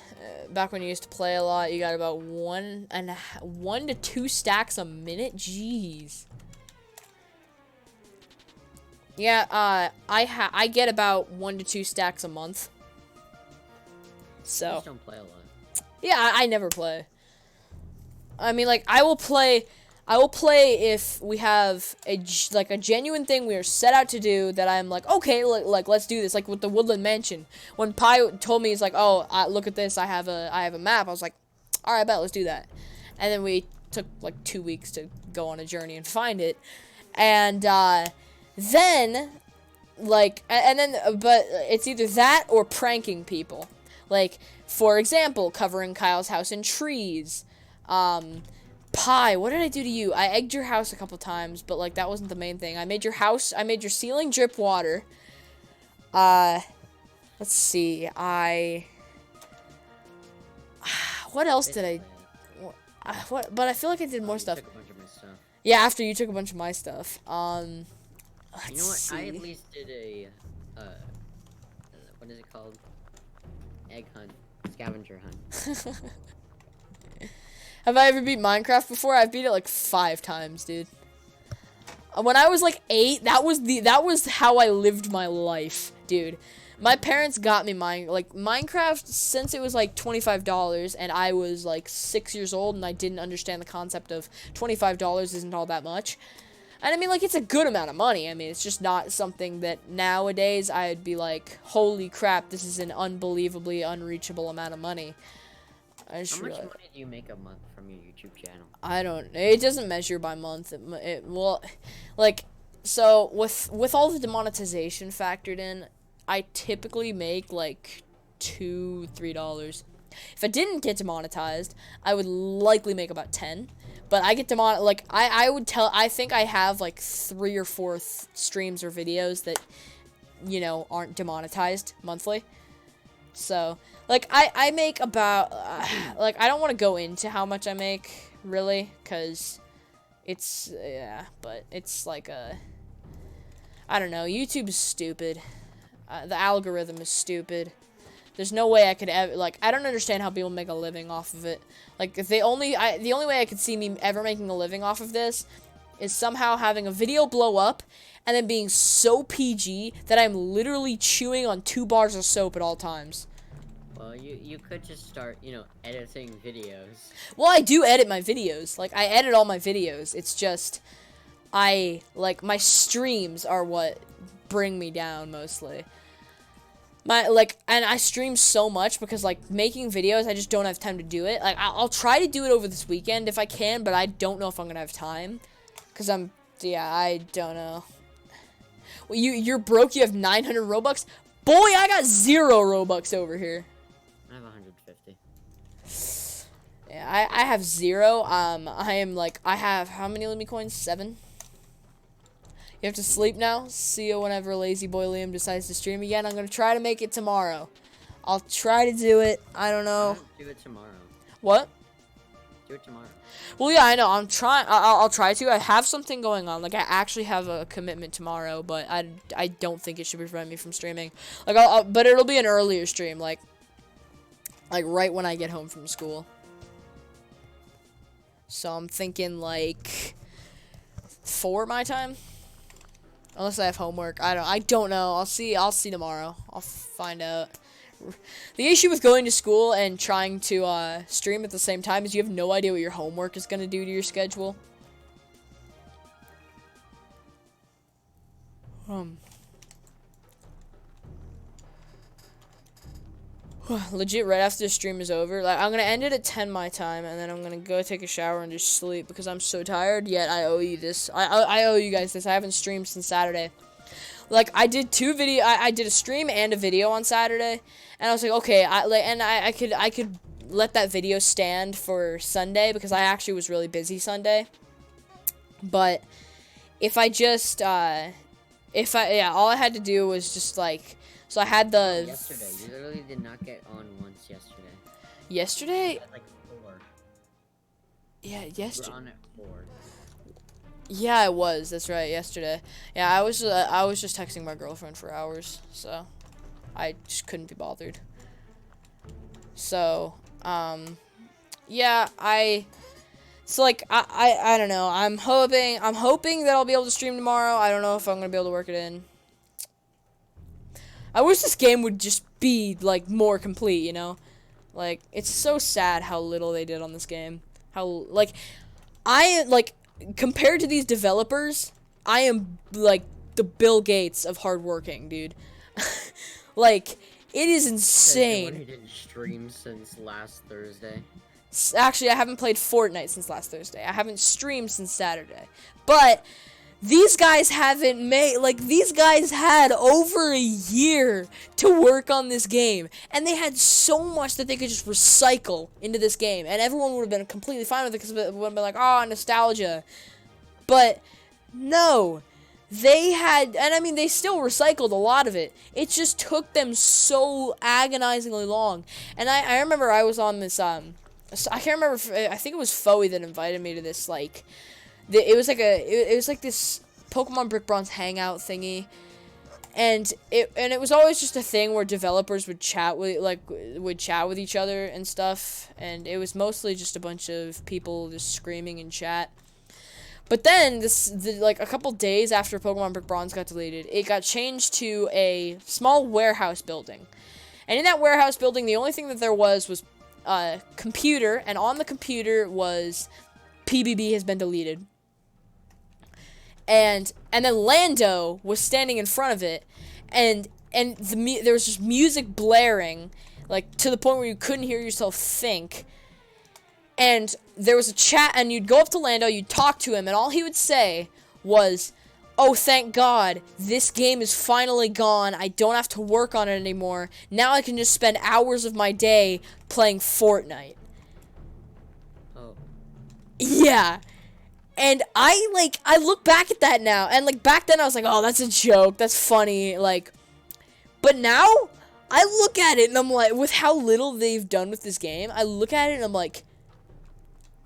S1: you used to play a lot, you got about 1 to 2 stacks a minute. Jeez. Yeah, I get about 1 to 2 stacks a month.
S2: I
S1: So,
S2: just don't play a lot.
S1: yeah, I never play. I mean, like, I will play if we have like a genuine thing we are set out to do that I'm like, okay, like let's do this. Like with the Woodland Mansion, when Pi told me, he's like, oh, look at this, I have a map. I was like, all right, I bet, let's do that. And then we took like 2 weeks to go on a journey and find it, and then but it's either that or pranking people. Like, for example, covering Kyle's house in trees. Pi, what did I do to you? I egged your house a couple times, but, like, that wasn't the main thing. I made your ceiling drip water. Let's see, what else did I, but I feel like I did more stuff.
S2: Took a bunch of my stuff.
S1: Yeah, after you took a bunch of my stuff. Let's
S2: You know what?
S1: see.
S2: I at least did a, what is it called? Egg hunt. Scavenger hunt.
S1: Have I ever beat Minecraft before? I've beat it like 5 times, dude. When I was like 8, that was how I lived my life, dude. My parents got me Minecraft since it was like $25, and I was like 6 years old, and I didn't understand the concept of $25 isn't all that much. And I mean, like, it's a good amount of money. I mean, it's just not something that nowadays I'd be like, holy crap, this is an unbelievably unreachable amount of money.
S2: How much money do you make a month from your YouTube channel?
S1: It doesn't measure by month. Well, like, so with all the demonetization factored in, I typically make like $2-3. If I didn't get demonetized, I would likely make about 10. But I get like, I think I have like 3 or 4 streams or videos that, you know, aren't demonetized monthly. So, like, I make about, like, I don't want to go into how much I make, really, because it's, yeah, but it's like I don't know, YouTube is stupid. The algorithm is stupid. There's no way I could ever, like, I don't understand how people make a living off of it. Like, if the only way I could see me ever making a living off of this is somehow having a video blow up and then being so PG that I'm literally chewing on 2 bars of soap at all times.
S2: Well, you could just start, you know, editing videos.
S1: Well, I do edit my videos. Like, I edit all my videos. It's just, my streams are what bring me down mostly. And I stream so much because, like, making videos, I just don't have time to do it. Like, I'll try to do it over this weekend if I can, but I don't know if I'm gonna have time. Because I don't know. Well, you're broke, you have 900 Robux? Boy, I got 0 Robux over here.
S2: I have 150.
S1: Yeah, I have 0. I have, how many Lumi coins? 7? You have to sleep now. See you whenever Lazy Boy Liam decides to stream again. I'm going to try to make it tomorrow. I'll try to do it. I don't know.
S2: Do it tomorrow.
S1: What?
S2: Do it tomorrow.
S1: Well, yeah, I know. I'm trying. I'll try to. I have something going on. Like, I actually have a commitment tomorrow, but I don't think it should prevent me from streaming. Like, but it'll be an earlier stream, like right when I get home from school. So I'm thinking like 4 my time. Unless I have homework. I don't know. I'll see tomorrow. I'll find out. The issue with going to school and trying to stream at the same time is you have no idea what your homework is going to do to your schedule. Legit, right after the stream is over, like, I'm gonna end it at 10 my time, and then I'm gonna go take a shower and just sleep because I'm so tired. Yet I owe you this. I owe you guys this. I haven't streamed since Saturday. Like, I did 2 video. I did a stream and a video on Saturday, and I was like, okay, I could let that video stand for Sunday because I actually was really busy Sunday. But if I just all I had to do was just like. So I had the...
S2: Yesterday. You literally did not get on once yesterday.
S1: Yesterday?
S2: You had like 4.
S1: Yeah,
S2: yesterday. You were on at 4.
S1: Yeah, I was. That's right, yesterday. Yeah, I was just texting my girlfriend for hours, so I just couldn't be bothered. So, yeah, So like I don't know. I'm hoping that I'll be able to stream tomorrow. I don't know if I'm gonna be able to work it in. I wish this game would just be like more complete, you know? Like it's so sad how little they did on this game. How like I like compared to these developers, I am like the Bill Gates of hardworking, dude. Like it is insane.
S2: Anyone who didn't stream since last Thursday.
S1: Actually, I haven't played Fortnite since last Thursday. I haven't streamed since Saturday. But these guys haven't made, like, these guys had over a year to work on this game. And they had so much that they could just recycle into this game. And everyone would have been completely fine with it because it would have been like, oh, nostalgia. But no. They had, and I mean, they still recycled a lot of it. It just took them so agonizingly long. And I remember I was on this, I can't remember if, I think it was Foey that invited me to this, like, it was like this Pokemon Brick Bronze hangout thingy. And it was always just a thing where developers would chat with each other and stuff. And it was mostly just a bunch of people just screaming in chat. But then, like, a couple days after Pokemon Brick Bronze got deleted, it got changed to a small warehouse building. And in that warehouse building, the only thing that there was a computer, and on the computer was PBB has been deleted. And then Lando was standing in front of it, and there was just music blaring, like, to the point where you couldn't hear yourself think. And there was a chat, and you'd go up to Lando, you'd talk to him, and all he would say was, oh, thank God, this game is finally gone, I don't have to work on it anymore, now I can just spend hours of my day playing Fortnite.
S2: Oh.
S1: Yeah. And I look back at that now, and, like, back then I was like, oh, that's a joke, that's funny, like, but now, I look at it, and I'm like, with how little they've done with this game, I look at it, and I'm like,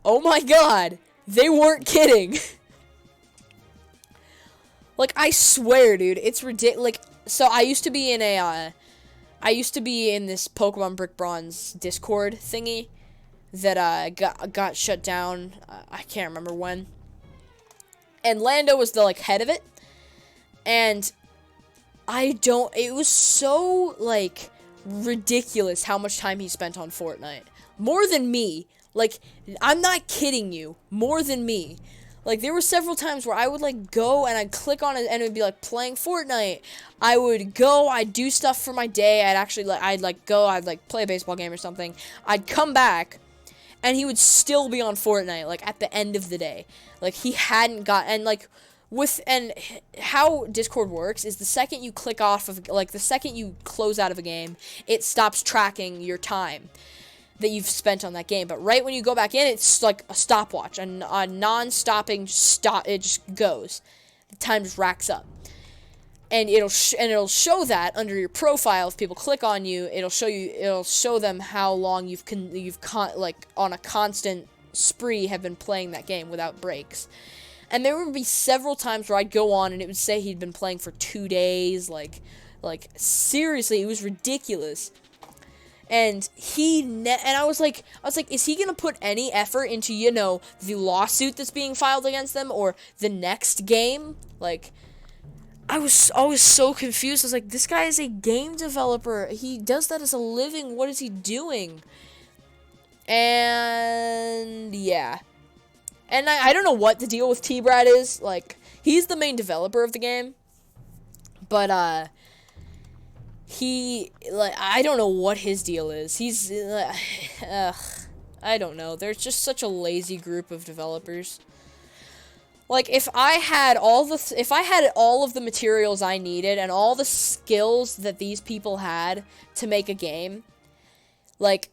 S1: oh my God, they weren't kidding. Like, I swear, dude, it's ridiculous. Like, so I used to be in this Pokemon Brick Bronze Discord thingy that got shut down. I can't remember when. And Lando was the like head of it, and it was so like ridiculous how much time he spent on Fortnite. More than me. Like, I'm not kidding you. More than me. Like, there were several times where I would, like, go and I'd click on it and it would be, like, playing Fortnite. I would go, I'd do stuff for my day. I'd play a baseball game or something. I'd come back, and he would still be on Fortnite, like, at the end of the day. Like, he hadn't and, like, and how Discord works is the second you click off of, like, the second you close out of a game, it stops tracking your time that you've spent on that game. But right when you go back in, it's like a stopwatch, a non-stopping stop. It just goes. The time just racks up, and it'll show that under your profile. If people click on you, it'll show them how long you've on a constant spree have been playing that game without breaks. And there would be several times where I'd go on and it would say he'd been playing for 2 days. Like seriously, it was ridiculous. And I was like, is he gonna put any effort into, you know, the lawsuit that's being filed against them or the next game? Like, I was always so confused. I was like, this guy is a game developer. He does that as a living. What is he doing? And yeah, and I don't know what the deal with T-Brad is. Like, he's the main developer of the game, but I don't know what his deal is. He's, I don't know. There's just such a lazy group of developers. Like, if I had all of the materials I needed and all the skills that these people had to make a game, like,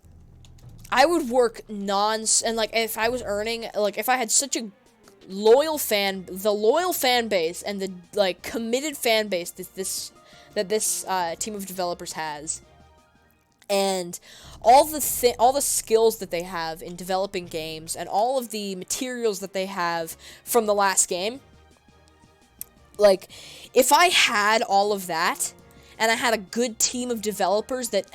S1: I would work and, like, if I was earning, like, if I had such a loyal fan base and the, like, committed fan base that this team of developers has, and all the skills that they have in developing games, and all of the materials that they have from the last game, like, if I had all of that, and I had a good team of developers that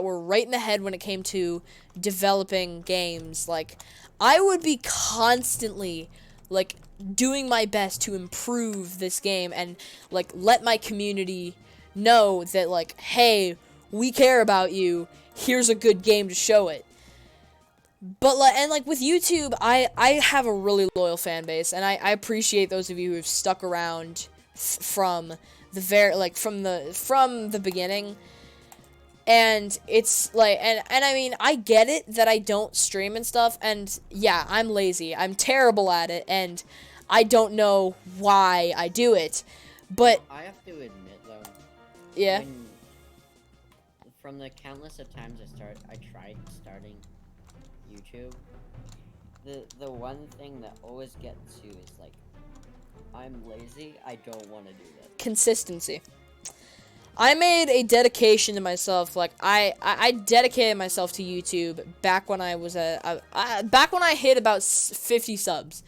S1: were right in the head when it came to developing games, like, I would be constantly, like, doing my best to improve this game and, like, let my community know that, like, hey, we care about you, here's a good game to show it. But, like, with YouTube, I have a really loyal fan base, and I appreciate those of you who have stuck around from the beginning. And it's, like, and I mean, I get it that I don't stream and stuff, and, yeah, I'm lazy. I'm terrible at it, and I don't know why I do it, but...
S2: I have to admit, though...
S1: Yeah?
S2: From the countless of times I tried starting YouTube, the one thing that always gets you is, like, I'm lazy, I don't want to do this.
S1: Consistency. I made a dedication to myself, like, I dedicated myself to YouTube back when I was back when I hit about 50 subs.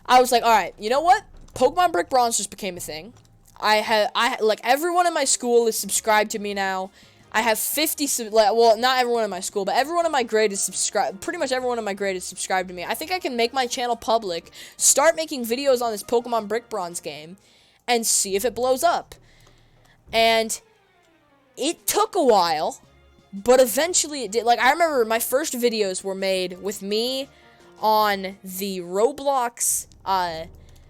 S1: I was like, alright, you know what? Pokemon Brick Bronze just became a thing. Like, everyone in my school is subscribed to me now. I have 50, well, not everyone in my school, but everyone in my grade is subscribed, pretty much everyone in my grade is subscribed to me. I think I can make my channel public, start making videos on this Pokemon Brick Bronze game, and see if it blows up. And it took a while, but eventually it did. Like, I remember my first videos were made with me on the Roblox,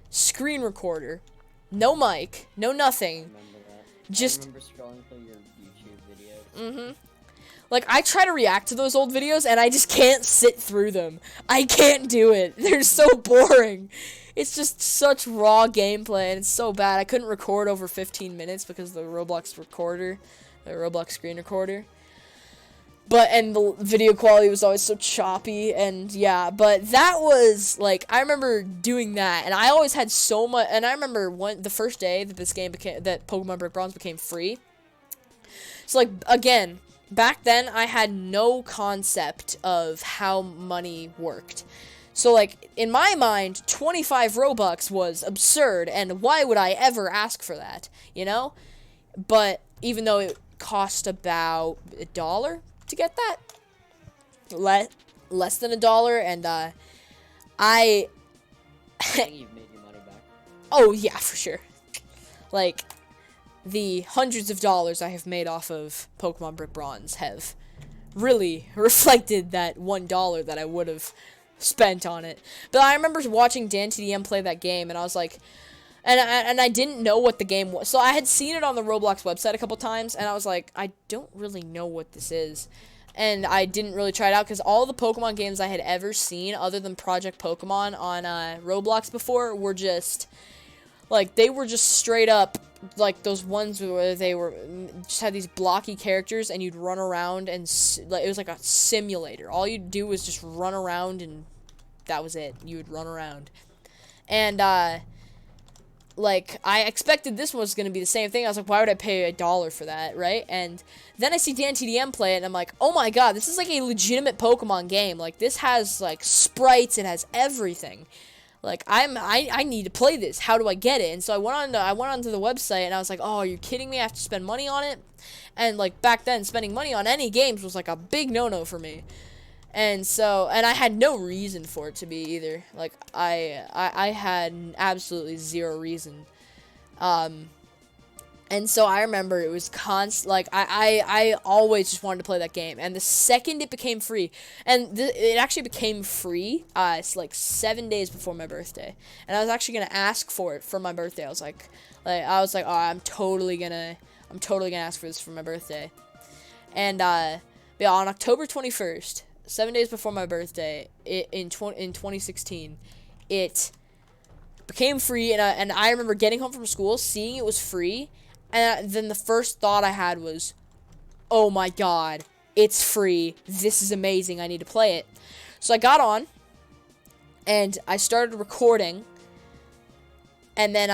S1: screen recorder. No mic, no nothing.
S2: I remember that.
S1: Just...
S2: I remember scrolling through your YouTube videos.
S1: Like, I try to react to those old videos, and I just can't sit through them. I can't do it. They're so boring. It's just such raw gameplay, and it's so bad. I couldn't record over 15 minutes because of the Roblox recorder, the Roblox screen recorder. And the video quality was always so choppy, and yeah, but that was, like, I remember doing that, and I always had so much, and I remember the first day that that Pokemon Brick Bronze became free. So, like, again, back then, I had no concept of how money worked. So, like, in my mind, 25 Robux was absurd, and why would I ever ask for that, you know? But even though it cost about $1 to get that, less than $1, and
S2: I think you've made your money back.
S1: Oh yeah, for sure. Like, the hundreds of dollars I have made off of Pokemon Brick Bronze have really reflected that $1 that I would have spent on it. But I remember watching DanTDM play that game, and I was like, and I didn't know what the game was. So I had seen it on the Roblox website a couple times, and I was like, I don't really know what this is. And I didn't really try it out, because all the Pokemon games I had ever seen, other than Project Pokemon on Roblox before, were just, like, they were just straight up, like, those ones where they were, just had these blocky characters, and you'd run around, and, like, it was like a simulator. All you'd do was just run around, and that was it. You would run around. And, like, I expected this one was going to be the same thing. I was like, why would I pay $1 for that, right? And then I see DanTDM play it, and I'm like, oh my god, this is like a legitimate Pokemon game. Like, this has, like, sprites, it has everything. Like, I need to play this. How do I get it? And so I went onto the website, and I was like, oh, are you kidding me? I have to spend money on it? And, like, back then, spending money on any games was, like, a big no-no for me. And so, and I had no reason for it to be either. Like, I had absolutely zero reason. And so I remember it was like, I always just wanted to play that game. And the second it became free, and it actually became free, it's like 7 days before my birthday. And I was actually gonna ask for it for my birthday. I was like, oh, I'm totally gonna ask for this for my birthday. And, yeah, on October 21st, 7 days before my birthday, in 2016, it became free, and I remember getting home from school, seeing it was free, and then the first thought I had was, oh my god, it's free, this is amazing, I need to play it. So I got on, and I started recording, and then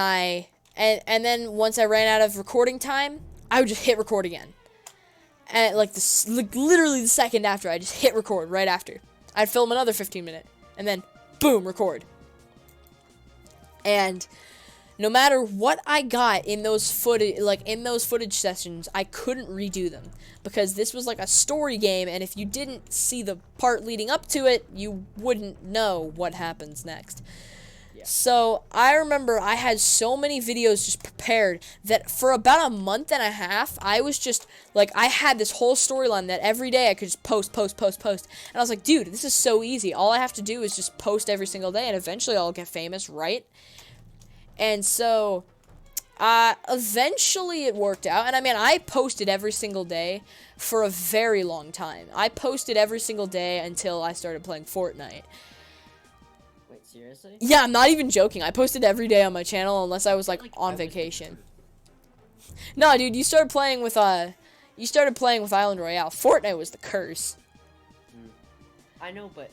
S1: and then once I ran out of recording time, I would just hit record again. And, like, literally the second after, I just hit record right after. I'd film another 15-minute, and then, boom, record. And no matter what I got in those footage sessions, I couldn't redo them because this was like a story game, and if you didn't see the part leading up to it, you wouldn't know what happens next.
S2: Yeah.
S1: So I remember I had so many videos just prepared that for about a month and a half, I was just like, I had this whole storyline that every day I could just post. And I was like, dude, this is so easy. All I have to do is just post every single day, and eventually I'll get famous, right? And so, eventually it worked out. And I mean, I posted every single day for a very long time. I posted every single day until I started playing Fortnite.
S2: Wait, seriously?
S1: Yeah, I'm not even joking. I posted every day on my channel unless I was like
S2: I
S1: on
S2: was
S1: vacation. No, dude, you started playing with Island Royale. Fortnite was the curse.
S2: I know, but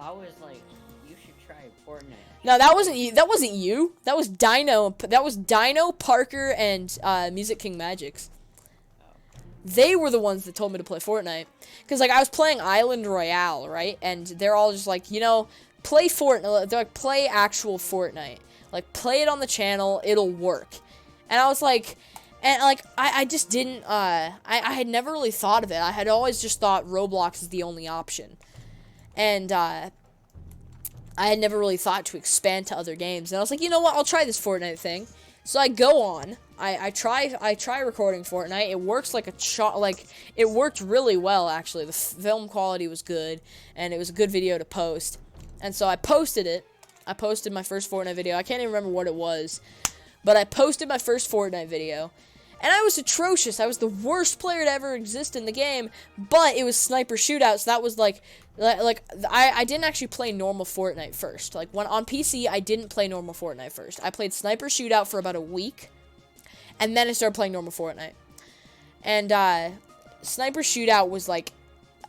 S2: I was like, you should try Fortnite.
S1: No, that wasn't you. That wasn't you. That was Dino. That was Dino, Parker, and Music King Magix. They were the ones that told me to play Fortnite. Because, like, I was playing Island Royale, right? And they're all just like, you know, play Fortnite. They're like, play actual Fortnite. Like, play it on the channel. It'll work. And I was like, I just didn't, I had never really thought of it. I had always just thought Roblox is the only option. And, I had never really thought to expand to other games. And I was like, you know what? I'll try this Fortnite thing. So I go on. I try recording Fortnite. It works like a it worked really well, actually. The film quality was good, and it was a good video to post. And so I posted it. I posted my first Fortnite video. I can't even remember what it was, but I posted my first Fortnite video. And I was atrocious. I was the worst player to ever exist in the game, but it was sniper shootout, so that was like I didn't actually play normal Fortnite first. Like, when on PC, I didn't play normal Fortnite first. I played sniper shootout for about a week, and then I started playing normal Fortnite. And sniper shootout was like,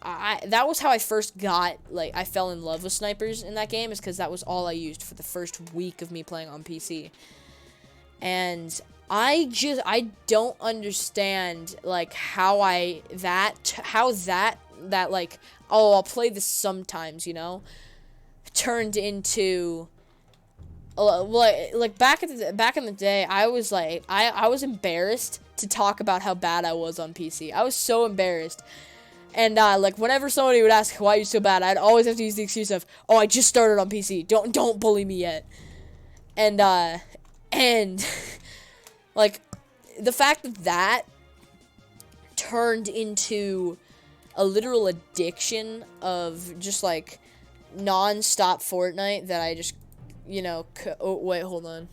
S1: that was how I first got, like, I fell in love with snipers in that game, is because that was all I used for the first week of me playing on PC. And I don't understand, like, how that like, oh, I'll play this sometimes, you know, turned into, like back in the day, I was like, I was embarrassed to talk about how bad I was on PC. I was so embarrassed. And, like, whenever somebody would ask, why are you so bad, I'd always have to use the excuse of, oh, I just started on PC. Don't bully me yet. And, like, the fact that turned into a literal addiction of just, like, non-stop Fortnite that I just, you know, oh, wait, hold on.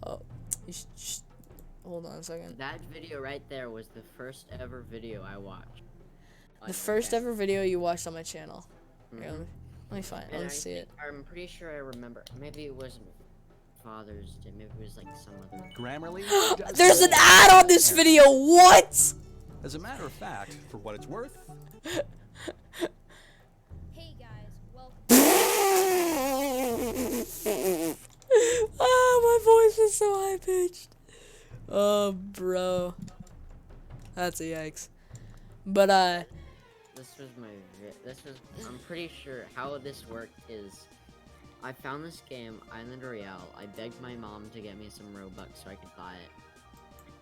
S1: Oh, you should just, hold on a second.
S2: That video right there was the first ever video I watched.
S1: The first ever video you watched on my channel. Here,
S2: Mhm.
S1: let me find it.
S2: And
S1: Let me see it.
S2: I'm pretty sure I remember. Maybe it wasn't Father's Day. Maybe it was like some other.
S3: Grammarly.
S1: There's an ad on this video. What?
S3: As a matter of fact, for what it's worth.
S4: Hey guys, welcome.
S1: Oh, my voice is so high pitched. Oh, bro. That's a yikes. But,
S2: I'm pretty sure how this worked is, I found this game, Island Royale. I begged my mom to get me some Robux so I could buy it.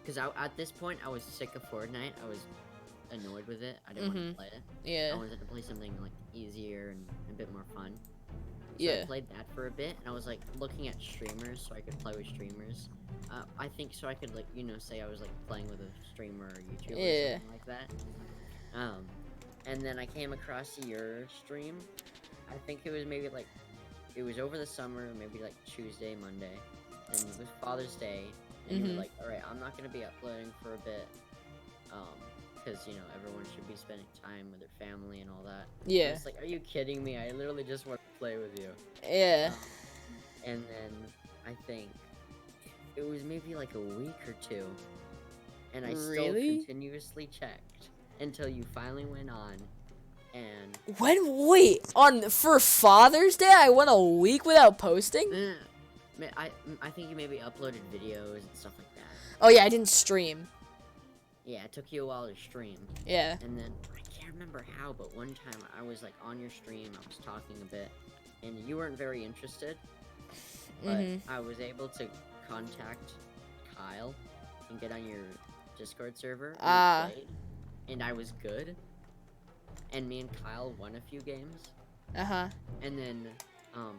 S2: Because at this point, I was sick of Fortnite. I was annoyed with it. I didn't want to play it.
S1: yeah.
S2: I wanted to play something, like, easier and a bit more fun. So
S1: Yeah.
S2: I played that for a bit, and I was, like, looking at streamers so I could play with streamers. I think so I could, like, you know, say I was, like, playing with a streamer or YouTuber or something like that. And then I came across your stream. I think it was maybe, like, it was over the summer, maybe, like, Tuesday, Monday. And it was Father's Day. And you were like, alright, I'm not going to be uploading for a bit. Because, you know, everyone should be spending time with their family and all that.
S1: Yeah.
S2: It's like, are you kidding me? I literally just want to play with you.
S1: Yeah.
S2: And then I think it was maybe like a week or two, and I still
S1: Really?
S2: continuously checked until you finally went on, and
S1: Wait, for Father's Day, I went a week without posting?
S2: I think you maybe uploaded videos and stuff like that.
S1: Oh, yeah, I didn't stream.
S2: Yeah, it took you a while to stream.
S1: Yeah.
S2: And then I can't remember how, but one time I was like on your stream, I was talking a bit, and you weren't very interested. but
S1: Mhm.
S2: I was able to contact Kyle and get on your Discord server. And we
S1: Ah.
S2: played, and I was good. And me and Kyle won a few games.
S1: Uh-huh.
S2: And then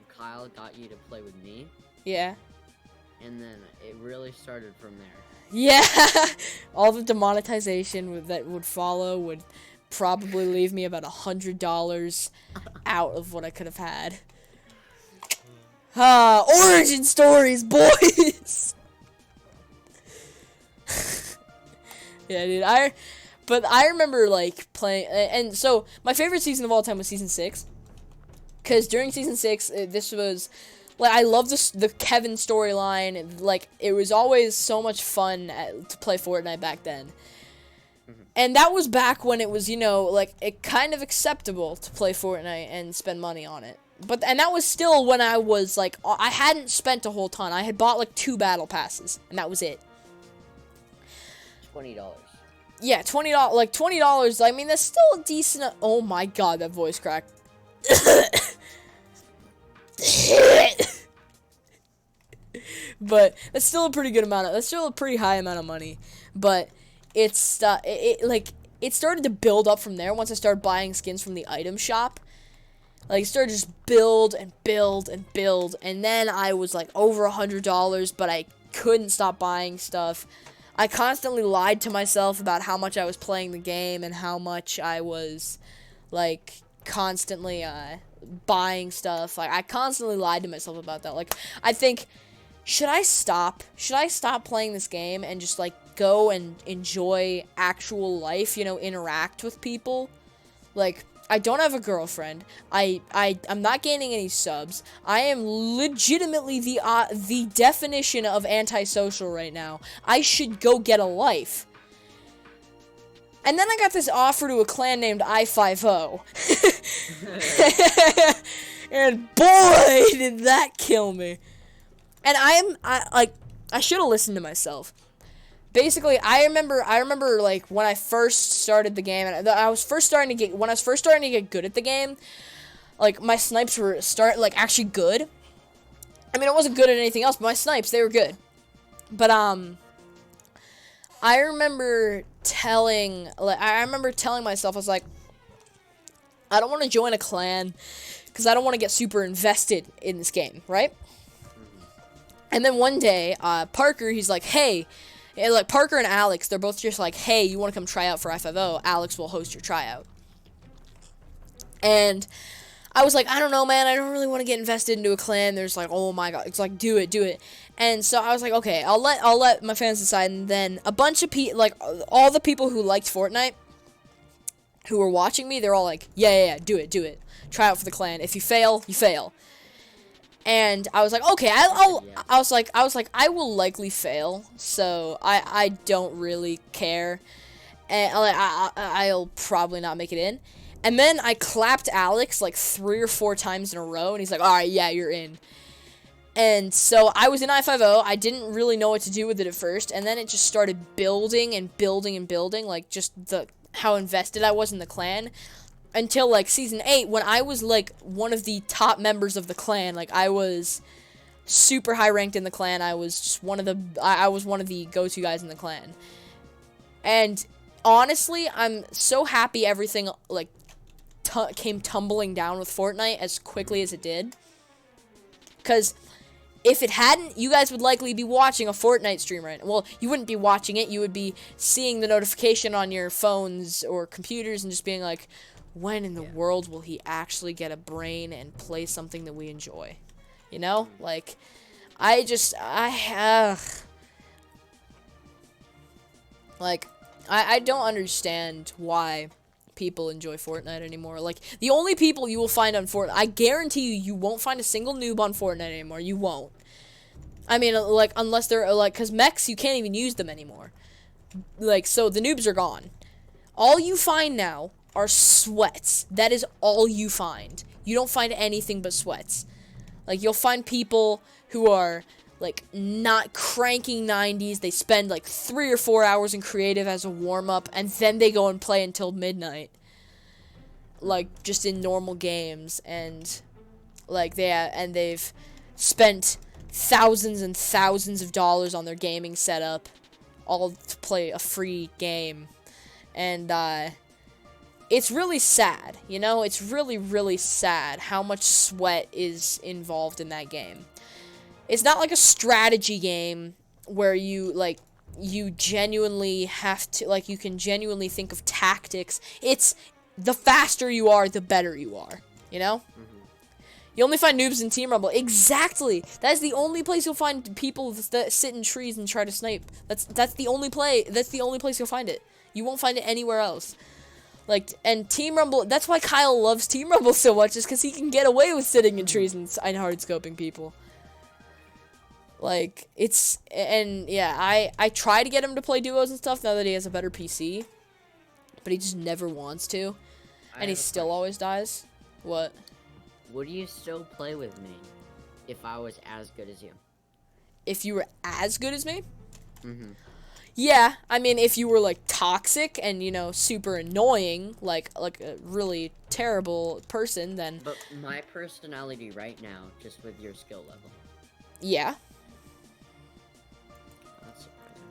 S2: Kyle got you to play with me.
S1: Yeah.
S2: And then it really started from there.
S1: Yeah. All the demonetization that would follow would probably leave me about $100 out of what I could have had. Origin stories, boys. Yeah, dude. But I remember like playing, and so my favorite season of all time was season 6, because during season 6, this was like I love the Kevin storyline. Like it was always so much fun to play Fortnite back then. And that was back when it was, like, it kind of acceptable to play Fortnite and spend money on it. And that was still when I was, like, I hadn't spent a whole ton. I had bought, like, 2 battle passes, and that was it.
S2: $20.
S1: Yeah, $20, like, $20, I mean, that's still a decent, oh my god, that voice crack. But that's still a pretty good amount that's still a pretty high amount of money. But it started to build up from there once I started buying skins from the item shop. Like, it started to just build and build and build, and then I was, like, over $100, but I couldn't stop buying stuff. I constantly lied to myself about how much I was playing the game and how much I was, like, constantly, buying stuff. Like, I constantly lied to myself about that. Like, I think, should I stop playing this game and just, like, go and enjoy actual life, interact with people? Like, I don't have a girlfriend. I'm not gaining any subs. I am legitimately the definition of antisocial right now. I should go get a life. And then I got this offer to a clan named I50. And boy, did that kill me. And I should have listened to myself. Basically, I remember like when I first started the game, and when I was first starting to get good at the game, like my snipes were actually good. I mean, I wasn't good at anything else, but my snipes, they were good. But I remember telling myself, I was like, I don't want to join a clan because I don't want to get super invested in this game, right? And then one day, Parker, he's like, hey. And, like, Parker and Alex, they're both just like, hey, you want to come try out for I50? Alex will host your tryout. And I was like, I don't know, man. I don't really want to get invested into a clan. There's like, oh my god. It's like, do it. And so I was like, okay, I'll let my fans decide. And then a bunch of people, like, all the people who liked Fortnite, who were watching me, they're all like, yeah, do it. Try out for the clan. If you fail, you fail. And I was like, okay, I was like, I will likely fail, so I don't really care, and I'll probably not make it in. And then I clapped Alex like 3 or 4 times in a row, and he's like, all right, yeah, you're in. And so I was in I50. I didn't really know what to do with it at first, and then it just started building and building and building, like just how invested I was in the clan. Until, like, Season 8, when I was, like, one of the top members of the clan. Like, I was super high ranked in the clan. I was just I was one of the go-to guys in the clan. And, honestly, I'm so happy everything, like, came tumbling down with Fortnite as quickly as it did. Because if it hadn't, you guys would likely be watching a Fortnite stream right now. Well, you wouldn't be watching it. You would be seeing the notification on your phones or computers and just being like, when in the world will he actually get a brain and play something that we enjoy? You know? Like, I don't understand why people enjoy Fortnite anymore. Like, the only people you will find on Fortnite, I guarantee you won't find a single noob on Fortnite anymore. You won't. I mean, like, unless they're, like, because mechs, you can't even use them anymore. Like, so the noobs are gone. All you find now are sweats. That is all you find. You don't find anything but sweats. Like, you'll find people who are, like, not cranking 90s. They spend, like, 3 or 4 hours in creative as a warm-up, and then they go and play until midnight. Like, just in normal games. And, like, they've spent thousands and thousands of dollars on their gaming setup, all to play a free game. And it's really sad, you know? It's really, really sad how much sweat is involved in that game. It's not like a strategy game where you, like, you genuinely have to, like, you can genuinely think of tactics. It's the faster you are, the better you are, you know? You only find noobs in Team Rumble. Exactly. That is the only place you'll find people that sit in trees and try to snipe. That's the only play. That's the only place you'll find it. You won't find it anywhere else. Like, and Team Rumble, that's why Kyle loves Team Rumble so much, is because he can get away with sitting in trees and hard scoping people. Like, it's, and yeah, I try to get him to play duos and stuff now that he has a better PC, but he just never wants to, and he still always dies. What?
S2: Would you still play with me if I was as good as you?
S1: If you were as good as me?
S2: Mm-hmm.
S1: Yeah, I mean, if you were, like, toxic and, you know, super annoying, like a really terrible person, then...
S2: But my personality right now, just with your skill level.
S1: Yeah.
S2: That's surprising.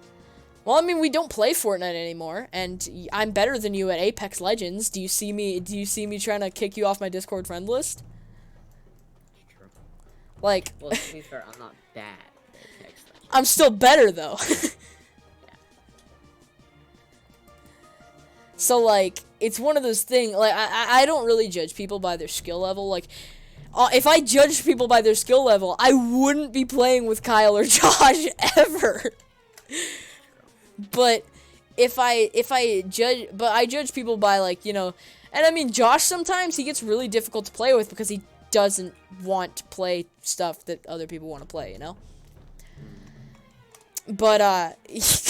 S1: Well, I mean, we don't play Fortnite anymore, and I'm better than you at Apex Legends. Do you see me trying to kick you off my Discord friend list?
S2: It's true.
S1: Like...
S2: Well, to be fair, I'm not bad at Apex Legends.
S1: I'm still better, though. So, like, it's one of those things, like, I don't really judge people by their skill level. Like, if I judged people by their skill level, I wouldn't be playing with Kyle or Josh ever. But I judge people by, like, you know, and I mean, Josh sometimes, he gets really difficult to play with because he doesn't want to play stuff that other people want to play, you know? But,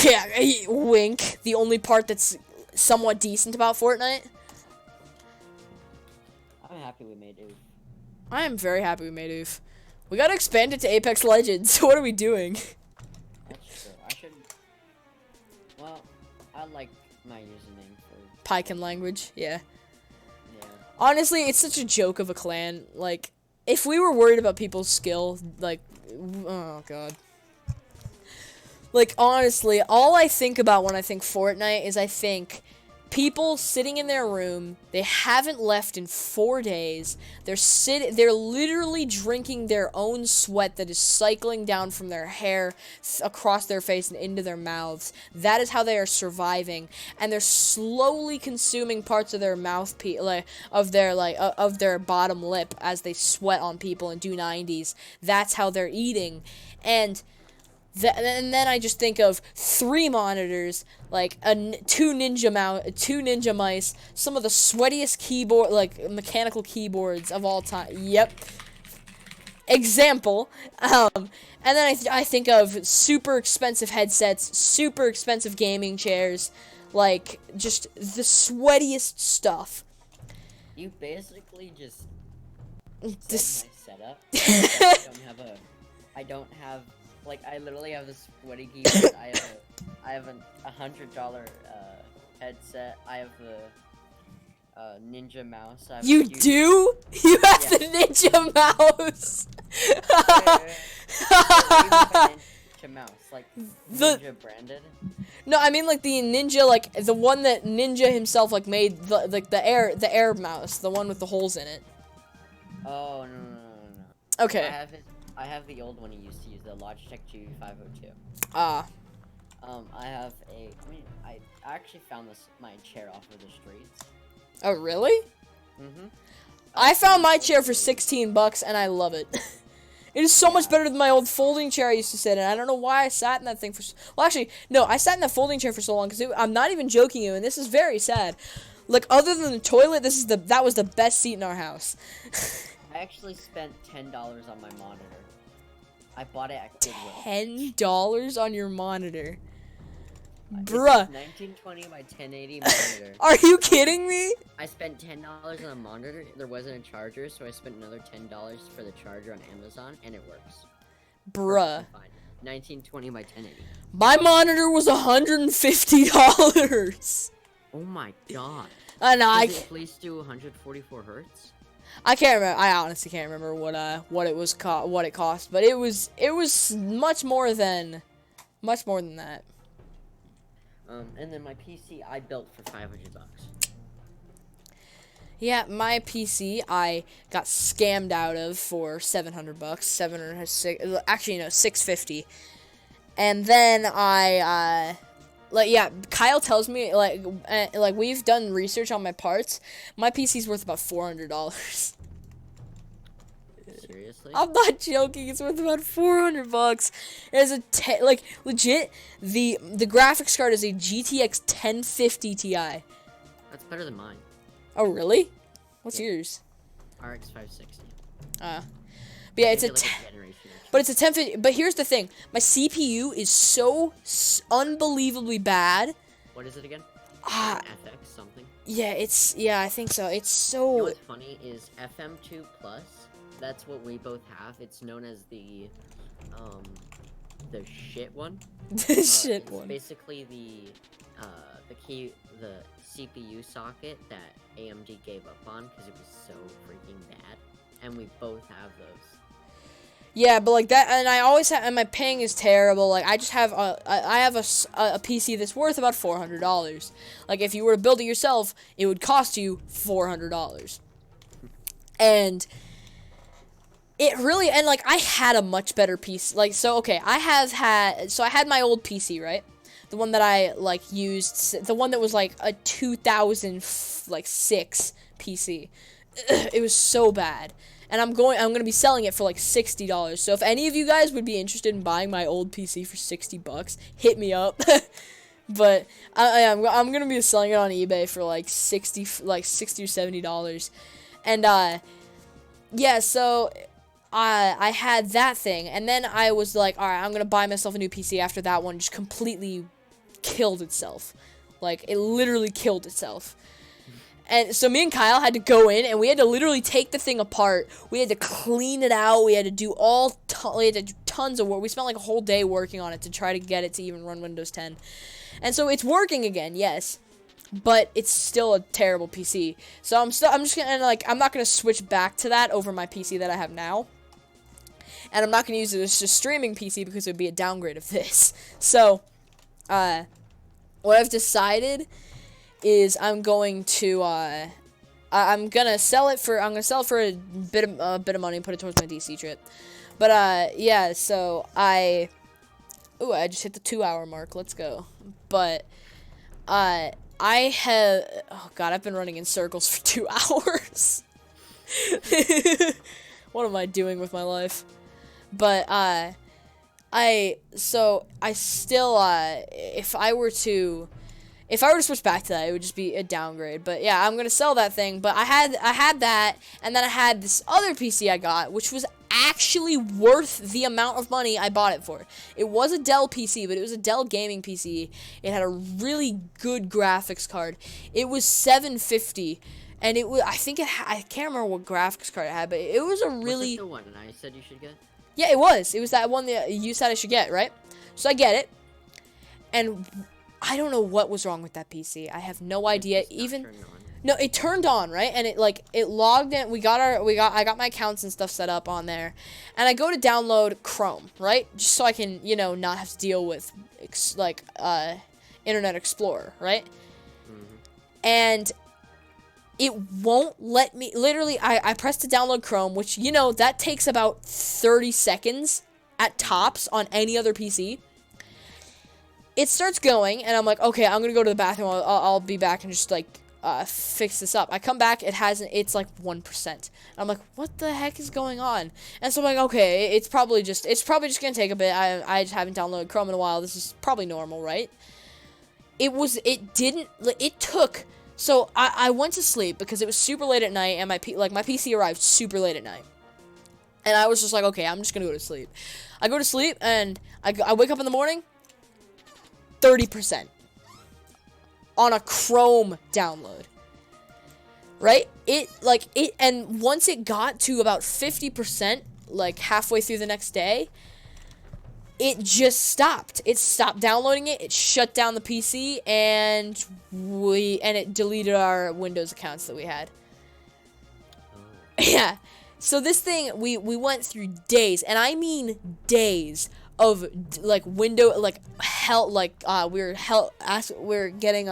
S1: yeah, wink, the only part that's somewhat decent about Fortnite.
S2: I'm happy we made it.
S1: I am very happy we made OOF. We gotta expand it to Apex Legends. What are we doing?
S2: That's true. I should... Well, I like my username for...
S1: Python language, yeah.
S2: Yeah.
S1: Honestly, it's such a joke of a clan. Like, if we were worried about people's skill, like, oh god. Like, honestly, all I think about when I think Fortnite is I think people sitting in their room, they haven't left in 4 days, they're literally drinking their own sweat that is cycling down from their hair across their face and into their mouths. That is how they are surviving, and they're slowly consuming parts of their mouthpiece, of their bottom lip as they sweat on people and do 90s. That's how they're eating, and then I just think of 3 monitors, like two ninja mice, some of the sweatiest keyboard, like mechanical keyboards of all time. Yep. Example. And then I think of super expensive headsets, super expensive gaming chairs, like just the sweatiest stuff.
S2: You basically just
S1: This.
S2: my setup. I don't have like, I literally have this sweaty keyboard. I have a $100 headset. I have the Ninja mouse. I have
S1: You do? You have the Ninja mouse.
S2: Ninja mouse, like
S1: The-
S2: Ninja branded.
S1: No, I mean like the Ninja, like the one that Ninja himself like made, the air mouse, the one with the holes in it.
S2: Oh no.
S1: Okay.
S2: I have the old one he used to use, the Logitech G502.
S1: Ah.
S2: I actually found my chair off of the streets.
S1: Oh really?
S2: Mm-hmm.
S1: I found my chair for $16 and I love it. It is so much better than my old folding chair I used to sit in. I don't know why I sat in that thing for. Well, actually, no, I sat in that folding chair for so long because I'm not even joking you, and this is very sad. Like, other than the toilet, that was the best seat in our house.
S2: I actually spent $10 on my monitor. I bought it at Goodwill.
S1: $10 on your monitor, bruh.
S2: 1920 by 1080 monitor.
S1: Are you kidding me?
S2: I spent $10 on a monitor. There wasn't a charger, so I spent another $10 for the charger on Amazon, and it works.
S1: Bruh.
S2: Fine. 1920 by 1080.
S1: My monitor was $150.
S2: Oh my god.
S1: And
S2: Does it please do 144 hertz?
S1: I can't remember. I honestly can't remember what it was what it cost, but it was much more than that.
S2: And then my PC I built for $500.
S1: Yeah, my PC I got scammed out of for $700, 706. Actually, no, 650. And then Kyle tells me like we've done research on my parts. My PC's worth about $400.
S2: Seriously?
S1: I'm not joking. It's worth about $400. It has legit. The graphics card is a GTX 1050 Ti.
S2: That's better than mine.
S1: Oh really? What's
S2: Yeah.
S1: yours?
S2: RX 560.
S1: But yeah, it's a.
S2: Maybe like a generation or two.
S1: But it's a 1050. But here's the thing: my CPU is so unbelievably bad.
S2: What is it again? FX something.
S1: Yeah, I think so. It's
S2: You know
S1: so.
S2: what's funny is FM2 Plus. That's what we both have. It's known as the shit one.
S1: Shit
S2: It's
S1: one.
S2: basically the CPU socket that AMD gave up on because it was so freaking bad, and we both have those.
S1: Yeah, but like that, and I always have, and my ping is terrible. Like I just have I have a PC that's worth about $400. Like if you were to build it yourself, it would cost you $400. And it really, and like I had a much better PC. Like so, okay, I had my old PC, right? The one that I like used, the one that was like a 2006 PC. It was so bad. And I'm gonna be selling it for like $60. So if any of you guys would be interested in buying my old PC for $60, hit me up. But I'm gonna be selling it on eBay for like $60 or $70. And yeah, so I had that thing, and then I was like, all right, I'm gonna buy myself a new PC after that one just completely killed itself. Like it literally killed itself. And so me and Kyle had to go in, and we had to literally take the thing apart. We had to clean it out. We had to do tons of work. We spent like a whole day working on it to try to get it to even run Windows 10. And so it's working again, yes, but it's still a terrible PC. So I'm not gonna switch back to that over my PC that I have now. And I'm not gonna use it as just streaming PC because it would be a downgrade of this. So, what I've decided is I'm gonna sell it for a bit of money and put it towards my DC trip. But yeah, so I just hit the 2-hour mark. Let's go. But I've been running in circles for 2 hours. What am I doing with my life? But if I were to switch back to that, it would just be a downgrade. But yeah, I'm gonna sell that thing. But I had that, and then I had this other PC I got, which was actually worth the amount of money I bought it for. It was a Dell PC, but it was a Dell gaming PC. It had a really good graphics card. It was $750, and it was I can't remember what graphics card it had, but it was a really.
S2: Was it the one I said you should get?
S1: Yeah, it was. It was that one that you said I should get, right? So I get it, and I don't know what was wrong with that PC. I have no idea. No, it turned on, right? And it logged in. I got my accounts and stuff set up on there. And I go to download Chrome, right? Just so I can, not have to deal with Internet Explorer, right?
S2: Mm-hmm.
S1: And it won't let me. Literally, I pressed to download Chrome, which that takes about 30 seconds at tops on any other PC. It starts going, and I'm like, okay, I'm gonna go to the bathroom. I'll be back and just fix this up. I come back, it's like 1%. I'm like, what the heck is going on? And so I'm like, okay, it's probably just gonna take a bit. I just haven't downloaded Chrome in a while. This is probably normal, right? So I went to sleep because it was super late at night, and my PC arrived super late at night. And I was just like, okay, I'm just gonna go to sleep. I go to sleep, and I wake up in the morning, 30% on a Chrome download, right? And once it got to about 50%, like halfway through the next day, it just stopped. It stopped downloading it. It shut down the PC, and it deleted our Windows accounts that we had. Yeah. So this thing, we went through days, and I mean days of like window, like hell, like we were getting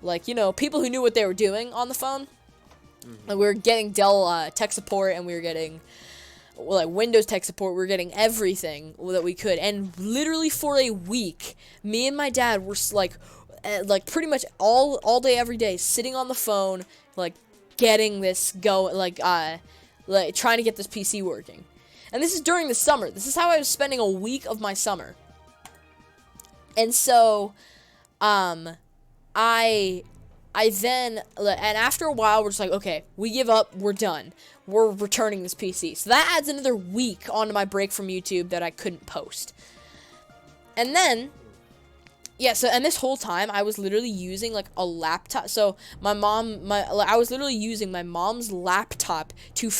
S1: like, you know, people who knew what they were doing on the phone. Like, we were getting Dell tech support, and we were getting like Windows tech support. We were getting everything that we could, and literally for a week, me and my dad were like pretty much all day every day sitting on the phone, like getting this like trying to get this PC working. And this is during the summer. This is how I was spending a week of my summer. And so I then, and after a while, we're just like, okay, we give up, we're done. We're returning this PC. So that adds another week onto my break from YouTube that I couldn't post. And then, yeah, so, and this whole time, I was literally using, like, a laptop. So, I was literally using my mom's laptop to,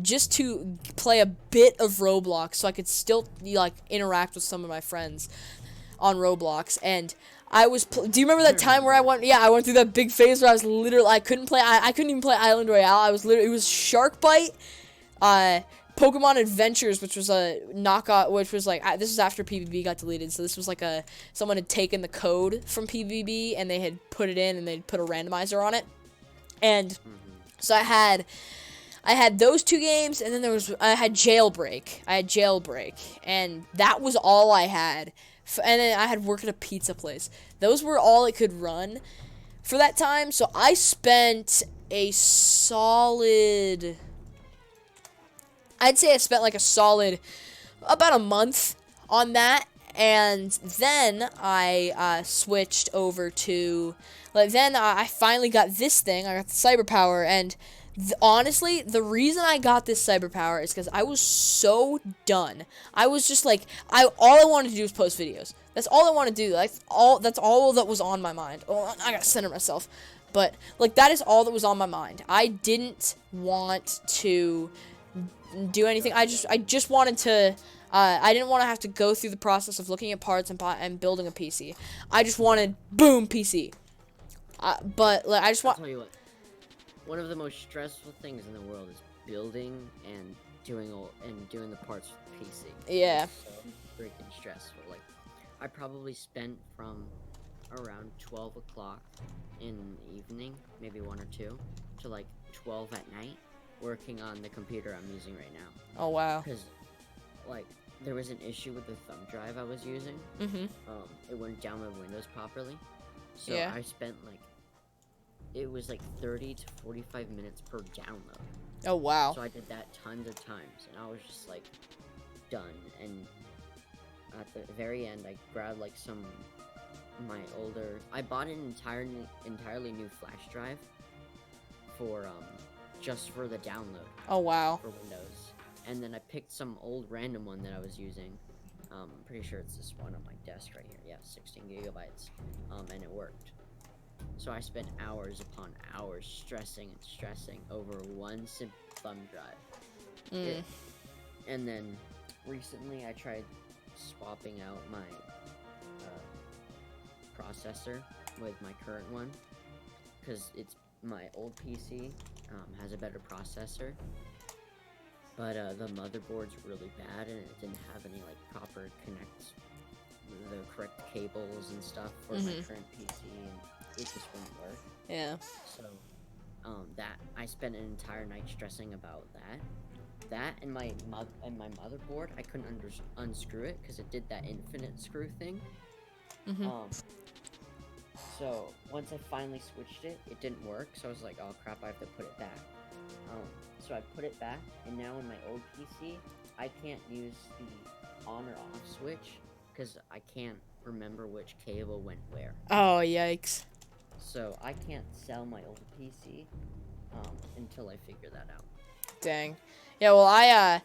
S1: just to play a bit of Roblox, so I could still, like, interact with some of my friends on Roblox. And I was, do you remember that time where I went through that big phase where I was literally, I couldn't even play Island Royale. It was Sharkbite, Pokemon Adventures, which was a knockoff, which was like, this was after PvP got deleted, so this was like someone had taken the code from PvP, and they had put it in, and they'd put a randomizer on it, and so I had those two games, and then I had Jailbreak, and that was all I had, and then I had work at a pizza place. Those were all it could run for that time, so I spent a solid... I'd say I spent like a solid about a month on that, and then I switched over to, then I finally got this thing. I got the Cyber Power, and honestly, the reason I got this Cyber Power is because I was so done. I was just like, all I wanted to do was post videos. That's all I wanted to do. That's all that was on my mind. Oh, I gotta center myself. But, like, that is all that was on my mind. I didn't want to do anything. I just wanted to, I didn't want to have to go through the process of looking at parts and building a PC. I just wanted, boom, PC. But, like,
S2: I'll tell you what, one of the most stressful things in the world is building and doing the parts with PC.
S1: Yeah.
S2: It's so freaking stressful. Like, I probably spent from around 12 o'clock in the evening, maybe 1 or 2, to like 12 at night, working on the computer I'm using right now.
S1: Oh, wow.
S2: Because, like, there was an issue with the thumb drive I was using.
S1: Mm-hmm.
S2: It wouldn't download Windows properly. So
S1: Yeah.
S2: I spent, like, it was like 30 to 45 minutes per download.
S1: Oh, wow.
S2: So I did that tons of times, and I was just, like, done. And at the very end, I grabbed, like, I bought an entirely new flash drive for, just for the download.
S1: Oh, wow.
S2: For Windows. And then I picked some old random one that I was using. I'm pretty sure it's this one on my desk right here. Yeah, 16 gigabytes. And it worked. So I spent hours upon hours stressing over one simple thumb drive. And then recently I tried swapping out my processor with my current one, because it's my old PC has a better processor, but the motherboard's really bad, and it didn't have any like proper the correct cables and stuff for my current PC, and it just wouldn't work.
S1: Yeah.
S2: So that I spent an entire night stressing about that and my motherboard. I couldn't unscrew it because it did that infinite screw thing. So once I finally switched it, it didn't work. So I was like, oh crap, I have to put it back. So I put it back, and now in my old PC, I can't use the on or off switch because I can't remember which cable went where.
S1: Oh, yikes.
S2: So I can't sell my old PC until I figure that out.
S1: Dang. Yeah, well, I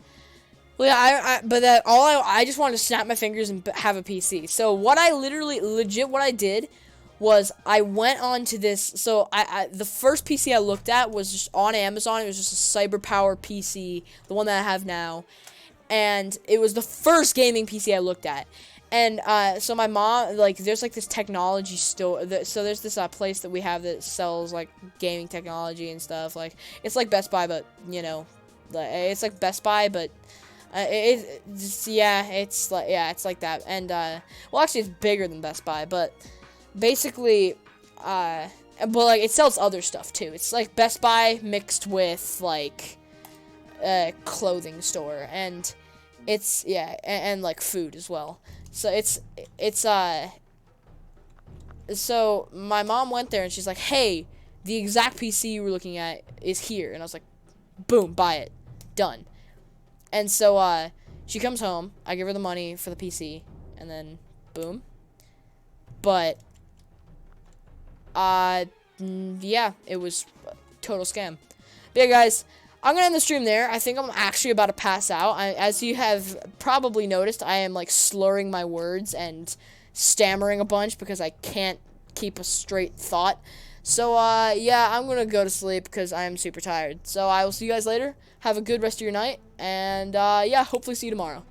S1: just wanted to snap my fingers and have a PC. So what I what I did was I went on to this. So the first PC I looked at was just on Amazon. It was just a CyberPower PC, the one that I have now, and it was the first gaming PC I looked at. And so my mom, like, there's like this technology store. So there's this place that we have that sells like gaming technology and stuff. Like, it's like Best Buy, but you know, it's like Best Buy, but it's like that. And well, actually, it's bigger than Best Buy, but basically, but like it sells other stuff too. It's like Best Buy mixed with like a clothing store, and it's and like food as well. So so my mom went there and she's like, "Hey, the exact PC you were looking at is here." And I was like, "Boom, buy it. Done." And so she comes home, I give her the money for the PC, and then boom. But yeah, it was a total scam. But yeah, guys, I'm gonna end the stream there. I think I'm actually about to pass out. As you have probably noticed, I am like slurring my words and stammering a bunch because I can't keep a straight thought. So yeah, I'm gonna go to sleep because I am super tired. So I will see you guys later. Have a good rest of your night, and yeah, hopefully see you tomorrow.